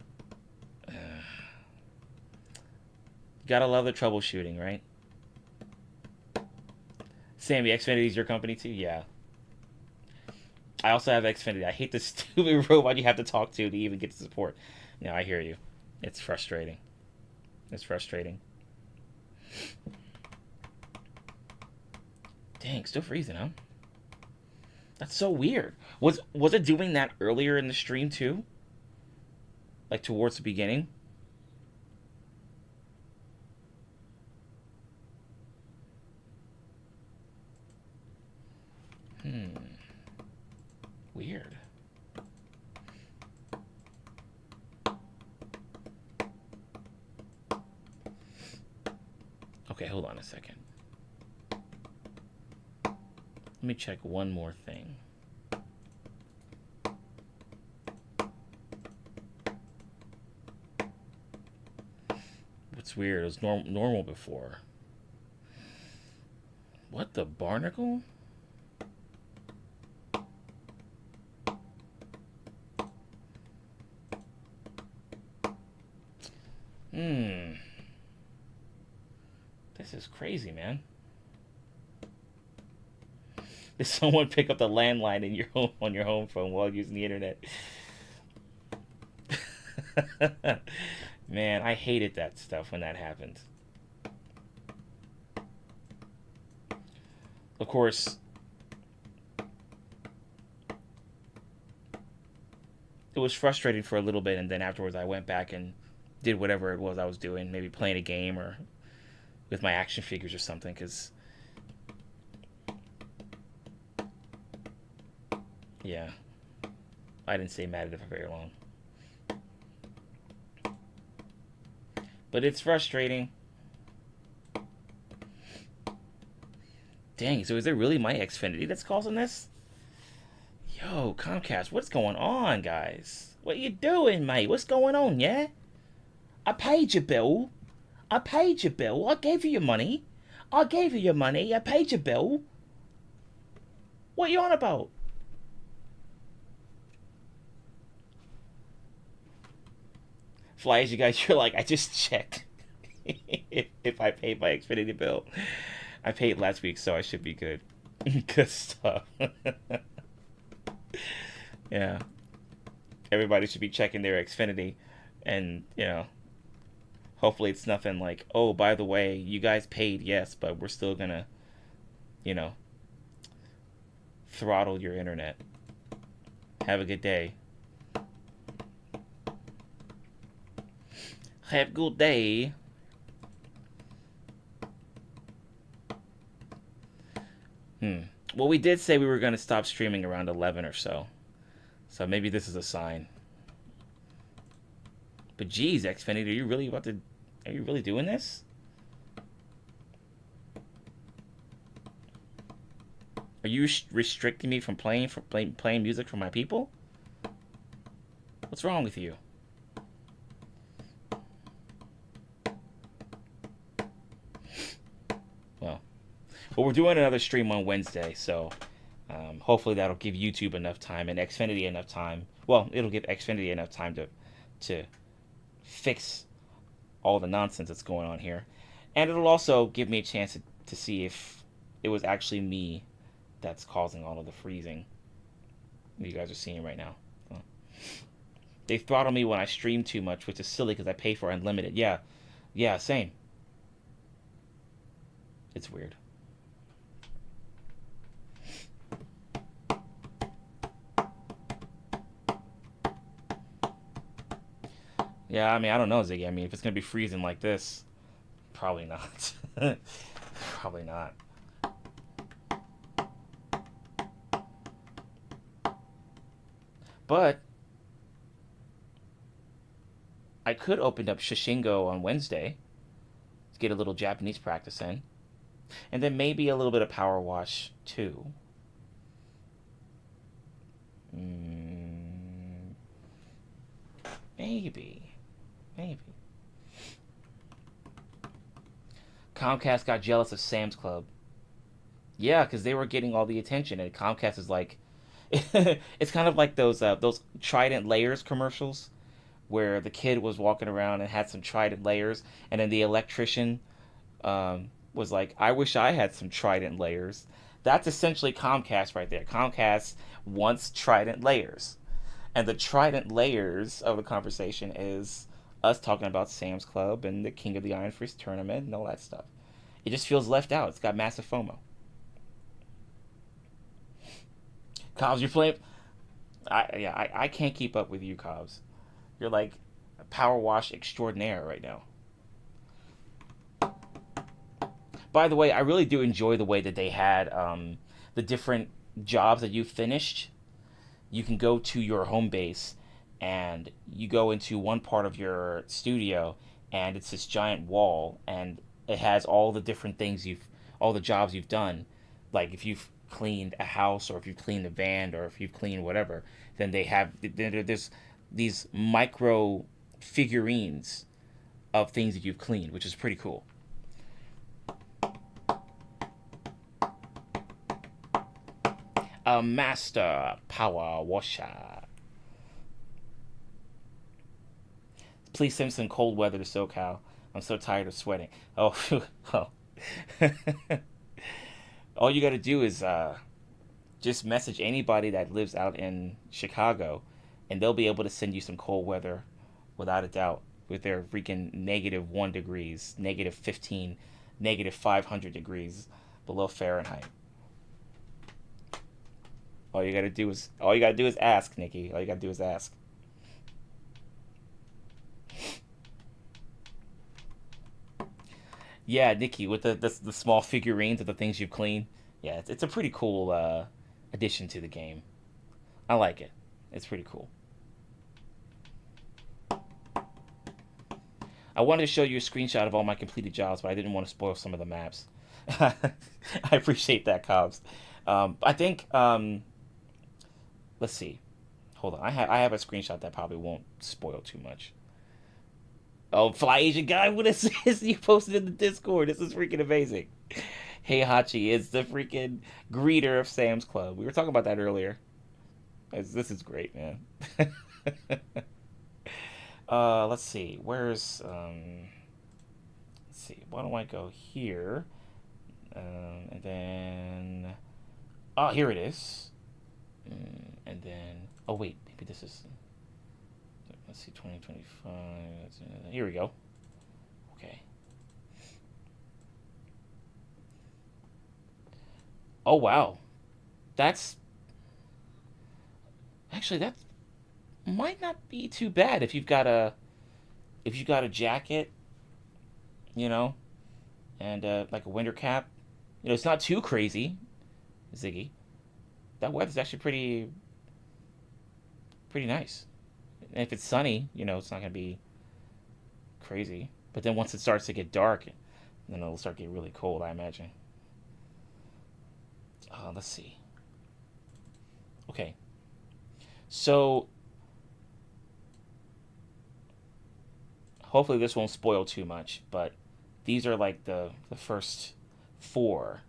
gotta love the troubleshooting, right? Sammy, Xfinity's your company too? Yeah. I also have Xfinity. I hate the stupid robot you have to talk to even get the support. No, I hear you. It's frustrating. It's frustrating. Dang, still freezing, huh? That's so weird. Was it doing that earlier in the stream too? Like towards the beginning? Weird. Okay, hold on a second. Let me check one more thing. What's weird, it was normal before. What the barnacle? This is crazy, man. Did someone pick up the landline in your home on your home phone while using the internet? Man, I hated that stuff when that happened. Of course, it was frustrating for a little bit, and then afterwards I went back and did whatever it was I was doing, maybe playing a game or with my action figures or something, because yeah, I didn't stay mad at it for very long. But it's frustrating. Dang, so is it really my Xfinity that's causing this? Yo, Comcast, what's going on, guys? What you doing, mate? What's going on, yeah? I paid your bill. I paid your bill. I gave you your money. I gave you your money. I paid your bill. What are you on about? Fly, as you guys, you're like, I just checked if I paid my Xfinity bill. I paid last week, so I should be good. Good stuff. Yeah. Everybody should be checking their Xfinity, and, you know, hopefully it's nothing like, oh, by the way, you guys paid, yes, but we're still gonna, you know, throttle your internet. Have a good day. Have a good day. Well, we did say we were going to stop streaming around 11 or so. So maybe this is a sign. But geez, Xfinity, are you really doing this? Are you restricting me from playing music for my people? What's wrong with you? Well, we're doing another stream on Wednesday, so hopefully that'll give YouTube enough time and Xfinity enough time. Well, it'll give Xfinity enough time to fix all the nonsense that's going on here. And it'll also give me a chance to see if it was actually me that's causing all of the freezing that you guys are seeing right now. So, they throttle me when I stream too much, which is silly because I pay for unlimited. Yeah, same. It's weird. Yeah, I mean, I don't know, Ziggy. I mean, if it's going to be freezing like this, probably not. Probably not. But I could open up Shishingo on Wednesday to get a little Japanese practice in. And then maybe a little bit of Power Wash, too. Maybe. Comcast got jealous of Sam's Club. Yeah, because they were getting all the attention, and Comcast is like, it's kind of like those Trident Layers commercials, where the kid was walking around and had some Trident Layers, and then the electrician was like, I wish I had some Trident Layers. That's essentially Comcast right there. Comcast wants Trident Layers. And the Trident Layers of the conversation is us talking about Sam's Club and the King of the Iron Fist tournament and all that stuff. It just feels left out. It's got massive FOMO. Cobbs, you're playing... I can't keep up with you, Cobbs. You're like a power wash extraordinaire right now. By the way, I really do enjoy the way that they had the different jobs that you finished. You can go to your home base and you go into one part of your studio and it's this giant wall and it has all the different things all the jobs you've done. Like if you've cleaned a house or if you've cleaned a van or if you've cleaned whatever, then there's these micro figurines of things that you've cleaned, which is pretty cool. A master power washer. Please send some cold weather to SoCal. I'm so tired of sweating. Oh, well, All you got to do is just message anybody that lives out in Chicago, and they'll be able to send you some cold weather without a doubt with their freaking -1 degrees, -15, -500 degrees below Fahrenheit. All you gotta do is ask, Nikki. All you gotta do is ask. Yeah, Nikki, with the small figurines of the things you've cleaned. Yeah, it's a pretty cool addition to the game. I like it. It's pretty cool. I wanted to show you a screenshot of all my completed jobs, but I didn't want to spoil some of the maps. I appreciate that, Cobbs. I think let's see. Hold on. I have a screenshot that probably won't spoil too much. Oh, Fly Asian guy, what is this? You posted in the Discord. This is freaking amazing. Hey Hachi is the freaking greeter of Sam's Club. We were talking about that earlier. This is great, man. Let's see. Let's see. Why don't I go here? And then oh, here it is. And then oh wait, maybe this is let's see 2025. Here we go. Okay. Oh wow. That's actually that might not be too bad if you've got a jacket, you know, and like a winter cap. You know, it's not too crazy, Ziggy. That weather's actually pretty nice. And if it's sunny, you know, it's not gonna be crazy. But then once it starts to get dark, then it'll start getting really cold, I imagine. Let's see. Okay, so hopefully this won't spoil too much, but these are like the first four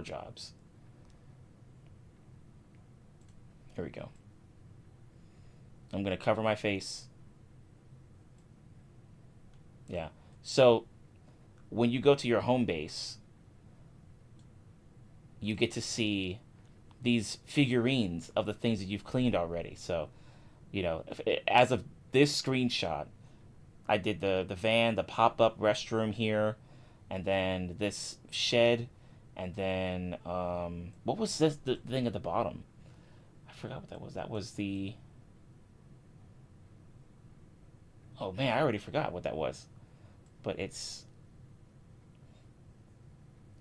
jobs. Here we go. I'm gonna cover my face. Yeah. So when you go to your home base, you get to see these figurines of the things that you've cleaned already. So, you know, as of this screenshot, I did the van, the pop up restroom here, and then this shed, and then what was this the thing at the bottom? I forgot what that was. That was the oh man, I already forgot what that was. But it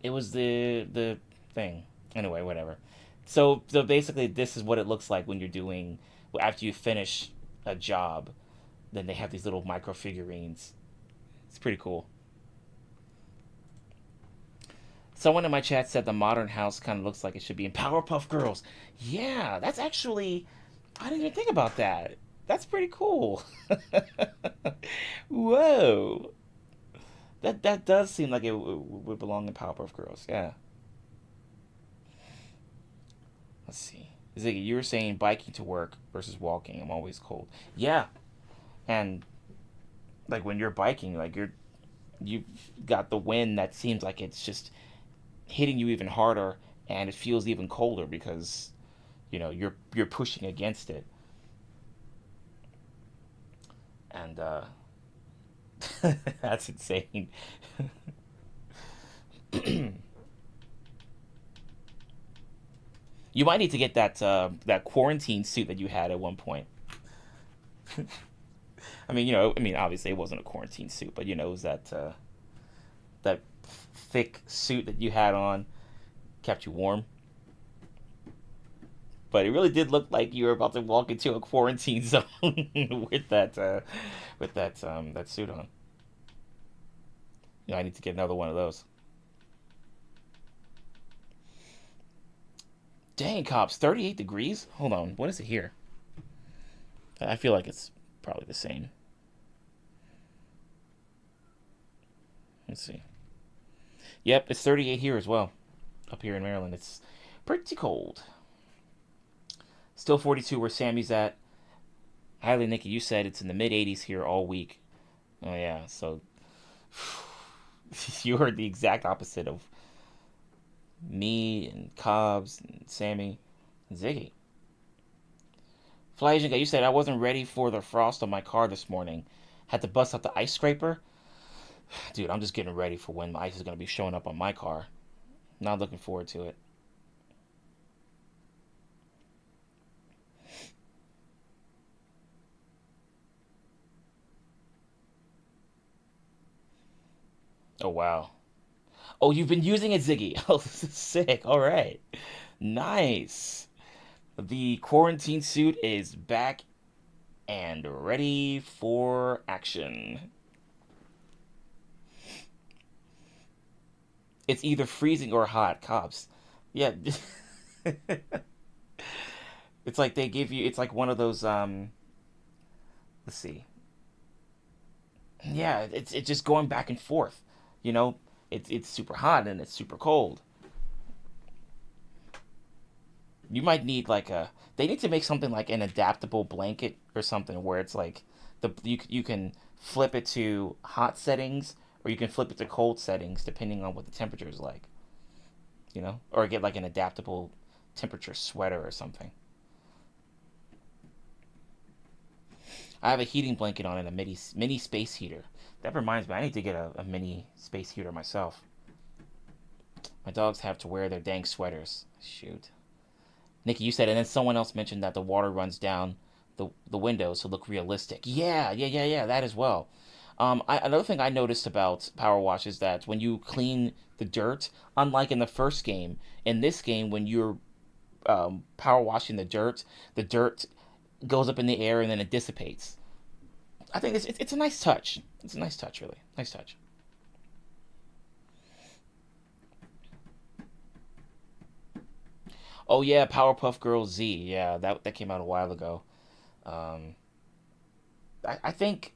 was the thing. Anyway, whatever. So basically, this is what it looks like when you're doing after you finish a job. Then they have these little micro figurines. It's pretty cool. Someone in my chat said the modern house kind of looks like it should be in Powerpuff Girls. Yeah, that's actually I didn't even think about that. That's pretty cool. Whoa, that does seem like it would belong in Powerpuff Girls. Yeah. Let's see. Ziggy, you were saying biking to work versus walking. I'm always cold. Yeah, and like when you're biking, like you've got the wind that seems like it's just hitting you even harder, and it feels even colder because you know you're pushing against it, and that's insane. You might need to get that quarantine suit that you had at one point. I mean, you know, I mean, obviously it wasn't a quarantine suit, but you know, it was that thick suit that you had on, kept you warm. But it really did look like you were about to walk into a quarantine zone with that suit on. You know, I need to get another one of those. Dang, cops, 38 degrees? Hold on, what is it here? I feel like it's probably the same. Let's see. Yep, it's 38 here as well. Up here in Maryland, it's pretty cold. Still 42 where Sammy's at. Highly Nikki, you said it's in the mid 80s here all week. Oh yeah, so You are the exact opposite of me and Cobbs and Sammy and Ziggy. Fly Asian guy, you said I wasn't ready for the frost on my car this morning. Had to bust out the ice scraper. Dude, I'm just getting ready for when the ice is going to be showing up on my car. Not looking forward to it. Oh, wow. Oh, you've been using it, Ziggy. Oh, this is sick. All right. Nice. The quarantine suit is back and ready for action. It's either freezing or hot, cops. Yeah. It's like they give you, it's like one of those, let's see. Yeah, it's just going back and forth. You know, it's super hot and it's super cold. You might need like a. They need to make something like an adaptable blanket or something where it's like you can flip it to hot settings or you can flip it to cold settings depending on what the temperature is like. You know, or get like an adaptable temperature sweater or something. I have a heating blanket on and a mini space heater. That reminds me, I need to get a mini space heater myself. My dogs have to wear their dang sweaters. Shoot. Nikki, you said, and then someone else mentioned that the water runs down the windows to look realistic. Yeah, that as well. Another thing I noticed about Power Wash is that when you clean the dirt, unlike in the first game, in this game, when you're power washing the dirt goes up in the air and then it dissipates. I think it's a nice touch. It's a nice touch, really. Nice touch. Oh yeah, Powerpuff Girls Z. Yeah, that came out a while ago. Um, I think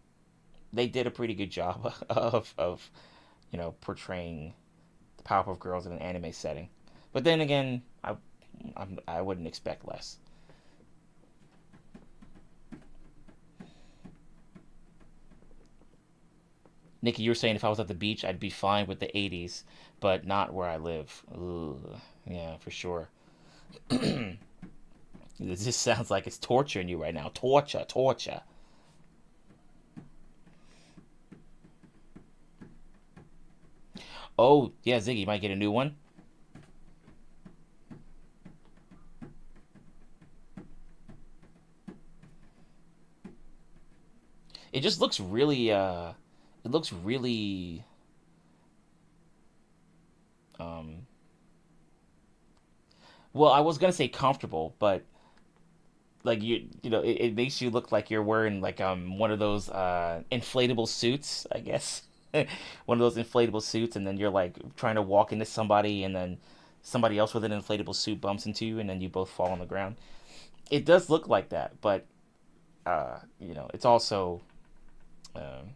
they did a pretty good job of portraying the Powerpuff Girls in an anime setting. But then again, I wouldn't expect less. Nikki, you were saying if I was at the beach, I'd be fine with the 80s, but not where I live. Ooh, yeah, for sure. This just sounds like it's torturing you right now. Torture, torture. Oh, yeah, Ziggy, you might get a new one. It just looks really, it looks really, um, well, I was gonna say comfortable, but like it makes you look like you're wearing like one of those inflatable suits, I guess. One of those inflatable suits, and then you're like trying to walk into somebody, and then somebody else with an inflatable suit bumps into you, and then you both fall on the ground. It does look like that, but it's also um,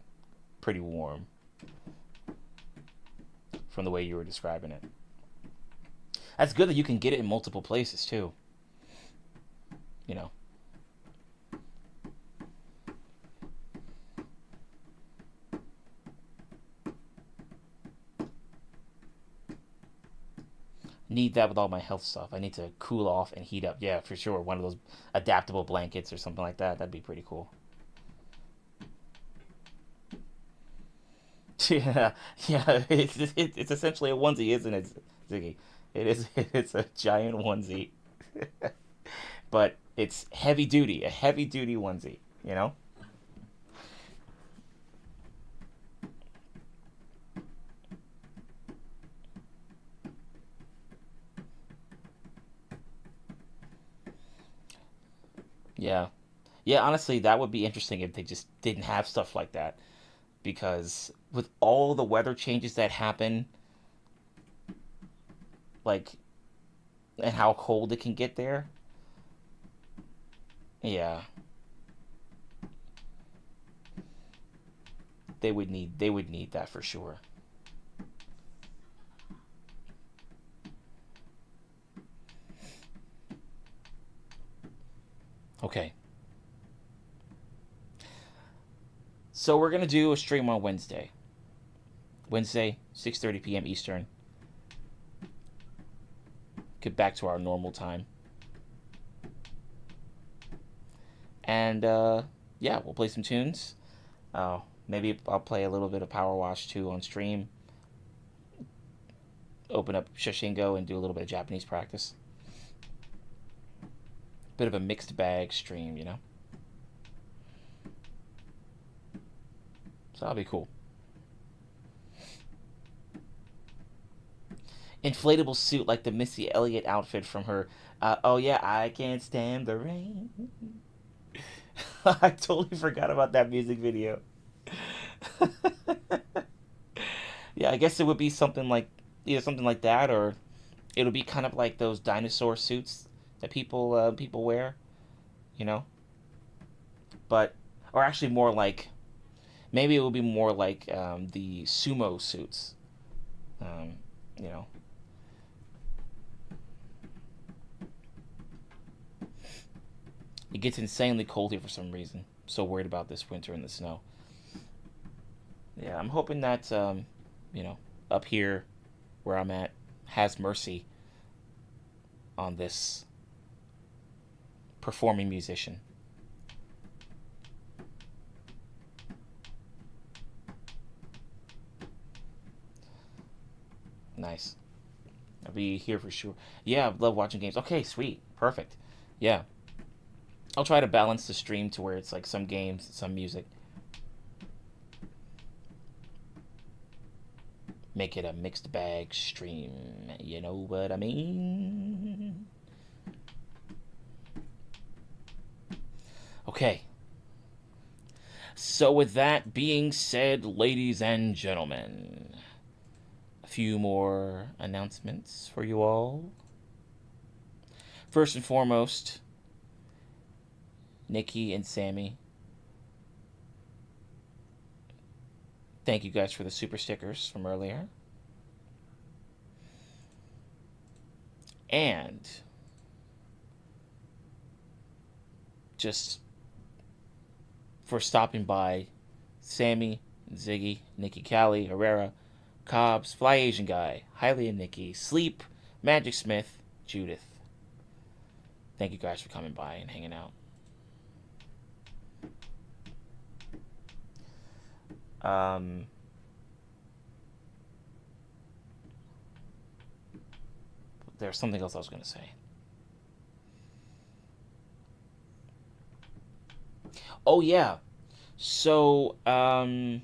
pretty warm from the way you were describing it. That's good that you can get it in multiple places too. You know, need that with all my health stuff. I need to cool off and heat up. Yeah, for sure. One of those adaptable blankets or something like that. That'd be pretty cool. Yeah, yeah. It's essentially a onesie, isn't it, Ziggy? It is. It's a giant onesie, but it's heavy duty. A heavy duty onesie. You know? Yeah. Yeah. Honestly, that would be interesting if they just didn't have stuff like that. Because with all the weather changes that happen, like and how cold it can get there, yeah, they would need that for sure. Okay, so we're gonna do a stream on Wednesday. Wednesday, 6:30 p.m. Eastern. Get back to our normal time. And yeah, we'll play some tunes. Maybe I'll play a little bit of Power Wash too on stream. Open up Shashingo and do a little bit of Japanese practice. Bit of a mixed bag stream, you know? So that'll be cool. Inflatable suit like the Missy Elliott outfit from her. Oh yeah, I can't stand the rain. I totally forgot about that music video. Yeah, I guess it would be something like either something like that, or it'll be kind of like those dinosaur suits that people wear, you know. But or actually more like maybe it will be more like the sumo suits, you know. It gets insanely cold here for some reason. I'm so worried about this winter in the snow. Yeah, I'm hoping that you know, up here where I'm at has mercy on this performing musician. Nice. I'll be here for sure. Yeah, I love watching games. Okay, sweet. Perfect. Yeah. I'll try to balance the stream to where it's like some games, some music. Make it a mixed bag stream. You know what I mean? Okay. So with that being said, ladies and gentlemen, a few more announcements for you all. First and foremost, Nikki and Sammy, thank you guys for the super stickers from earlier. And just for stopping by, Sammy, Ziggy, Nikki Callie, Herrera, Cobbs, Fly Asian Guy, Hailey and Nikki, Sleep, Magic Smith, Judith. Thank you guys for coming by and hanging out. There's something else I was going to say. Oh yeah. So I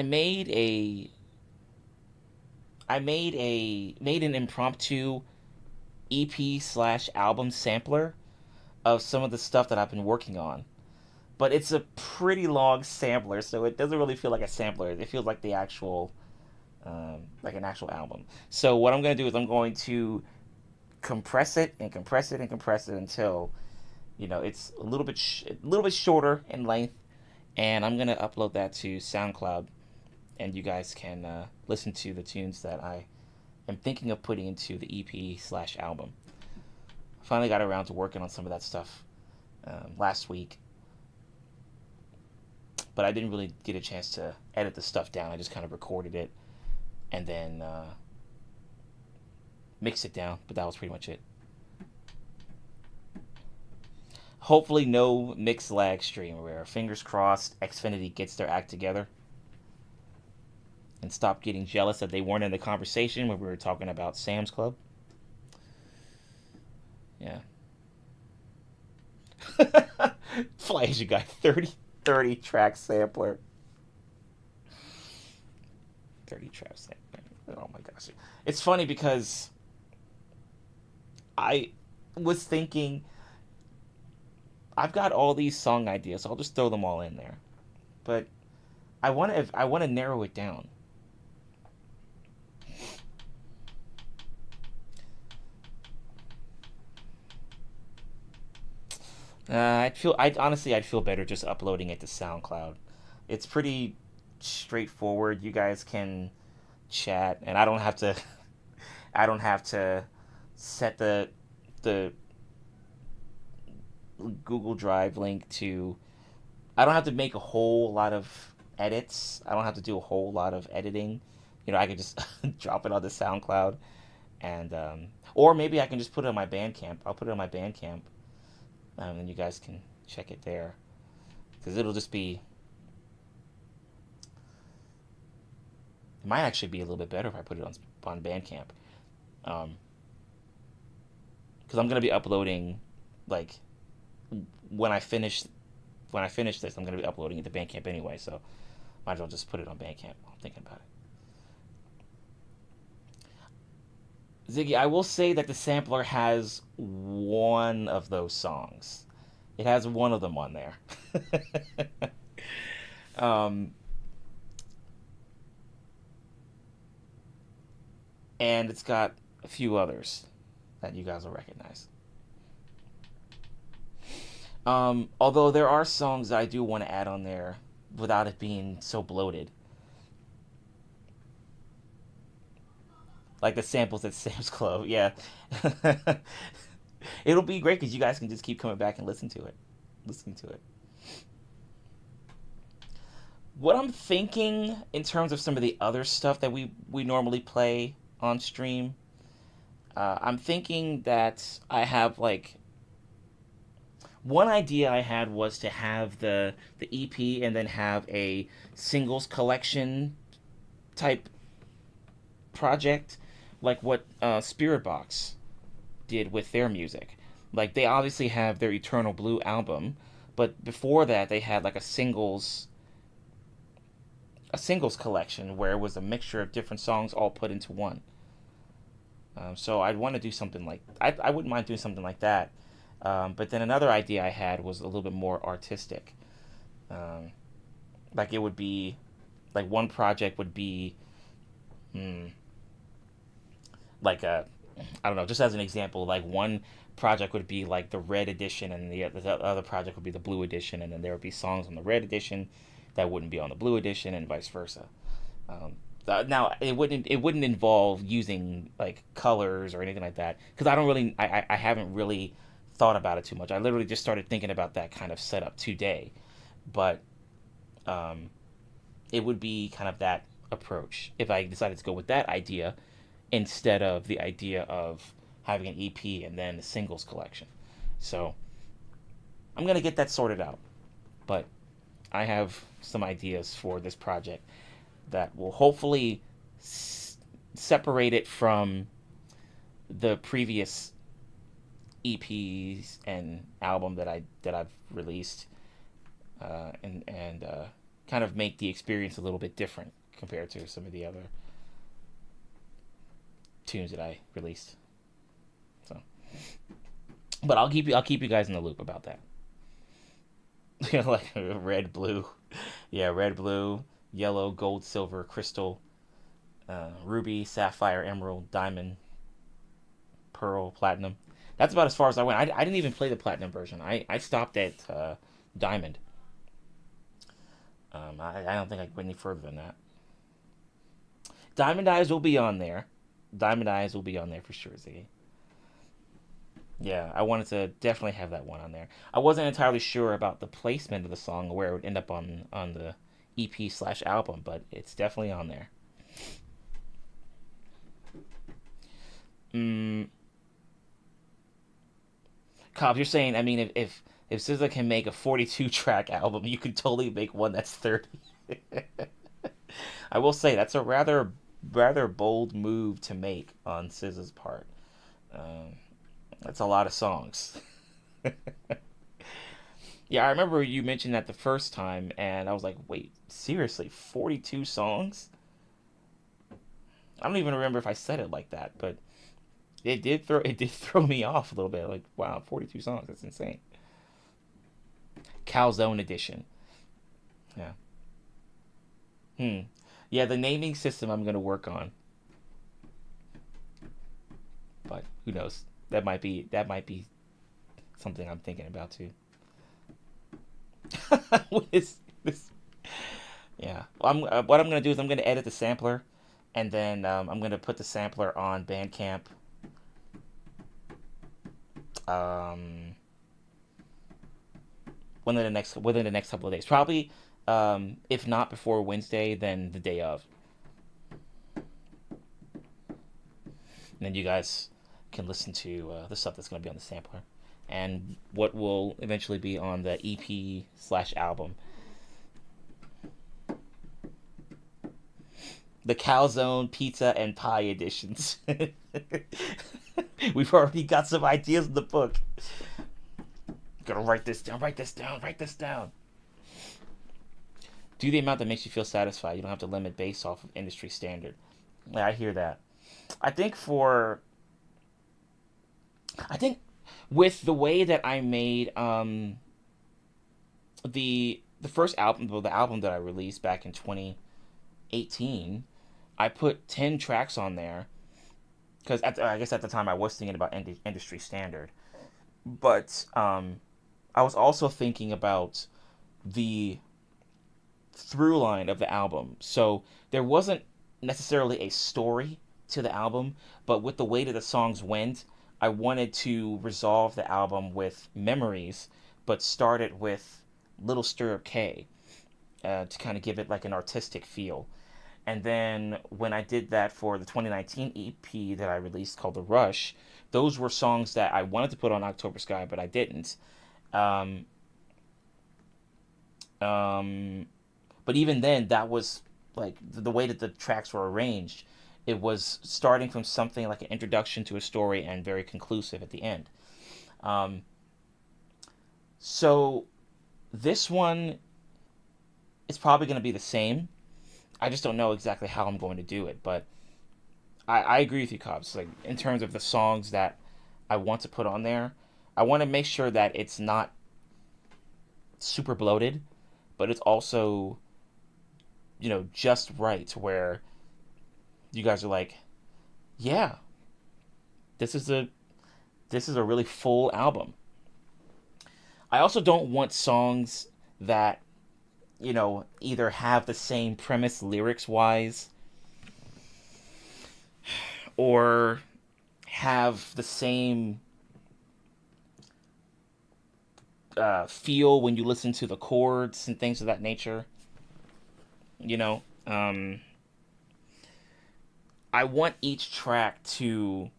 made an impromptu EP/album sampler of some of the stuff that I've been working on. But it's a pretty long sampler, so it doesn't really feel like a sampler. It feels like the actual, like an actual album. So what I'm going to do is I'm going to compress it and compress it and compress it until, you know, it's a little bit shorter in length, and I'm going to upload that to SoundCloud, and you guys can listen to the tunes that I am thinking of putting into the EP/album. I finally got around to working on some of that stuff last week. But I didn't really get a chance to edit the stuff down. I just kind of recorded it and then mixed it down. But that was pretty much it. Hopefully no mix lag stream where, fingers crossed, Xfinity gets their act together and stop getting jealous that they weren't in the conversation when we were talking about Sam's Club. Yeah. Fly Asian Guy, 30 track sampler. 30 track sampler. Oh my gosh. It's funny because I was thinking I've got all these song ideas, so I'll just throw them all in there. But I want to narrow it down. I'd feel better just uploading it to SoundCloud. It's pretty straightforward. You guys can chat, and I don't have to set the Google Drive link to. I don't have to make a whole lot of edits. I don't have to do a whole lot of editing. You know, I could just drop it on the SoundCloud, and or maybe I can just put it on my Bandcamp. I'll put it on my Bandcamp, and you guys can check it there, because it'll just be. It might actually be a little bit better if I put it on Bandcamp, because I'm gonna be uploading, like, when I finish this, I'm gonna be uploading it to Bandcamp anyway. So might as well just put it on Bandcamp. I'm thinking about it. Ziggy, I will say that the sampler has one of those songs. It has one of them on there. um, and it's got a few others that you guys will recognize. Although there are songs that I do want to add on there without it being so bloated. Like the samples at Sam's Club, yeah. It'll be great because you guys can just keep coming back and listening to it. What I'm thinking in terms of some of the other stuff that we normally play on stream, I'm thinking that I have, like, one idea I had was to have the EP and then have a singles collection type project, like what Spirit Box did with their music. Like, they obviously have their Eternal Blue album, but before that they had like a singles collection where it was a mixture of different songs all put into one. So I'd want to do something like I wouldn't mind doing something like that. But then another idea I had was a little bit more artistic. Like, it would be, like, one project would be, like I don't know, just as an example, like one project would be like the red edition, and the other project would be the blue edition, and then there would be songs on the red edition that wouldn't be on the blue edition, and vice versa. Now it wouldn't involve using like colors or anything like that, because I haven't really thought about it too much. I literally just started thinking about that kind of setup today, but it would be kind of that approach if I decided to go with that idea instead of the idea of having an EP and then a singles collection. So I'm gonna get that sorted out, but I have some ideas for this project that will hopefully separate it from the previous EPs and album that I've released, and kind of make the experience a little bit different compared to some of the other tunes that I released. So, but I'll keep you guys in the loop about that. Like red, blue, yeah, red, blue, yellow, gold, silver, crystal, ruby, sapphire, emerald, diamond, pearl, platinum. That's about as far as I went. I didn't even play the platinum version. I stopped at diamond. I don't think I went any further than that. Diamond Eyes will be on there. Diamond Eyes will be on there for sure, Ziggy. Yeah, I wanted to definitely have that one on there. I wasn't entirely sure about the placement of the song, where it would end up on the EP/album, but it's definitely on there. Cobb, you're saying, I mean, if SZA can make a 42 track album, you could totally make one that's 30. I will say that's a rather bold move to make on SZA's part. That's a lot of songs. Yeah, I remember you mentioned that the first time, and I was like, wait, seriously, 42 songs? I don't even remember if I said it like that, but it did throw me off a little bit. Like, wow, 42 songs, that's insane. Calzone edition. Yeah. Yeah, the naming system I'm gonna work on. But who knows? That might be something I'm thinking about too. What is this? Yeah. Well, what I'm gonna do is I'm gonna edit the sampler, and then I'm gonna put the sampler on Bandcamp. within the next couple of days. Probably, if not before Wednesday, then the day of. And then you guys can listen to the stuff that's going to be on the sampler and what will eventually be on the EP/album. The calzone, pizza, and pie editions. We've already got some ideas in the book. Gotta write this down, write this down, write this down. Do the amount that makes you feel satisfied. You don't have to limit based off of industry standard. Yeah, I hear that. I think with the way that I made the first album, well, the album that I released back in 2018, I put 10 tracks on there because I guess at the time I was thinking about industry standard, but I was also thinking about the through line of the album. So there wasn't necessarily a story to the album, but with the way that the songs went, I wanted to resolve the album with memories, but started with Little Stir K to kind of give it like an artistic feel. And then when I did that for the 2019 EP that I released called The Rush, those were songs that I wanted to put on October Sky, but I didn't. Um, but even then, that was like the way that the tracks were arranged. It was starting from something like an introduction to a story and very conclusive at the end. Um, so this one is probably going to be the same. I just don't know exactly how I'm going to do it, but I agree with you, Cobbs. Like in terms of the songs that I want to put on there, I want to make sure that it's not super bloated, but it's also, just right to where you guys are like, yeah, this is a really full album. I also don't want songs that, either have the same premise lyrics wise or have the same feel when you listen to the chords and things of that nature. You know, I want each track to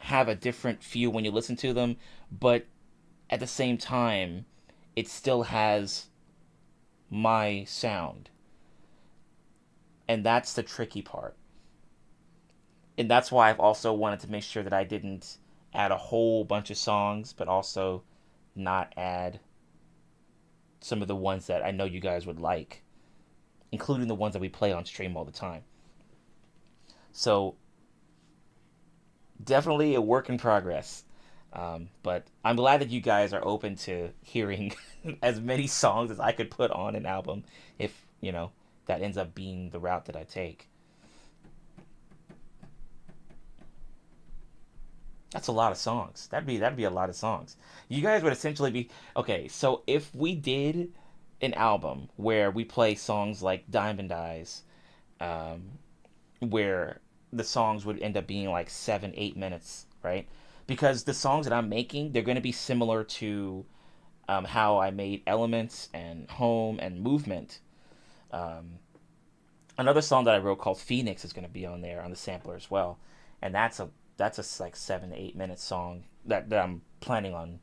have a different feel when you listen to them, but at the same time, it still has my sound. And that's the tricky part. And that's why I've also wanted to make sure that I didn't add a whole bunch of songs, but also not add some of the ones that I know you guys would like, including the ones that we play on stream all the time. So, definitely a work in progress. But I'm glad that you guys are open to hearing as many songs as I could put on an album if, that ends up being the route that I take. That's a lot of songs. That'd be a lot of songs. You guys would essentially be okay. So if we did an album where we play songs like Diamond Eyes, where the songs would end up being like 7-8 minutes, right? Because the songs that I'm making, they're going to be similar to how I made Elements and Home and Movement. Another song that I wrote called Phoenix is going to be on there on the sampler as well, and that's a like 7-8 minute song that I'm planning on.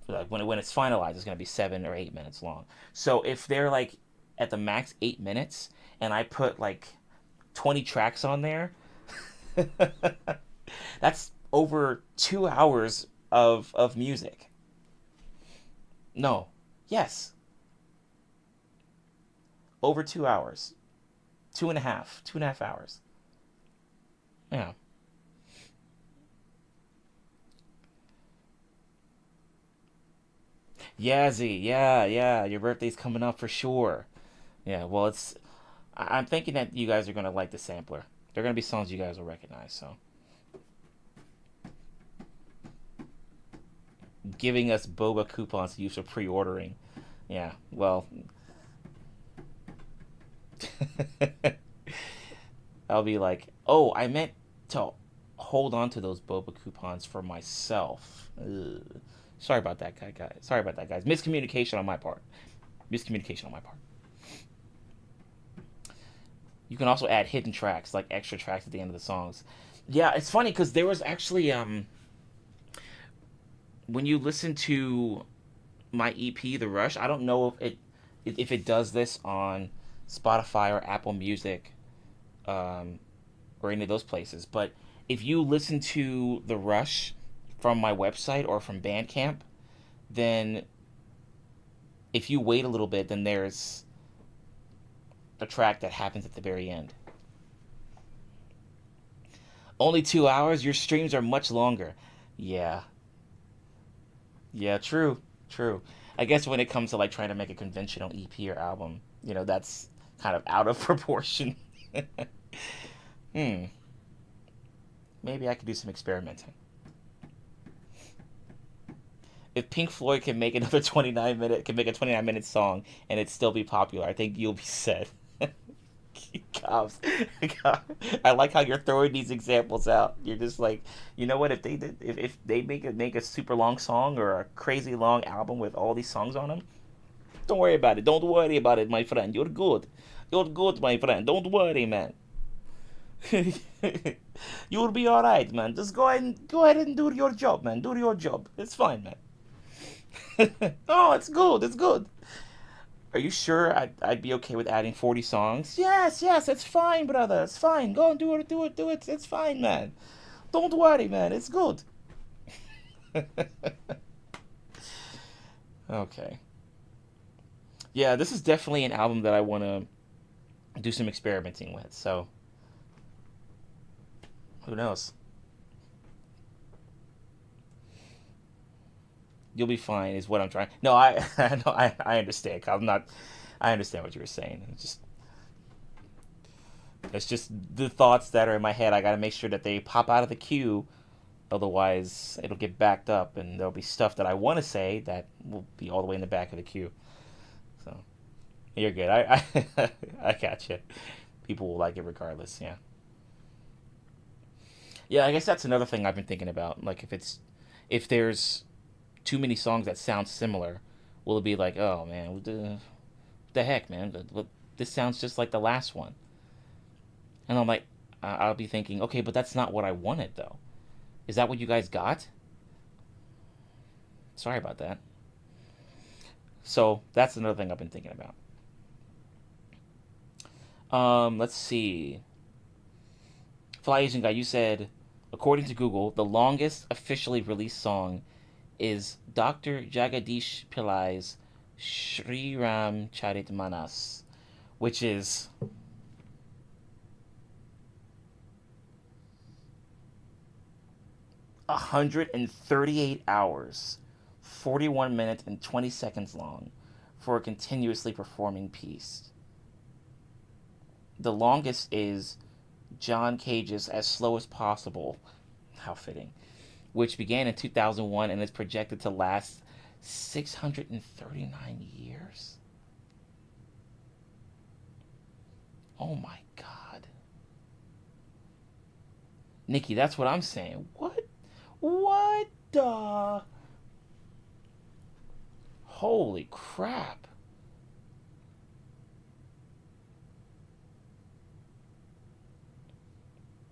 Like when it's finalized, it's going to be 7 or 8 minutes long. So if they're like at the max 8 minutes, and I put like 20 tracks on there, that's over 2 hours of music. No, yes, over 2 hours, 2.5 hours. Yeah. Yazzie, yeah, your birthday's coming up for sure. Yeah, well, I'm thinking that you guys are gonna like the sampler. They're gonna be songs you guys will recognize. So, giving us boba coupons to use for pre-ordering. Yeah, well, I'll be like, oh, I meant to hold on to those boba coupons for myself. Ugh. Sorry about that, guys. Sorry about that, guys. Miscommunication on my part. Miscommunication on my part. You can also add hidden tracks, like extra tracks at the end of the songs. Yeah, it's funny because there was actually when you listen to my EP, The Rush. I don't know if it does this on Spotify or Apple Music, or any of those places. But if you listen to The Rush from my website or from Bandcamp, then if you wait a little bit, then there's a track that happens at the very end. Only 2 hours? Your streams are much longer. Yeah. Yeah, true. True. I guess when it comes to like trying to make a conventional EP or album, that's kind of out of proportion. Hmm. Maybe I could do some experimenting. If Pink Floyd can make another 29-minute song and it still be popular, I think you'll be set. Cops. I like how you're throwing these examples out. You're just like, you know what? If they make a super long song or a crazy long album with all these songs on them, don't worry about it. Don't worry about it, my friend. You're good. You're good, my friend. Don't worry, man. You'll be all right, man. Just go ahead and do your job, man. Do your job. It's fine, man. Oh, it's good. It's good. Are you sure I'd be okay with adding 40 songs? Yes, it's fine, brother. It's fine. Go and do it. It's fine, man. Don't worry, man. It's good. Okay. Yeah, this is definitely an album that I want to do some experimenting with. So, who knows? You'll be fine, is what I'm trying. No, I understand. I understand what you were saying. It's just the thoughts that are in my head. I got to make sure that they pop out of the queue. Otherwise, it'll get backed up, and there'll be stuff that I want to say that will be all the way in the back of the queue. So, you're good. I got you. People will like it regardless. Yeah. Yeah, I guess that's another thing I've been thinking about. Like, if there's too many songs that sound similar, will it be like, oh man, what the heck, man? This sounds just like the last one. And I'm like, I'll be thinking, okay, but that's not what I wanted, though. Is that what you guys got? Sorry about that. So that's another thing I've been thinking about. Let's see. Fly Asian Guy, you said, according to Google, the longest officially released song is Dr. Jagadish Pillai's Sri Ram Charit Manas, which is 138 hours, 41 minutes, and 20 seconds long for a continuously performing piece. The longest is John Cage's As Slow as Possible, how fitting, which began in 2001 and is projected to last 639 years. Oh my God. Nikki, that's what I'm saying. What? What the? Holy crap.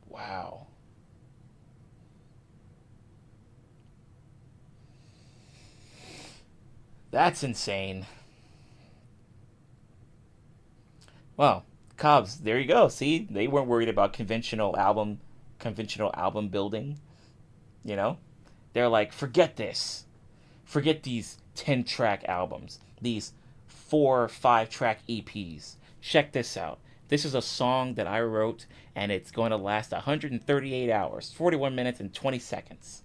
Wow. That's insane. Well, Cubs, there you go. See, they weren't worried about conventional album building. You know, they're like, forget this, forget these 10-track albums, these 4 or 5-track EPs. Check this out. This is a song that I wrote, and it's going to last 138 hours, 41 minutes, and 20 seconds.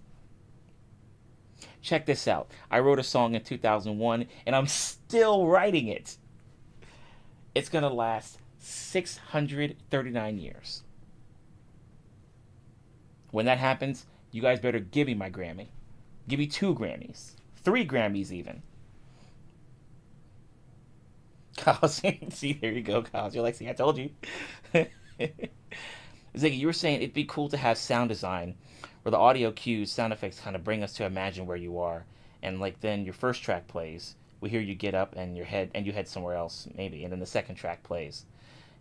Check this out. I wrote a song in 2001, and I'm still writing it. It's going to last 639 years. When that happens, you guys better give me my Grammy. Give me 2 Grammys. 3 Grammys, even. Kyle, see, there you go, Kyle. You're like, see, I told you. Ziggy, you were saying it'd be cool to have sound design where the audio cues, sound effects kind of bring us to imagine where you are and like then your first track plays. We hear you get up and you head somewhere else maybe, and then the second track plays.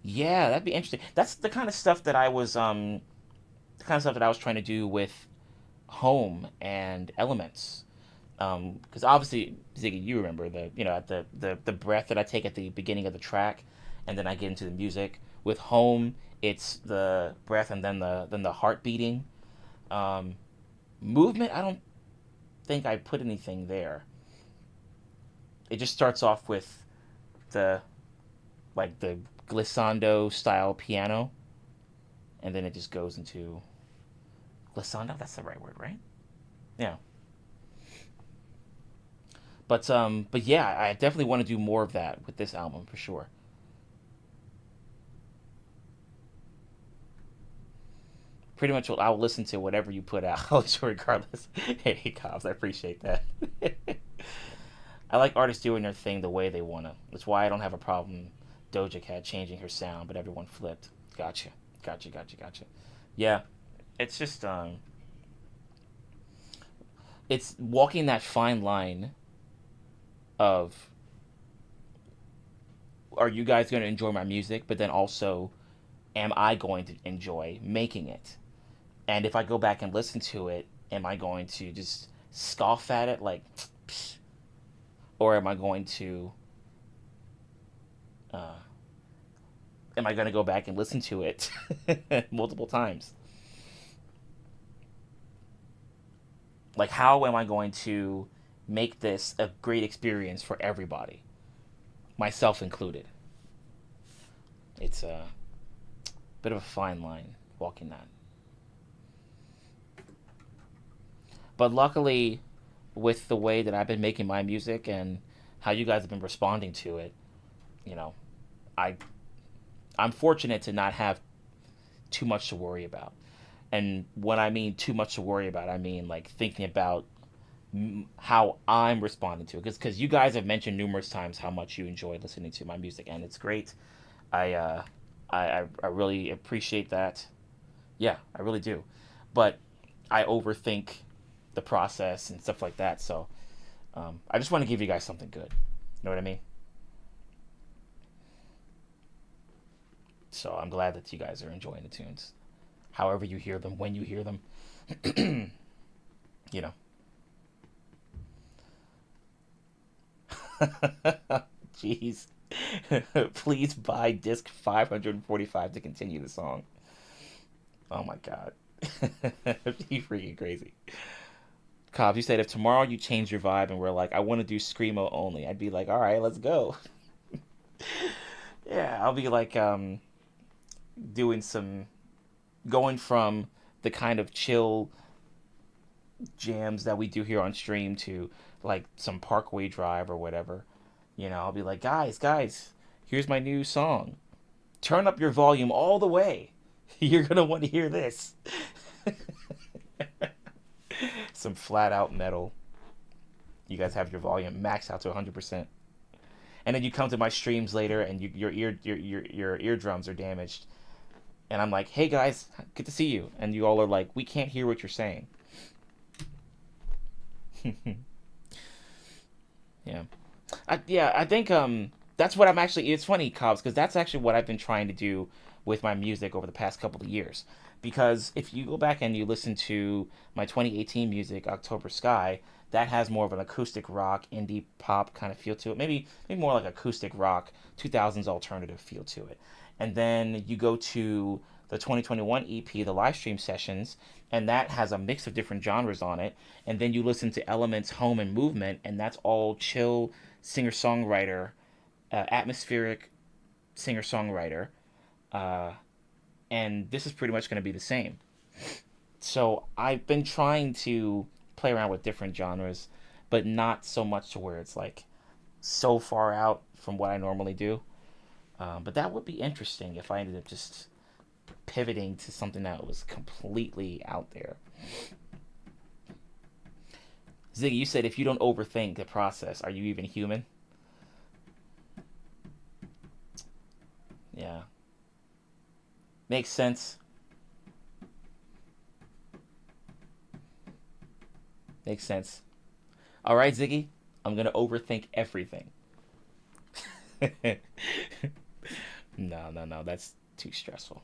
Yeah, that'd be interesting. That's the kind of stuff that I was trying to do with Home and Elements. Because obviously, Ziggy, you remember at the breath that I take at the beginning of the track, and then I get into the music. With Home, it's the breath and then the heart beating. Um, Movement, I don't think I put anything there. It just starts off with the the glissando style piano, and then it just goes into glissando. That's the right word, right? Yeah. But yeah, I definitely want to do more of that with this album for sure. Pretty much, I'll listen to whatever you put out, regardless. Hey, Cobbs, I appreciate that. I like artists doing their thing the way they wanna. That's why I don't have a problem Doja Cat changing her sound, but everyone flipped. Gotcha, gotcha. Yeah, it's just it's walking that fine line of, are you guys going to enjoy my music, but then also, am I going to enjoy making it? And if I go back and listen to it, am I going to just scoff at it like, psh, or am I going to uh, go back and listen to it multiple times? Like, how am I going to make this a great experience for everybody, myself included? It's a bit of a fine line walking that. But luckily, with the way that I've been making my music and how you guys have been responding to it, you know, I I'm fortunate to not have too much to worry about. And when I mean too much to worry about, I mean like thinking about how I'm responding to it. Because you guys have mentioned numerous times how much you enjoy listening to my music, and it's great. I I really appreciate that. Yeah, I really do. But I overthink the process and stuff like that. So I just want to give you guys something good. You know what I mean? So I'm glad that you guys are enjoying the tunes. However you hear them, when you hear them, you know. Jeez. Please buy disc 545 to continue the song. Oh my god. You freaking crazy. Cobbs, you said if tomorrow you change your vibe and we're like, I want to do Screamo only, I'd be like, all right, let's go. Yeah, I'll be like, doing some, going from the kind of chill jams that we do here on stream to like some Parkway Drive or whatever. I'll be like, guys, here's my new song. Turn up your volume all the way. You're gonna want to hear this. Some flat out metal. You guys have your volume maxed out to 100%, and then you come to my streams later, and your eardrums are damaged, and I'm like, hey guys, good to see you, and you all are like, we can't hear what you're saying. Yeah. I think that's what I'm actually. It's funny, Cobbs, because that's actually what I've been trying to do with my music over the past couple of years. Because if you go back and you listen to my 2018 music, October Sky, that has more of an acoustic rock, indie pop kind of feel to it. Maybe more like acoustic rock, 2000s alternative feel to it. And then you go to the 2021 EP, the live stream sessions, and that has a mix of different genres on it. And then you listen to Elements, Home, and Movement, and that's all chill singer-songwriter, atmospheric singer-songwriter. Uh, and this is pretty much going to be the same. So I've been trying to play around with different genres, but not so much to where it's like so far out from what I normally do. But that would be interesting if I ended up just pivoting to something that was completely out there. Ziggy, you said if you don't overthink the process, are you even human? Yeah. Makes sense. Makes sense. All right, Ziggy, I'm gonna overthink everything. No, no, no, that's too stressful.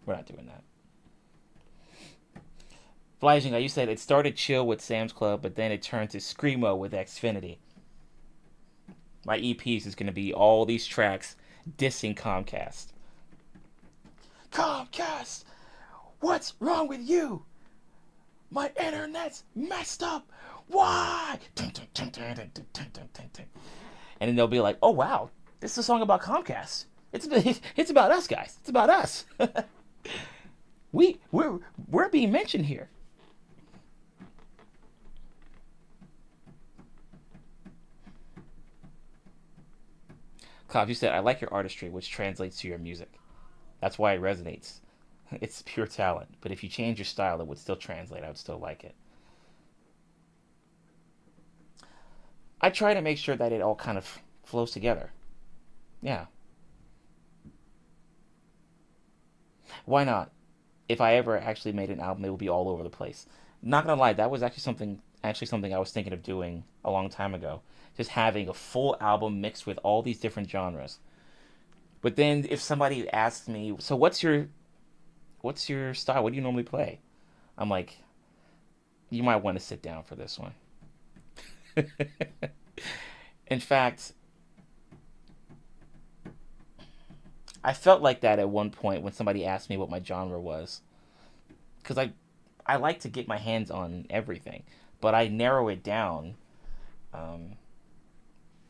We're not doing that. Flashing, you said it started chill with Sam's Club, but then it turned to Screamo with Xfinity. My EPs is gonna be all these tracks dissing Comcast. Comcast, what's wrong with you? My internet's messed up. Why? And then they'll be like, "Oh wow, this is a song about Comcast. It's about us, guys. It's about us. we're being mentioned here." Cobb, you said, "I like your artistry, which translates to your music. That's why it resonates. It's pure talent. But if you change your style, it would still translate. I would still like it." I try to make sure that it all kind of flows together. Yeah. Why not? If I ever actually made an album, it would be all over the place. Not gonna lie, that was actually something I was thinking of doing a long time ago. Just having a full album mixed with all these different genres. But then if somebody asks me, "So what's your style? What do you normally play?" I'm like, "You might want to sit down for this one." In fact, I felt like that at one point when somebody asked me what my genre was, because I like to get my hands on everything, but I narrow it down, um,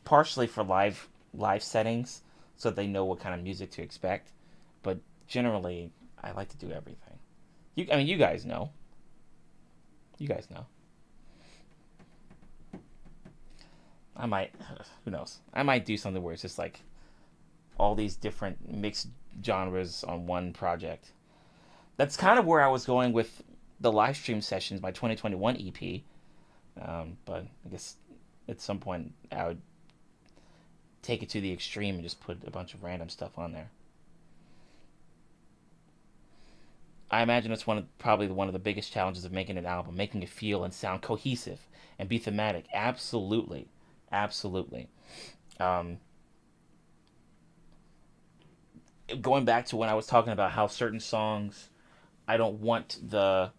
partially for live settings, so they know what kind of music to expect. But generally, I like to do everything. I mean, you guys know. You guys know. I might, who knows? I might do something where it's just like all these different mixed genres on one project. That's kind of where I was going with the live stream sessions, my 2021 EP. But I guess at some point I would take it to the extreme and just put a bunch of random stuff on there. I imagine it's probably one of the biggest challenges of making an album, making it feel and sound cohesive and be thematic. Absolutely, absolutely. Um, Going back to when I was talking about how certain songs, I don't want the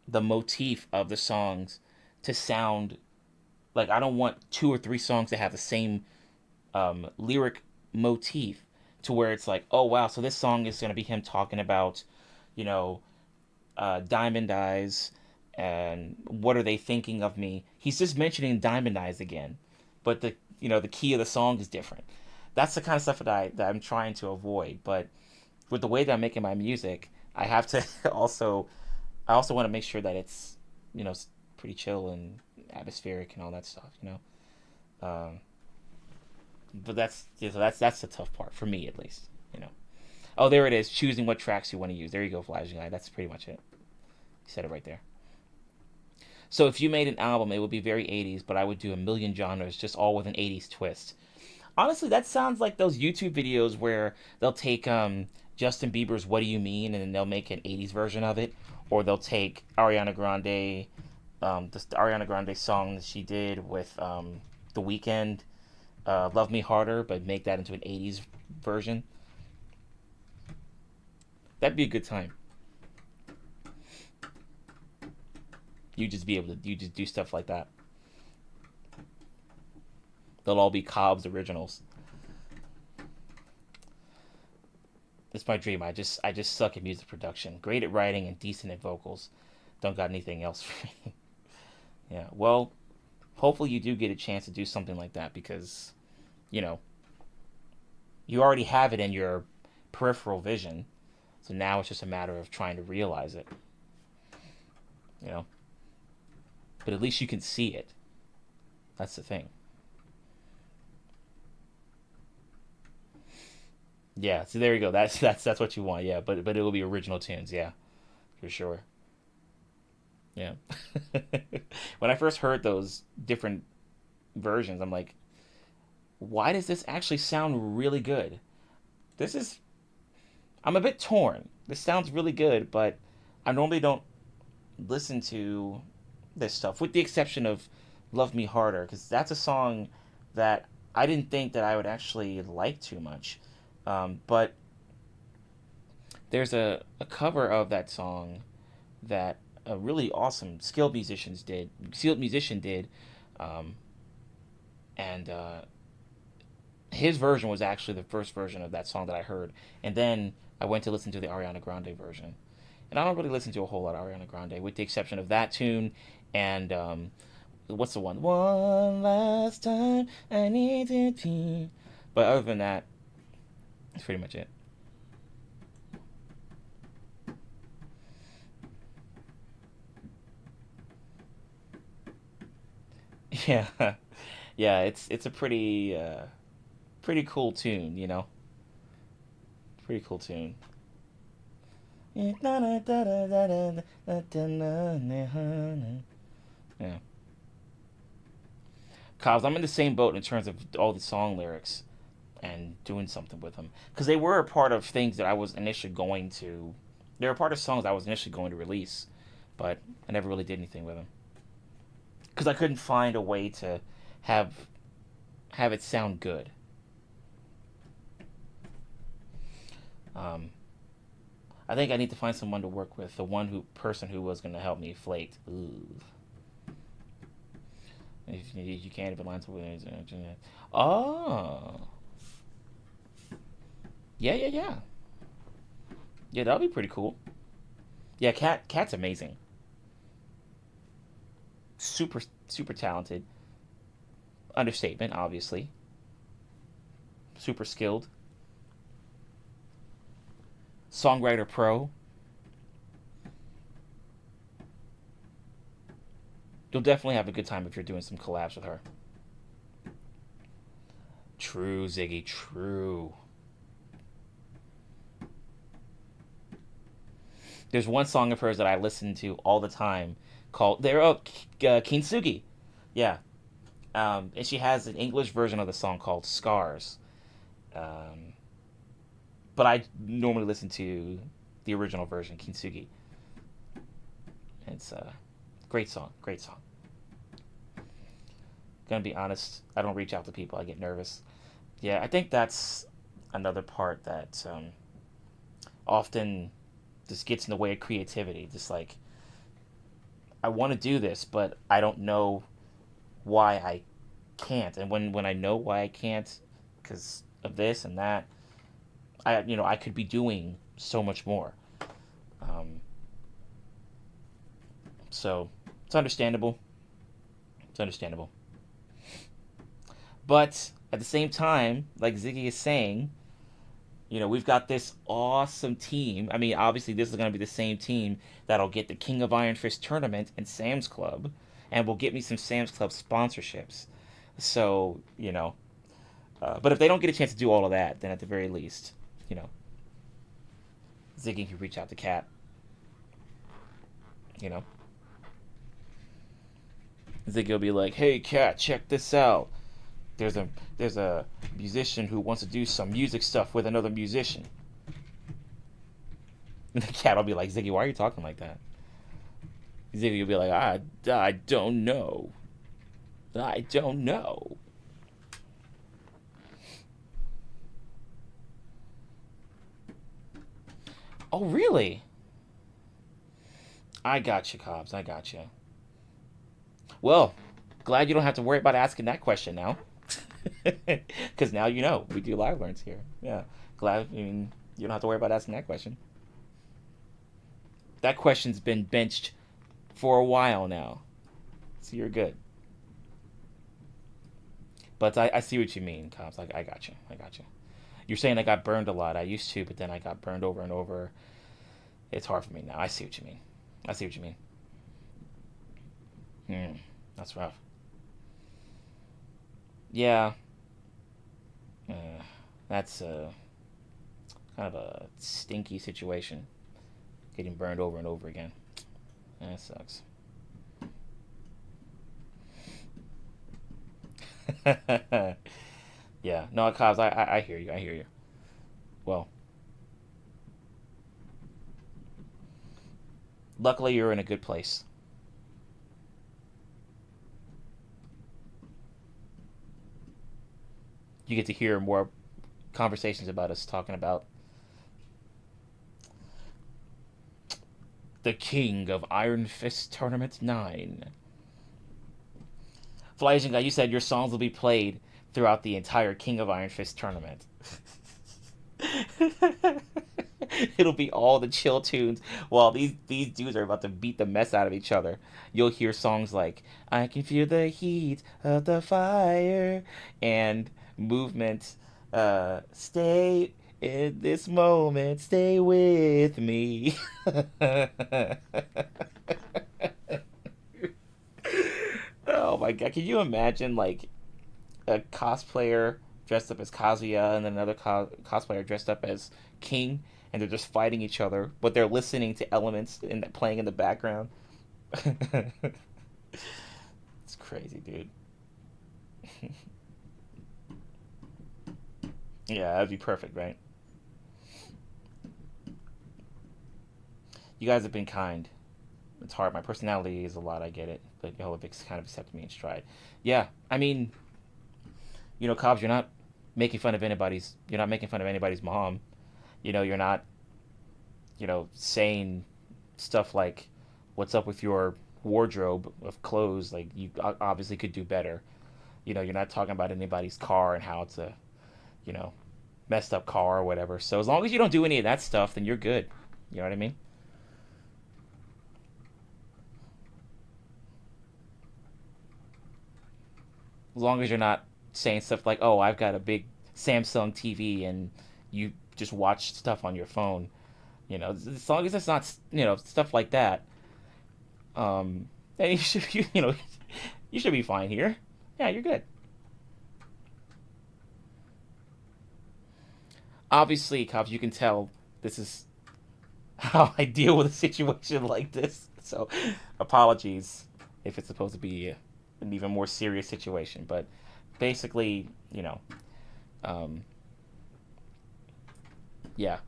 motif of the songs to sound like, I don't want two or three songs to have the same lyric motif, to where it's like, oh wow, so this song is going to be him talking about, you know, Diamond Eyes, and what are they thinking of me. He's just mentioning Diamond Eyes again, but the key of the song is different. That's the kind of stuff that I'm trying to avoid. But with the way that I'm making my music, I have to I also want to make sure that it's, pretty chill and atmospheric and all that stuff. Um, but that's the tough part for me, at least. Oh, there it is. Choosing what tracks you want to use. There you go, Flashing Eye. That's pretty much it. You said it right there. So if you made an album, it would be very 80s, but I would do a million genres, just all with an 80s twist. Honestly, that sounds like those YouTube videos where they'll take Justin Bieber's "What Do You Mean" and then they'll make an 80s version of it, or they'll take Ariana Grande, the Ariana Grande song that she did with The Weeknd, "Love Me Harder," but make that into an 80s version. That'd be a good time. You just do stuff like that. They'll all be Cobb's originals. It's my dream. I just suck at music production. Great at writing and decent at vocals. Don't got anything else for me. Yeah. Well, hopefully you do get a chance to do something like that, because, you know, you already have it in your peripheral vision. So now it's just a matter of trying to realize it. You know. But at least you can see it. That's the thing. Yeah, so there you go. That's what you want. Yeah, but it will be original tunes. Yeah, for sure. Yeah. When I first heard those different versions, I'm like, why does this actually sound really good? This is I'm a bit torn. This sounds really good, but I normally don't listen to this stuff, with the exception of Love Me Harder, because that's a song that I didn't think that I would actually like too much. But there's a cover of that song that a really awesome skilled musician did, um, and his version was actually the first version of that song that I heard, and then I went to listen to the Ariana Grande version, and I don't really listen to a whole lot of Ariana Grande, with the exception of that tune, and what's the one? One last time, I need to be. But other than that, that's pretty much it. Yeah, yeah, it's a pretty cool tune, you know, pretty cool tune. Yeah, cause I'm in the same boat in terms of all the song lyrics and doing something with them, because they were a part of things that I was initially going to. They were part of songs I was initially going to release, but I never really did anything with them because I couldn't find a way to have have it sound good. Um, I think I need to find someone to work with. The one who person who was going to help me flate. Ooh. If you can't even line something. Oh. Yeah, yeah, yeah. Yeah, that'll be pretty cool. Yeah, Cat's amazing. Super super talented. Understatement, obviously. Super skilled. Songwriter pro. You'll definitely have a good time if you're doing some collabs with her. True, Ziggy, true. There's one song of hers that I listen to all the time called Kintsugi. Yeah. And she has an English version of the song called Scars. Um, but I normally listen to the original version, Kintsugi. It's a great song, great song. Gonna be honest, I don't reach out to people. I get nervous. Yeah, I think that's another part that often just gets in the way of creativity. Just like, I want to do this, but I don't know why I can't. And when I know why I can't, because of this and that, I could be doing so much more. Um, so it's understandable. It's understandable. But at the same time, like Ziggy is saying, we've got this awesome team. I mean, obviously, this is going to be the same team that'll get the King of Iron Fist tournament and Sam's Club, and will get me some Sam's Club sponsorships. So, but if they don't get a chance to do all of that, then at the very least, you know, Ziggy can reach out to Cat. You know, Ziggy will be like, "Hey, Cat, check this out. There's a musician who wants to do some music stuff with another musician." And the Cat will be like, "Ziggy, why are you talking like that?" Ziggy will be like, I don't know. I don't know." Oh, really? I got you, Cobbs. I got you. Well, glad you don't have to worry about asking that question now. Because now you know. We do live learns here. Yeah. Glad, you don't have to worry about asking that question. That question's been benched for a while now. So you're good. But I see what you mean, Cobbs. I got you. I got you. You're saying I got burned a lot. I used to, but then I got burned over and over. It's hard for me now. I see what you mean. I see what you mean. That's rough. Yeah. Uh, that's kind of a stinky situation. Getting burned over and over again. That sucks. Yeah. No, Cobbs, I hear you. I hear you. Well, luckily you're in a good place. you get to hear more conversations about us talking about the King of Iron Fist Tournament 9. Fly Asian Guy, you said your songs will be played throughout the entire King of Iron Fist tournament. It'll be all the chill tunes while these dudes are about to beat the mess out of each other. You'll hear songs like "I can feel the heat of the fire" and "Movement." Stay in this moment, stay with me. Oh my god! Can you imagine like a cosplayer dressed up as Kazuya and then another cosplayer dressed up as King, and they're just fighting each other, but they're listening to elements playing in the background. It's crazy, dude. Yeah, that'd be perfect, right? You guys have been kind. It's hard. My personality is a lot. I get it, but y'all have kind of accepted me in stride. Yeah, I mean, Cobbs, you're not making fun of anybody's. You're not making fun of anybody's mom. You're not, saying stuff like, "What's up with your wardrobe of clothes?" Like you obviously could do better. You're not talking about anybody's car and how it's a, you know, messed up car or whatever. So as long as you don't do any of that stuff, then you're good. You know what I mean? As long as you're not saying stuff like, "Oh, I've got a big Samsung TV," and you just watch stuff on your phone. As long as it's not, stuff like that, then you should, you should be fine here. Yeah, you're good. Obviously, cops, you can tell this is how I deal with a situation like this. So, apologies if it's supposed to be an even more serious situation. But basically, um, yeah,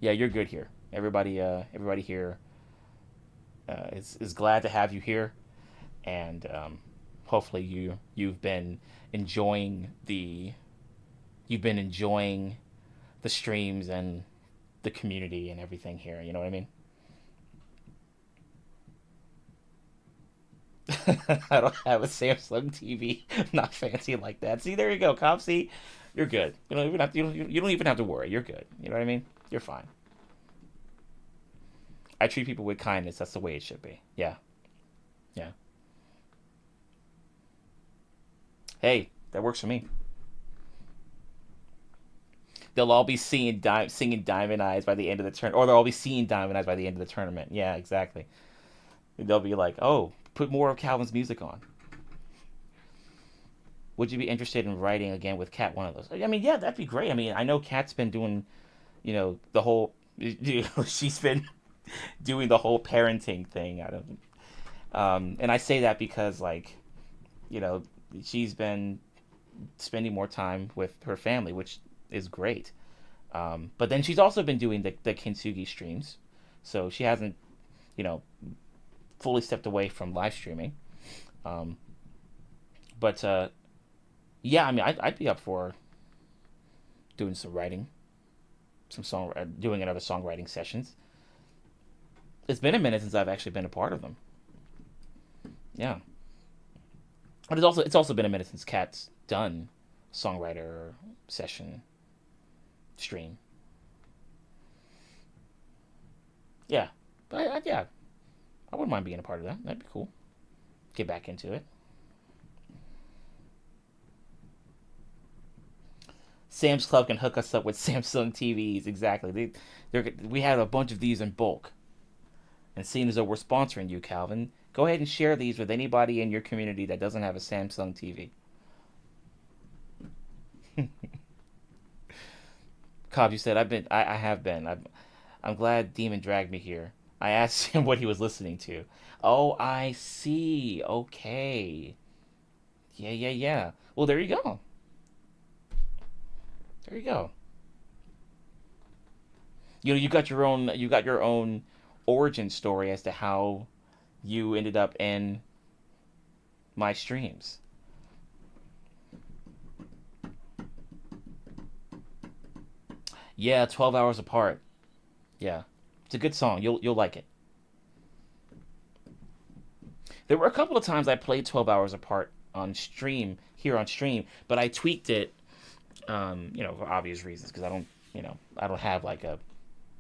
yeah, you're good here. Everybody here is glad to have you here, and hopefully enjoying the you've been enjoying the streams and the community and everything here. You know what I mean? I don't have a Samsung TV. Not fancy like that. See, there you go, cop. See, you're good. You don't even have to worry. You're good. You know what I mean? You're fine. I treat people with kindness. That's the way it should be. Yeah, yeah. Hey, that works for me. They'll all be singing Diamond Eyes by the end of the turn, or they'll all be seeing Diamond Eyes by the end of the tournament. Yeah, exactly. They'll be like, "Oh, put more of Calvin's music on." Would you be interested in writing again with Kat one of those? I mean, yeah, that'd be great. I mean, I know Kat's been doing, the whole, she's been doing the whole parenting thing. I don't, and I say that because like, you know, she's been spending more time with her family, which is great. But then she's also been doing the Kintsugi streams, so she hasn't, you know, fully stepped away from live streaming. Um, but yeah, I mean, I'd be up for doing some writing, doing another songwriting sessions. It's been a minute since I've actually been a part of them. Yeah, but it's also been a minute since Kat's done songwriter session stream. Yeah, but yeah, I wouldn't mind being a part of that. That'd be cool. Get back into it. Sam's Club can hook us up with Samsung TVs. Exactly. We have a bunch of these in bulk. And seeing as though we're sponsoring you, Calvin, go ahead and share these with anybody in your community that doesn't have a Samsung TV. Cobb, you said I have been. I'm glad Demon dragged me here. I asked him what he was listening to. Oh, I see. Okay. Yeah, yeah, yeah. Well, there you go. There you go. You got your own origin story as to how you ended up in my streams. Yeah, 12 Hours Apart. Yeah. It's a good song. You'll like it. There were a couple of times I played 12 Hours Apart on stream, here on stream, but I tweaked it, for obvious reasons, because I don't have like a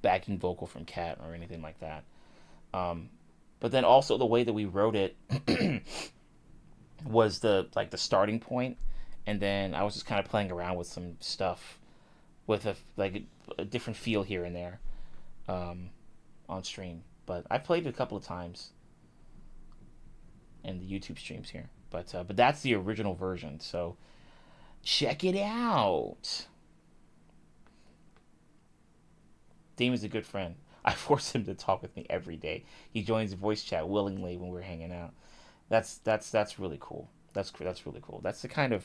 backing vocal from Cat or anything like that. But then also the way that we wrote it was the starting point, and then I was just kind of playing around with some stuff with a different feel here and there on stream. But I played it a couple of times in the YouTube streams here. But that's the original version, so check it out. Damon's a good friend. I force him to talk with me every day. He joins voice chat willingly when we're hanging out. That's really cool. That's really cool. That's the kind of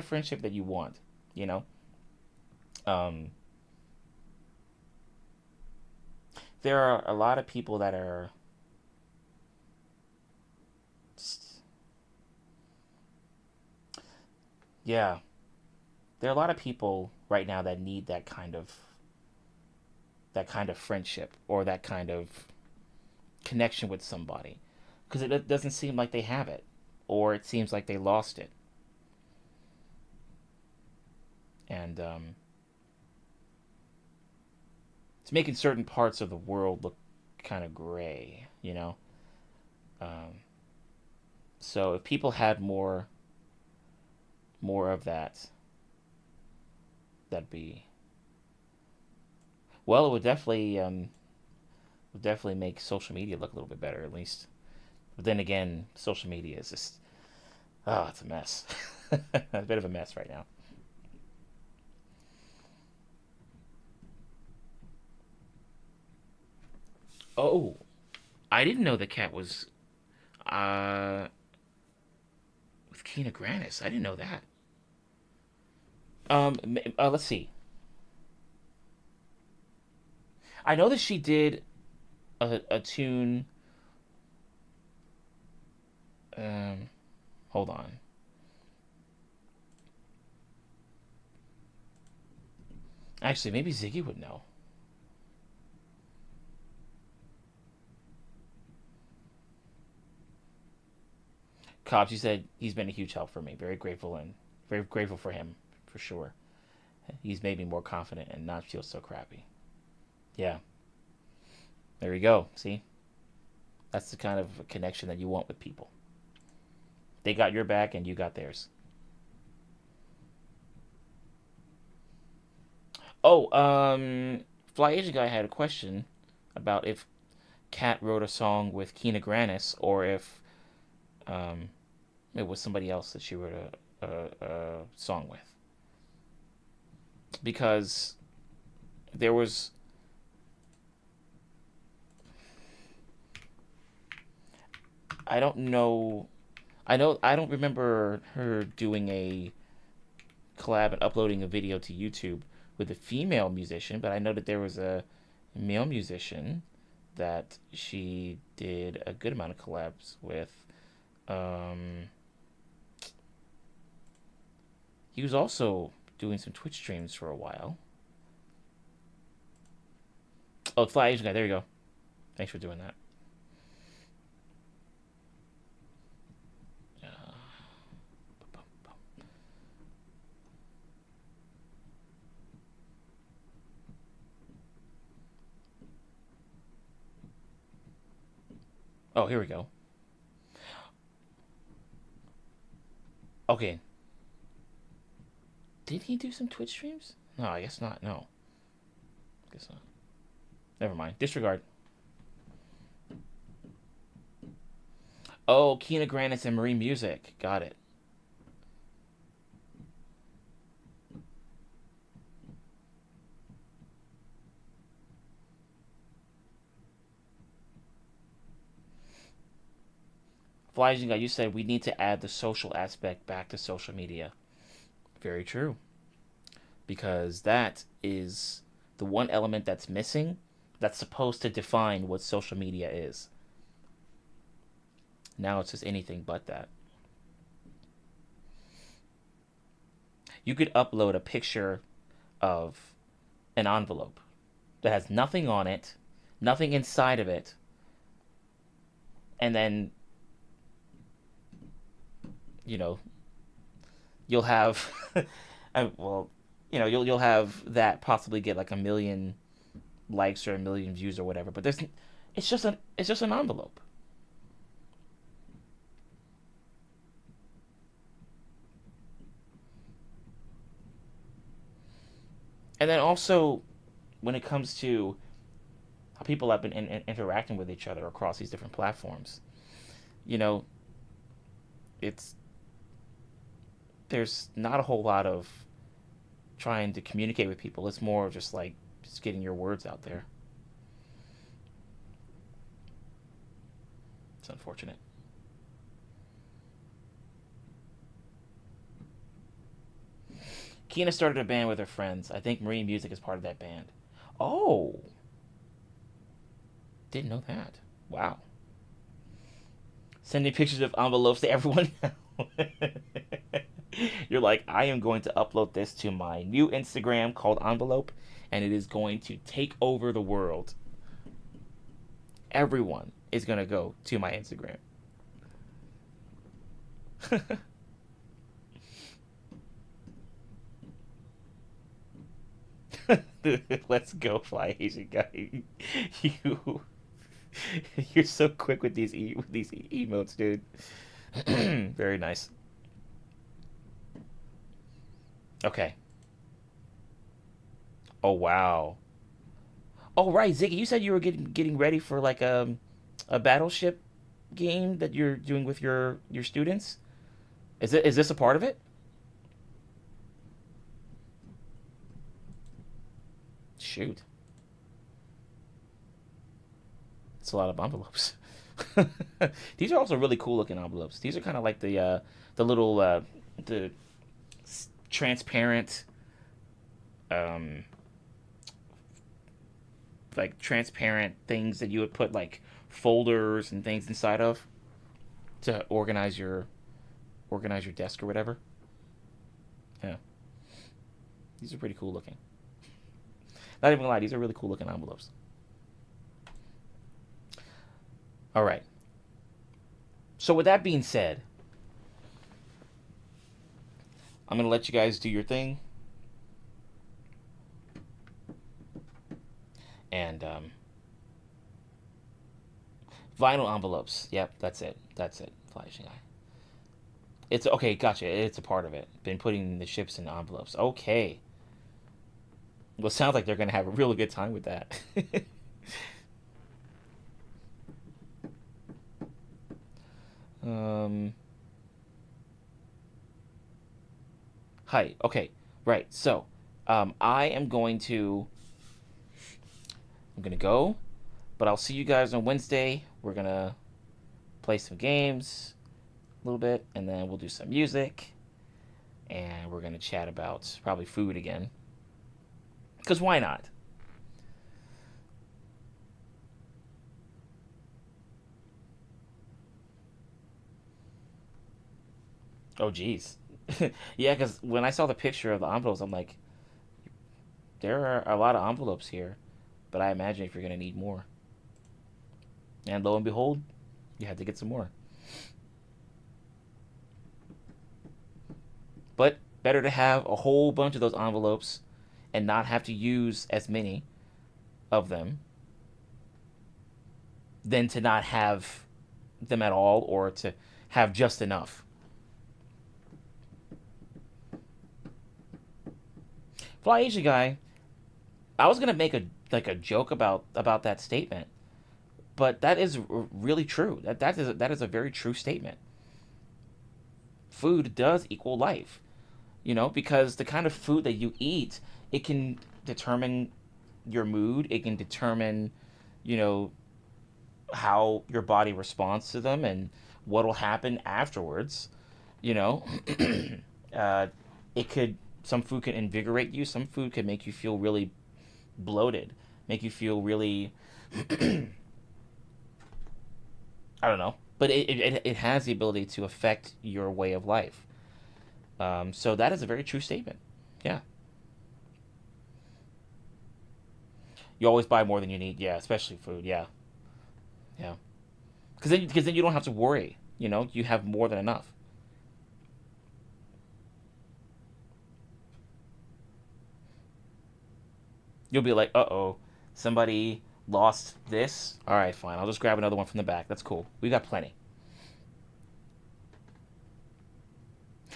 friendship that you want, you know. Um, there are a lot of people that are, yeah. There are a lot of people right now that need that kind of friendship or that kind of connection with somebody, because it doesn't seem like they have it, or it seems like they lost it, and it's making certain parts of the world look kind of gray, you know. Um, so if people had more of that, that'd be, well, it would definitely make social media look a little bit better, at least. But then again, social media is just, oh, it's a mess. A bit of a mess right now. Oh, I didn't know the cat was uh with Kina Grannis. I didn't know that. Let's see. I know that she did a tune. Um, Hold on. Actually, maybe Ziggy would know. Cobbs, he said he's been a huge help for me. Very grateful, and very grateful for him, for sure. He's made me more confident and not feel so crappy. Yeah, there you go. See, that's the kind of connection that you want with people. They got your back and you got theirs. Oh, Fly Asian guy had a question about if Kat wrote a song with Kina Grannis, or if um, it was somebody else that she wrote a song with. Because there was, I don't know, I don't remember her doing a collab and uploading a video to YouTube with a female musician, but I know that there was a male musician that she did a good amount of collabs with. Um, he was also doing some Twitch streams for a while. Oh, Fly Asian guy. There you go. Thanks for doing that. Uh, oh, here we go. Okay. Did he do some Twitch streams? No, I guess not. No. I guess not. Never mind. Disregard. Oh, Kina Grannis and Marine Music. Got it. Flying guy, you said we need to add the social aspect back to social media. Very true. Because that is the one element that's missing, that's supposed to define what social media is. Now it's just anything but that. You could upload a picture of an envelope that has nothing on it, nothing inside of it, and then, you know, you'll have, well, you'll have that possibly get like 1 million likes or 1 million views or whatever. But it's just an envelope. And then also, when it comes to how people have been interacting with each other across these different platforms, you know, it's there's not a whole lot of trying to communicate with people. It's more just like just getting your words out there. It's unfortunate. Kina started a band with her friends. I think Marine Music is part of that band. Oh, didn't know that. Wow. Sending pictures of envelopes to everyone now. You're like, I am going to upload this to my new Instagram called Envelope, and it is going to take over the world. Everyone is going to go to my Instagram. Let's go, fly Asian guy. You, you're so quick with these emotes, dude. Very nice. Okay. Oh wow. Oh right, Ziggy, you said you were getting ready for like a battleship game that you're doing with your students. Is this a part of it? Shoot, it's a lot of envelopes. These are also really cool looking envelopes. These are kind of like the little the transparent um like transparent things that you would put like folders and things inside of to organize your desk or whatever. Yeah, these are pretty cool looking. Not even gonna lie, these are really cool looking envelopes. All right. So with that being said, I'm gonna let you guys do your thing, and vinyl envelopes. Yep, that's it. That's it. Flashing eye. It's okay. Gotcha. It's a part of it. Been putting the ships in envelopes. Okay. Well, it sounds like they're gonna have a really good time with that. um. Hi. Okay. Right. So, I am going to. I'm gonna go, but I'll see you guys on Wednesday. We're gonna play some games a little bit, and then we'll do some music, and we're gonna chat about probably food again. Cause why not? Oh, geez. Yeah, because when I saw the picture of the envelopes, I'm like, there are a lot of envelopes here, but I imagine if you're gonna need more. And lo and behold, you had to get some more. But better to have a whole bunch of those envelopes and not have to use as many of them than to not have them at all or to have just enough. Fly Asia guy, I was gonna make a joke about that statement, but that is really true. That is a very true statement. Food does equal life, because the kind of food that you eat, it can determine your mood. It can determine, you know, how your body responds to them and what'll happen afterwards. You know, uh, it could some food can invigorate you. Some food could make you feel really bloated, make you feel really I don't know, but it has the ability to affect your way of life. So that is a very true statement. Yeah. You always buy more than you need. Yeah, especially food. Yeah, yeah. Because then you don't have to worry. You know, you have more than enough. You'll be like, uh-oh, somebody lost this. All right, fine. I'll just grab another one from the back. That's cool. We got plenty.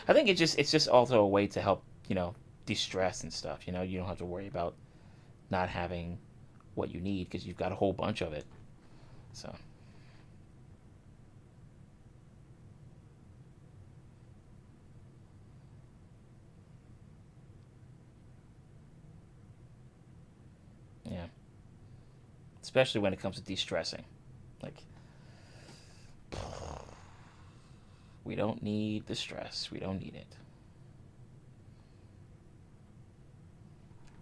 I think it's just also a way to help, de-stress and stuff. You don't have to worry about not having what you need because you've got a whole bunch of it. So, yeah. Especially when it comes to de-stressing. Like, we don't need the stress. We don't need it.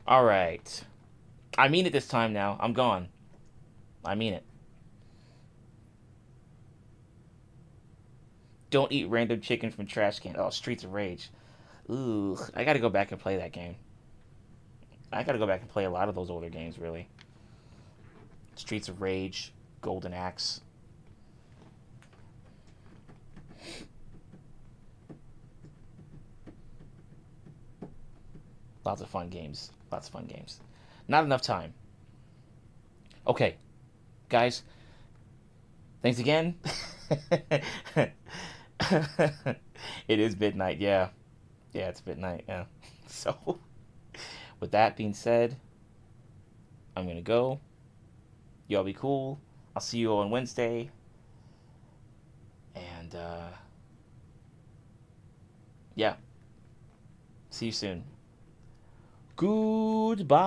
All right. I mean it this time now. I'm gone. I mean it. Don't eat random chicken from trash can. Oh, Streets of Rage. Ooh, I gotta go back and play that game. I gotta go back and play a lot of those older games, really. Streets of Rage, Golden Axe. Lots of fun games. Lots of fun games. Not enough time. Okay, guys. Thanks again. It is midnight. Yeah. Yeah, it's midnight. Yeah. So, with that being said, I'm gonna go. Y'all be cool. I'll see you on Wednesday. And yeah. See you soon. Goodbye.